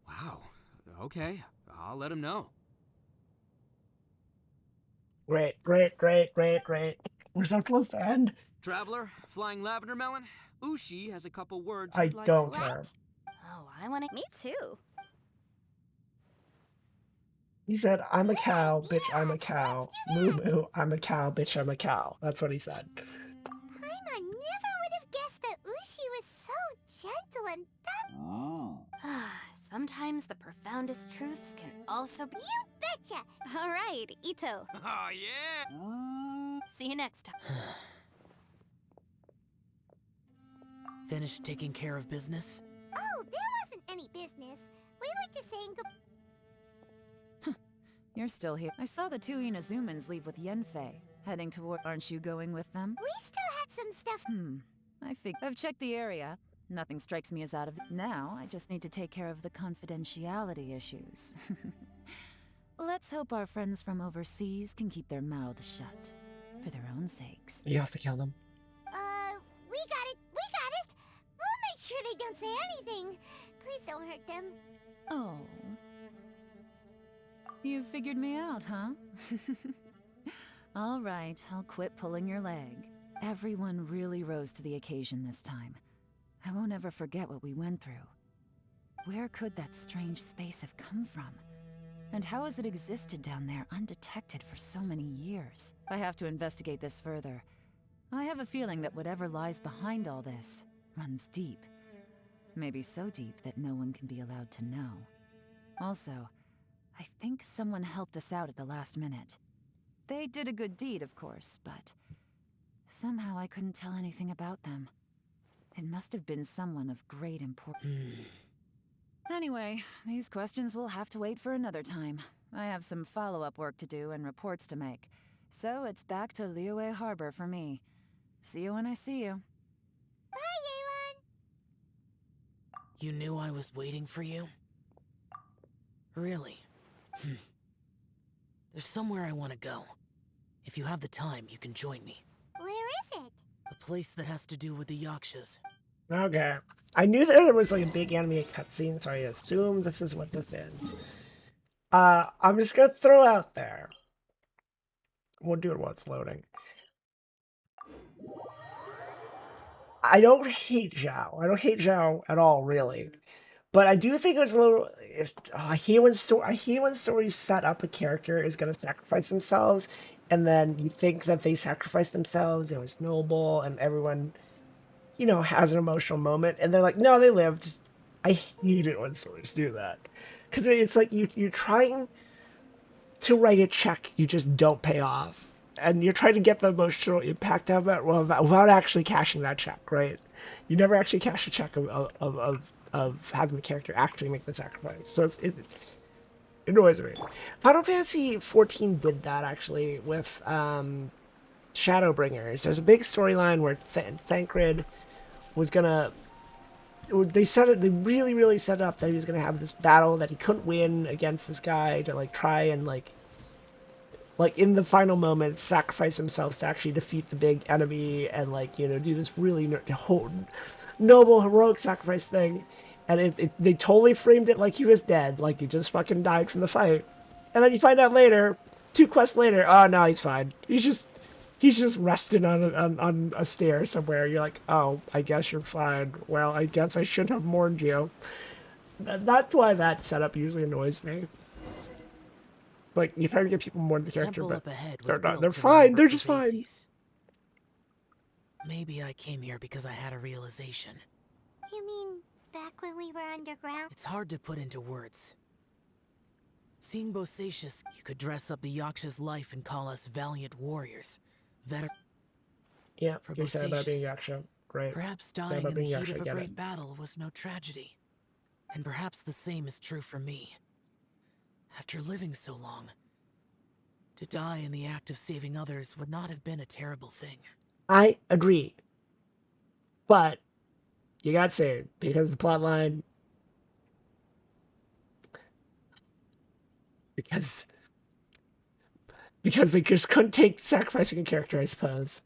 Wow. Okay, I'll let him know. Great, great, great, great, great. We're so close to end. Traveler, flying lavender melon, Ushi has a couple words I he'd like. don't care. Oh, I want to. Me too. He said, I'm a cow, bitch, I'm a cow. Moo moo, I'm a cow, bitch, I'm a cow. That's what he said. Paimon never would have guessed that Ushi was so gentle and Sometimes the profoundest truths can also be. You betcha! All right, Ito. Oh, yeah! See you next time. Finished taking care of business? Oh, there wasn't any business. We were just saying goodbye. You're still here. I saw the two Inazumans leave with Yenfei, heading toward. Aren't you going with them? We still had some stuff. I've checked the area. Nothing strikes me as out of. Now, I just need to take care of the confidentiality issues. Let's hope our friends from overseas can keep their mouths shut. For their own sakes. You have to kill them. We got it! We got it! We'll make sure they don't say anything. Please don't hurt them. Oh. You figured me out, huh? All right, I'll quit pulling your leg. Everyone really rose to the occasion this time. I won't ever forget what we went through. Where could that strange space have come from? And how has it existed down there undetected for so many years? I have to investigate this further. I have a feeling that whatever lies behind all this runs deep. Maybe so deep that no one can be allowed to know. Also, I think someone helped us out at the last minute. They did a good deed, of course, but somehow I couldn't tell anything about them. It must have been someone of great importance. Anyway, these questions will have to wait for another time. I have some follow-up work to do and reports to make. So it's back to Liyue Harbor for me. See you when I see you. Bye, Yelan! You knew I was waiting for you? Really? There's somewhere I want to go. If you have the time, you can join me. Where is it? A place that has to do with the Yakshas. Okay. I knew there was like a big anime cutscene, so I assume this is what this is. I'm just gonna throw out there. We'll do it while it's loading. I don't hate Zhao. I don't hate Zhao at all, really. But I do think it was a little. I hate when stories set up a character is going to sacrifice themselves, and then you think that they sacrificed themselves. It was noble, and everyone, has an emotional moment, and they're like, no, they lived. I hate it when stories do that, because it's like you're trying to write a check you just don't pay off, and you're trying to get the emotional impact of it without actually cashing that check, right? You never actually cash a check of having the character actually make the sacrifice. So it annoys me. Final Fantasy XIV did that, actually, with Shadowbringers. There's a big storyline where Thancred was gonna... They really, really set it up that he was gonna have this battle that he couldn't win against this guy to, try and, in the final moments, sacrifice himself to actually defeat the big enemy and, do this really noble, heroic sacrifice thing. And they totally framed it like he was dead, like he just fucking died from the fight. And then you find out later, 2 quests later, oh no, he's fine. He's just resting on a stair somewhere. You're like, oh, I guess you're fine. Well, I guess I should have mourned you. That's why that setup usually annoys me. You try to get people more in the character, but they're fine. They're just fine. Maybe I came here because I had a realization. You mean back when we were underground? It's hard to put into words. Seeing Bosacius, you could dress up the Yaksha's life and call us valiant warriors. Yeah, you're sad about being Yaksha. Great. Perhaps dying in the heat of a great battle was no tragedy. And perhaps the same is true for me. After living so long, to die in the act of saving others would not have been a terrible thing. I agree. But you got saved because the plot line. Because they just couldn't take sacrificing a character, I suppose.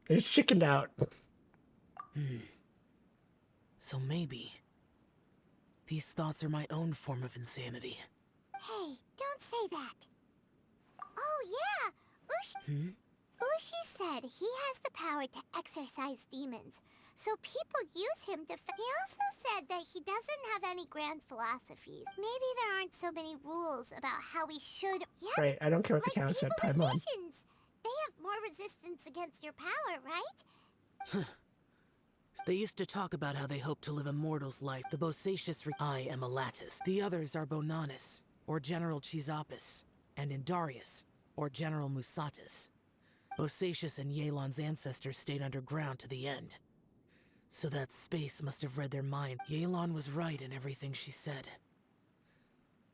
They just chickened out. So maybe these thoughts are my own form of insanity. Hey, don't say that. Oh yeah, Yoshi said he has the power to exorcise demons, so people use him to He also said that he doesn't have any grand philosophies. Maybe there aren't so many rules about how we should... Yeah, Great, I don't care what the like cow said, people with Paimon. visions. They have more resistance against your power, right? They used to talk about how they hope to live a mortal's life. The Bosacius I am Elatus. The others are Bonanis, or General Chisapis, and Indarius, or General Musatus. Bosacius and Yelan's ancestors stayed underground to the end. So that space must have read their mind. Yelan was right in everything she said.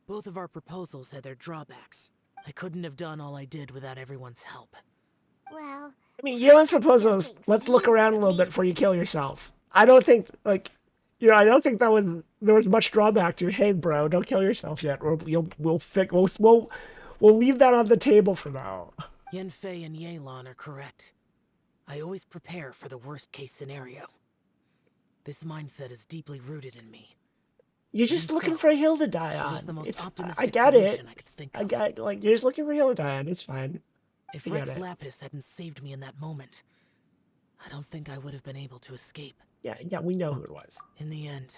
Both of our proposals had their drawbacks. I couldn't have done all I did without everyone's help. Well... I mean, Yelan's proposal is, let's look around a little bit before you kill yourself. I don't think, like, I don't think there was much drawback to, hey, bro, don't kill yourself yet. We'll leave that on the table for now. Yanfei and Yelan are correct. I always prepare for the worst-case scenario. This mindset is deeply rooted in me. You're just looking for a hill to die on. It was the most optimistic I get it. solution I could think of. You're just looking for a hill to die on. It's fine. If Rex Lapis hadn't saved me in that moment, I don't think I would have been able to escape. Yeah, we know who it was. In the end,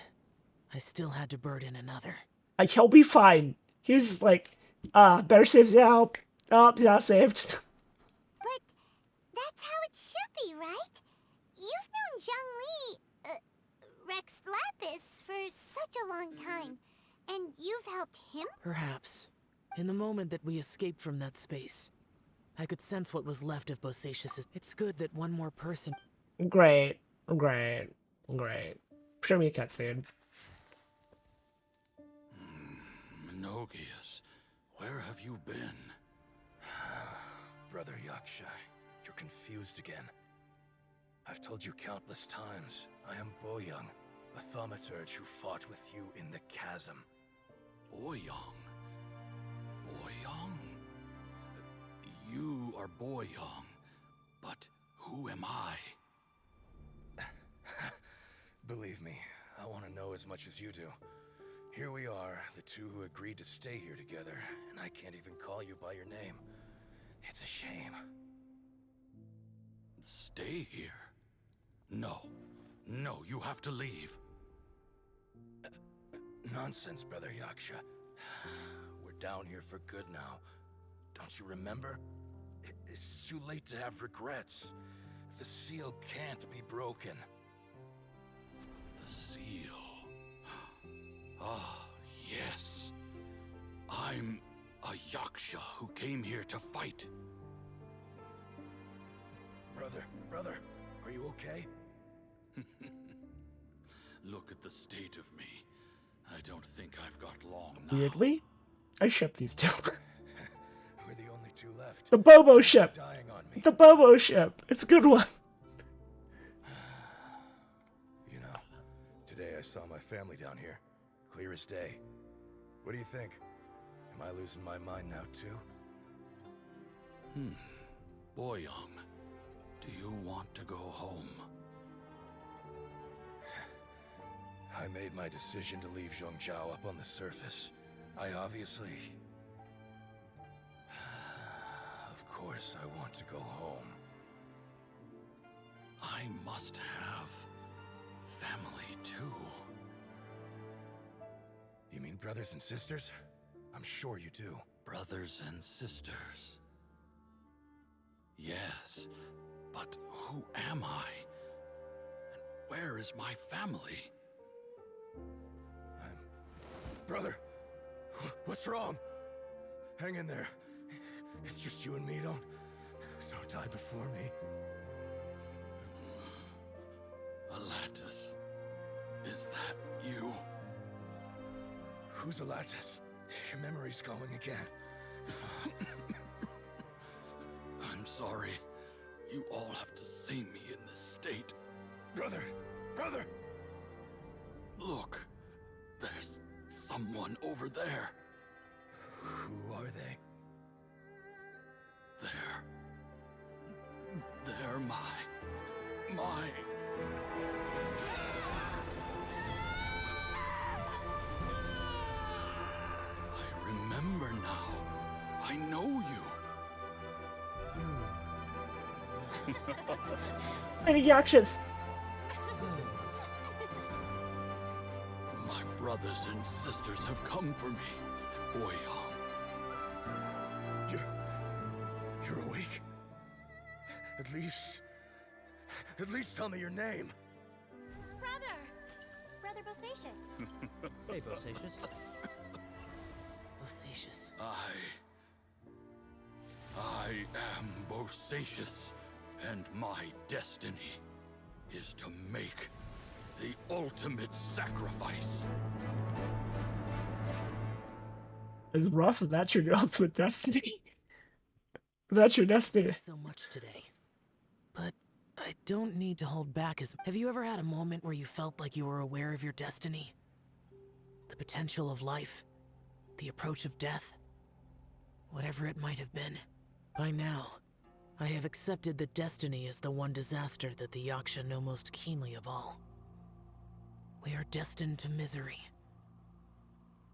I still had to burden another. He'll be fine. He's like, better safe now. Oh, now saved. But that's how it should be, right? You've known Zhongli, Rex Lapis, for such a long time, and you've helped him? Perhaps. In the moment that we escaped from that space, I could sense what was left of Bosacius'. It's good that one more person... Great. Show me a cutscene. Minogius, where have you been? Brother Yaksha, you're confused again. I've told you countless times, I am Boyoung, a thaumaturge who fought with you in the chasm. Boyoung? You are Boyoung, but who am I? Believe me, I want to know as much as you do. Here we are, the two who agreed to stay here together, and I can't even call you by your name. It's a shame. Stay here? No, you have to leave. Nonsense, Brother Yaksha. We're down here for good now. Don't you remember? It's too late to have regrets. The seal can't be broken. The seal. Ah, yes. I'm a Yaksha who came here to fight. Brother, are you okay? Look at the state of me. I don't think I've got long now. Weirdly, I ship these two. We're the only two left. The Bobo ship. Dying on me. The Bobo ship. It's a good one. You know, today I saw my family down here. Clear as day. What do you think? Am I losing my mind now too? Boyoung, do you want to go home? I made my decision to leave Zhongzhou up on the surface. I obviously... Of course I want to go home. I must have family too. You mean brothers and sisters? I'm sure you do. Brothers and sisters. Yes, but who am I? And where is my family? Brother, what's wrong? Hang in there. It's just you and me. Don't die before me. Elatus, is that you? Who's Elatus? Your memory's going again. I'm sorry. You all have to see me in this state. Brother! Look, there's someone over there. Who are they? They're my... I remember now. I know you. Lady Yakshas! My brothers and sisters have come for me, Boyang. You're awake? At least tell me your name. Brother Bosacius. Hey, Bosacius. Bosacius. I am Bosacius, and my destiny is to make the ultimate sacrifice. It's rough if that's your ultimate destiny. That's your destiny. So much today. But I don't need to hold back as... Have you ever had a moment where you felt like you were aware of your destiny? The potential of life? The approach of death? Whatever it might have been. By now, I have accepted that destiny is the one disaster that the Yaksha know most keenly of all. We are destined to misery.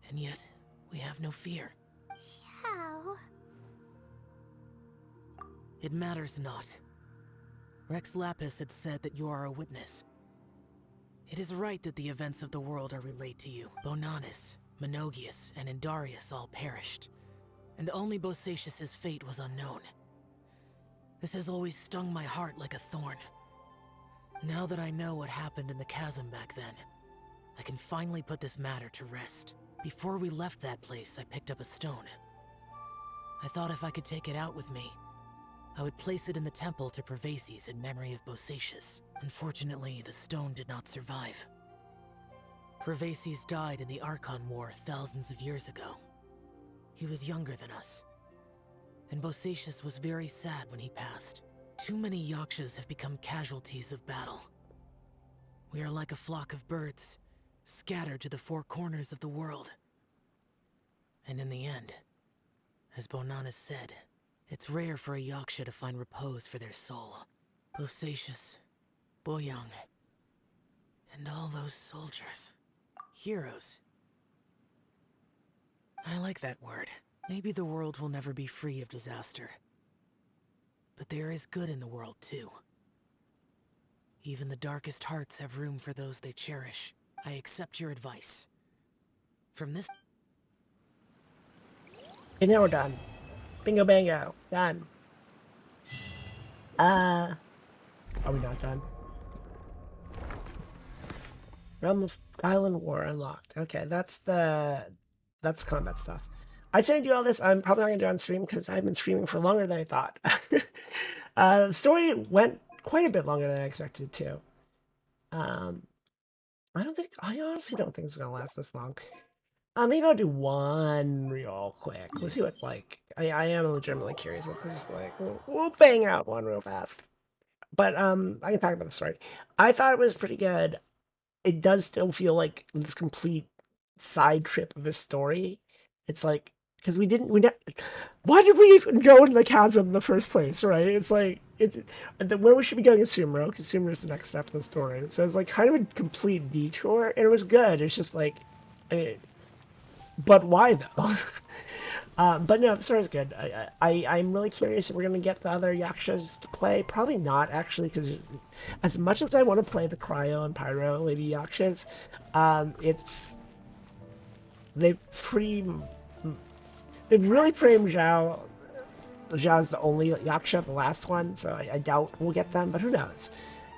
And yet, we have no fear. Xiao. It matters not. Rex Lapis had said that you are a witness. It is right that the events of the world are relayed to you. Bonanis, Menogias, and Indarius all perished, and only Bosacius's fate was unknown. This has always stung my heart like a thorn. Now that I know what happened in the chasm back then, I can finally put this matter to rest. Before we left that place, I picked up a stone. I thought if I could take it out with me, I would place it in the temple to Pervases in memory of Bosacius. Unfortunately, the stone did not survive. Pervases died in the Archon War thousands of years ago. He was younger than us, and Bosacius was very sad when he passed. Too many Yakshas have become casualties of battle. We are like a flock of birds, scattered to the four corners of the world. And in the end, as Bonanis said, it's rare for a Yaksha to find repose for their soul. Bosacius, Boyang, and all those soldiers. Heroes. I like that word. Maybe the world will never be free of disaster. But there is good in the world, too. Even the darkest hearts have room for those they cherish. I accept your advice. From this... Okay, now we're done. Bingo bango. Done. Are we not done? Realm of Island War unlocked. Okay, that's combat stuff. I say I do all this. I'm probably not gonna do it on stream because I've been streaming for longer than I thought. The story went quite a bit longer than I expected to. I honestly don't think it's gonna last this long. Maybe I'll do one real quick. Let's see what's like. I am legitimately curious what this is like. We'll bang out one real fast. But I can talk about the story. I thought it was pretty good. It does still feel like this complete side trip of a story. It's like, because why did we even go into the chasm in the first place, right? It's like, where we should be going is Sumeru, because Sumeru is the next step in the story. So it's like kind of a complete detour, and it was good. It's just like, but why though? But no, the story's good. I'm really curious if we're gonna get the other Yakshas to play. Probably not, actually, because as much as I want to play the Cryo and Pyro Lady Yakshas, they've really framed Zhao. Zhao's the only Yaksha, the last one, so I doubt we'll get them. But who knows?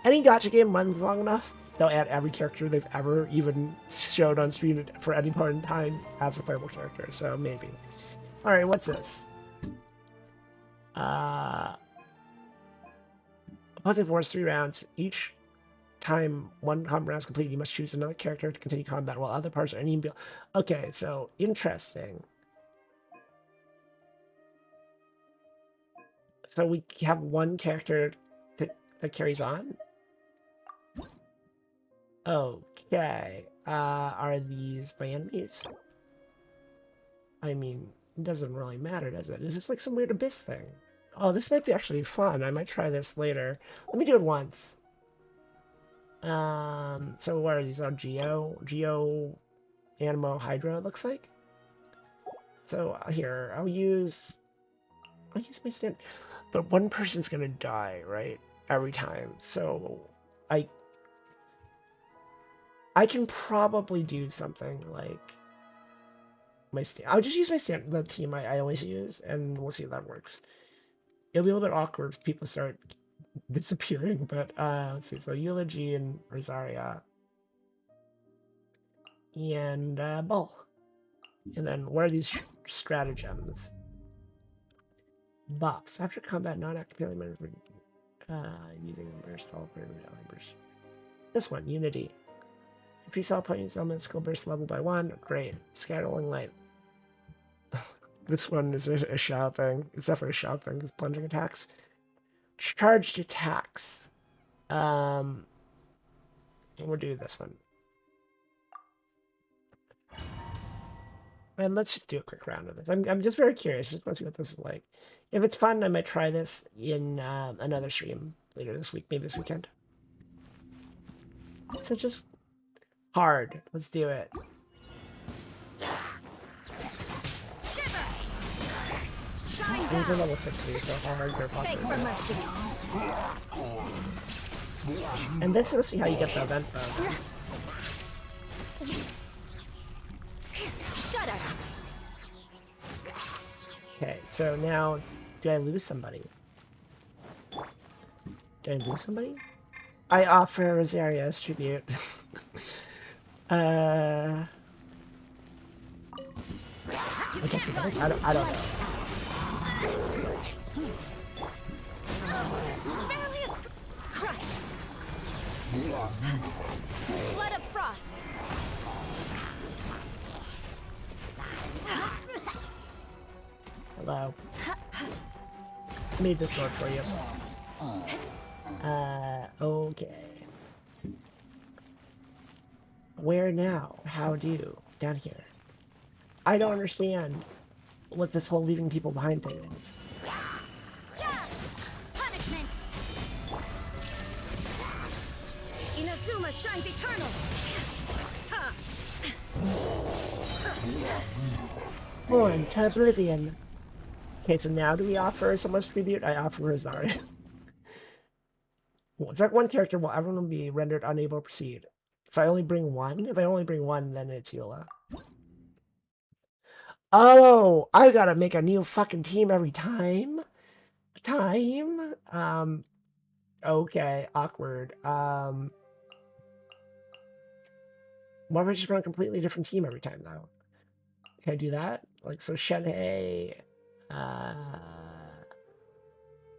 Any gacha game runs long enough, they'll add every character they've ever even showed on screen for any point in time as a playable character. So maybe. All right, what's this? Opposing force 3 rounds. Each time one combat round is complete, you must choose another character to continue combat while other parts are any. Okay, so interesting. So we have one character that carries on. Okay. Are these my enemies? I mean, it doesn't really matter, does it? Is this like some weird abyss thing? Oh, this might be actually fun. I might try this later. Let me do it once. So what are these? Oh, Geo, Animo, Hydra, it looks like. So here, I'll use my stand. But one person's gonna die, right? Every time. So I can probably do something like I'll just use the team I always use, and we'll see if that works. It'll be a little bit awkward if people start disappearing, but let's see. So Eulogy and Rosaria and Bull. And then what are these stratagems? Buffs. After combat, non-active melee management using burst all burst. This one, Unity. Increase all opponent's element skill burst level by 1. Great. Scattering light. This one is a shout thing. It's definitely a shout thing. It's plunging attacks. Charged attacks. And we'll do this one. And let's just do a quick round of this. I'm just very curious. Just want to see what this is like. If it's fun, I might try this in another stream later this week, maybe this weekend. So just hard. Let's do it. These are level 60, so hard they're possible. And this is how you get the event phone. Shut up. Okay, so now, do I lose somebody? Did I lose somebody? I offer Rosaria as tribute. I guess we don't. I don't know. Perilous crush. Blood of frost. Hello. I made this sword for you. Okay. Where now? How do? Down here. I don't understand what this whole leaving people behind thing is. Punishment! Inazuma shines eternal! Born to oblivion. Okay, so now do we offer someone's tribute? I offer Rosaria. Well, it's like one character will everyone be rendered unable to proceed. So I only bring one? If I only bring one, then it's Yola. Oh, I gotta make a new fucking team every time? Okay, awkward. Why don't I just run a completely different team every time, though? Can I do that? Like, so Shenhei...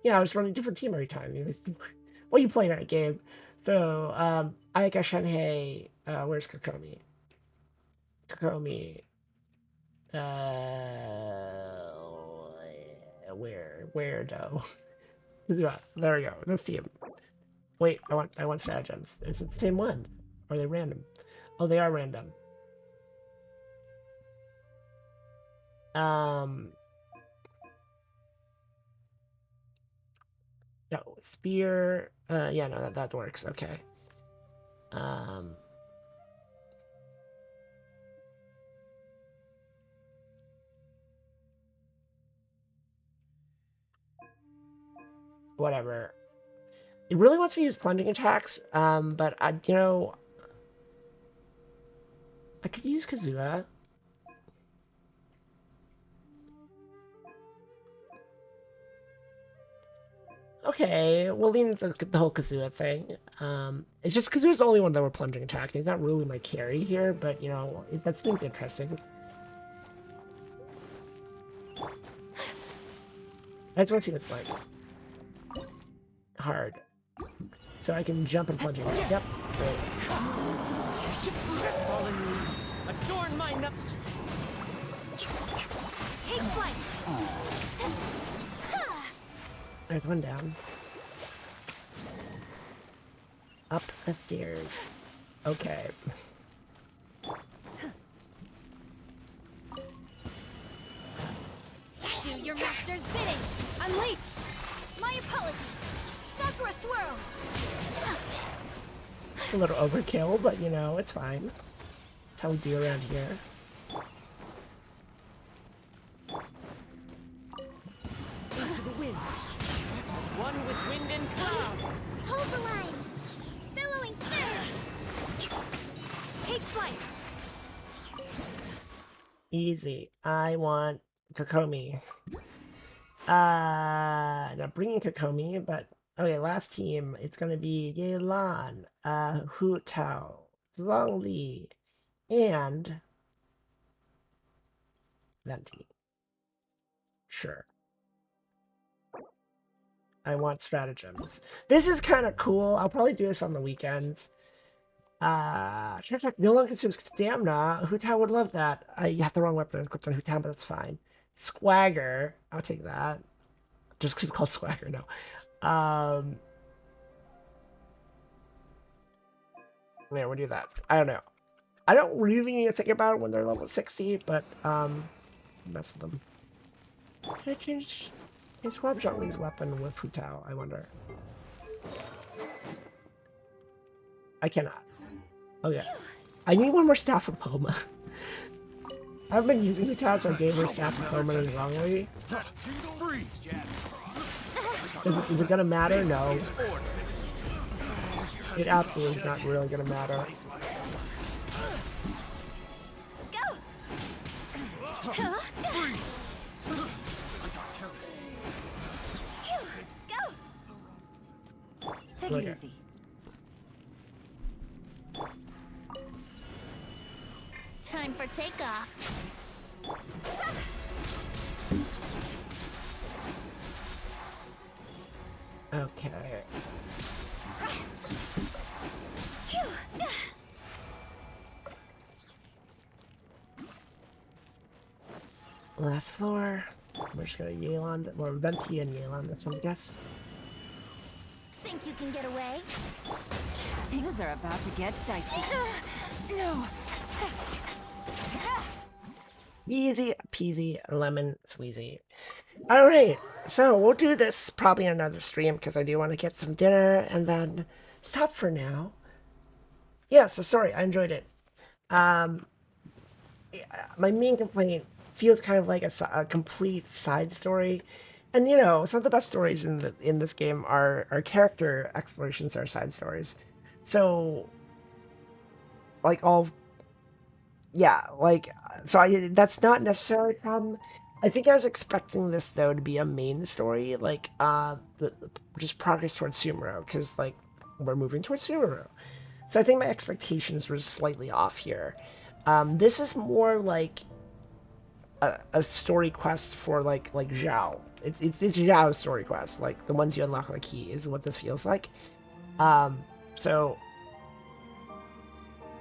yeah, I was running a different team every time. Well, you play that game. So, Ayaka Shenhei, where's Kokomi? Kokomi, where though? There we go, this team. Wait, I want stratagems. Is it the same one? Or are they random? Oh, they are random. No, spear, yeah, no, that works, okay. Whatever. It really wants me to use plunging attacks, but I, you know, I could use Kazuha. Okay, we'll lean into the whole Kazuha thing. It's just Kazuha's the only one that we're plunging attacking. He's not really my carry here, but, you know, that seems interesting. I just want to see what it's like. Hard. So I can jump and plunge in. Yep. Great. Fallen leaves, adorn my Take flight! There's one down. Up the stairs. Okay. Do your master's bidding! I'm late! My apologies! Sakura swirl! A little overkill, but you know, it's fine. That's how we do around here. into the wind. one with wind and cloud. Hold the line! Billowing surge! Take flight. Easy. I want Kokomi. Not bringing Kokomi, but okay, last team. It's gonna be Yelan, Hu Tao, Zhongli, and Venti. Sure. I want stratagems. This is kind of cool. I'll probably do this on the weekends. Check no longer consumes stamina. Hu Tao would love that. You have the wrong weapon equipped on Hu Tao, but that's fine. Swagger. I'll take that. Just because it's called Swagger, no. Yeah, we'll do that. I don't know. I don't really need to think about it when they're level 60, but mess with them. Can I change a swap Zhongli's weapon with Hu Tao? I wonder. I cannot. Okay. I need one more Staff of Poma. I've been using Hu Tao, so I gave her Staff of Poma wrongly. Is it gonna matter? No. It absolutely is not really gonna matter. Take it easy. Time for takeoff. Okay. Last floor. We're just gonna Yelan, or Venti and Yelan, this one, I guess. Think you can get away? Things are about to get dicey. No. Easy peasy lemon squeezy. Alright, so we'll do this probably on another stream because I do want to get some dinner and then stop for now. Yes, the story, I enjoyed it. My main complaint feels kind of like a complete side story. And you know, some of the best stories in this game are character explorations are side stories. So like that's not necessarily a problem. I think I was expecting this though to be a main story, like just progress towards Sumeru, because like we're moving towards Sumeru. So I think my expectations were slightly off here. This is more like a story quest for like Zhao. It's Zhao's story quest, like the ones you unlock with a key is what this feels like. So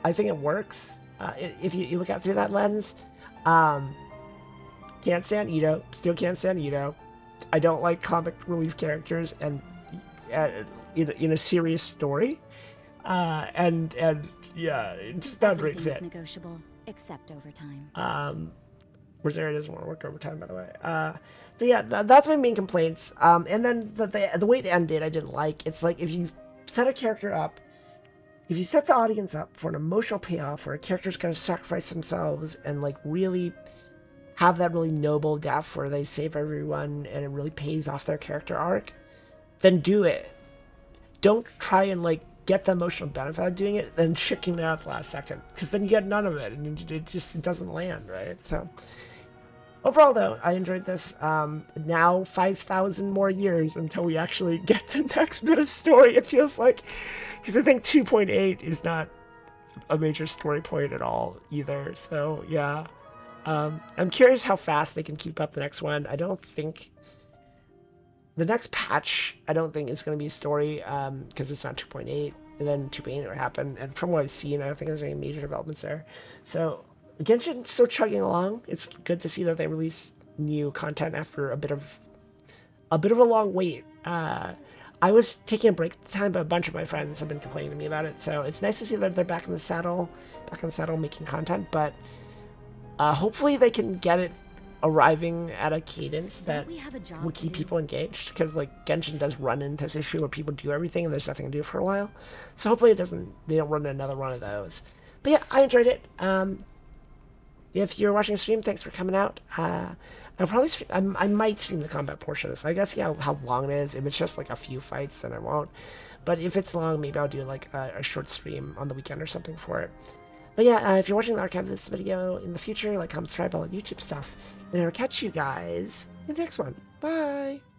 I think it works if you look at it through that lens. Can't stand Ito. Still can't stand Ito. I don't like comic relief characters and in a serious story. And yeah, just not a great fit. Negotiable, except overtime. Rosario doesn't want to work overtime, by the way. So yeah, that's my main complaints. And then the way it ended, I didn't like. It's like if you set a character up, if you set the audience up for an emotional payoff where a character's going to sacrifice themselves and like really have that really noble death where they save everyone and it really pays off their character arc, then do it. Don't try and like get the emotional benefit of doing it, then chicken it out at the last second, because then you get none of it and it doesn't land, right? So overall though, I enjoyed this. Now 5,000 more years until we actually get the next bit of story, it feels like, because I think 2.8 is not a major story point at all either. So yeah, I'm curious how fast they can keep up the next one. I don't think the next patch, I don't think it's going to be a story, because it's not 2.8, and then 2.8 will happen, and from what I've seen, I don't think there's any major developments there. So Genshin's still chugging along. It's good to see that they release new content after a bit of a long wait. I was taking a break at the time, but a bunch of my friends have been complaining to me about it, so it's nice to see that they're back in the saddle making content, but hopefully they can get it arriving at a cadence that will keep people engaged, because like Genshin does run into this issue where people do everything and there's nothing to do for a while. So hopefully they don't run another one of those. But yeah, I enjoyed it. if you're watching a stream, thanks for coming out. I'll probably stream, I might stream the combat portion of this. I guess, yeah, how long it is. If it's just like a few fights, then I won't. But if it's long, maybe I'll do like a short stream on the weekend or something for it. But yeah, if you're watching the archive of this video in the future, like comment, subscribe, all the YouTube stuff. And I'll catch you guys in the next one. Bye!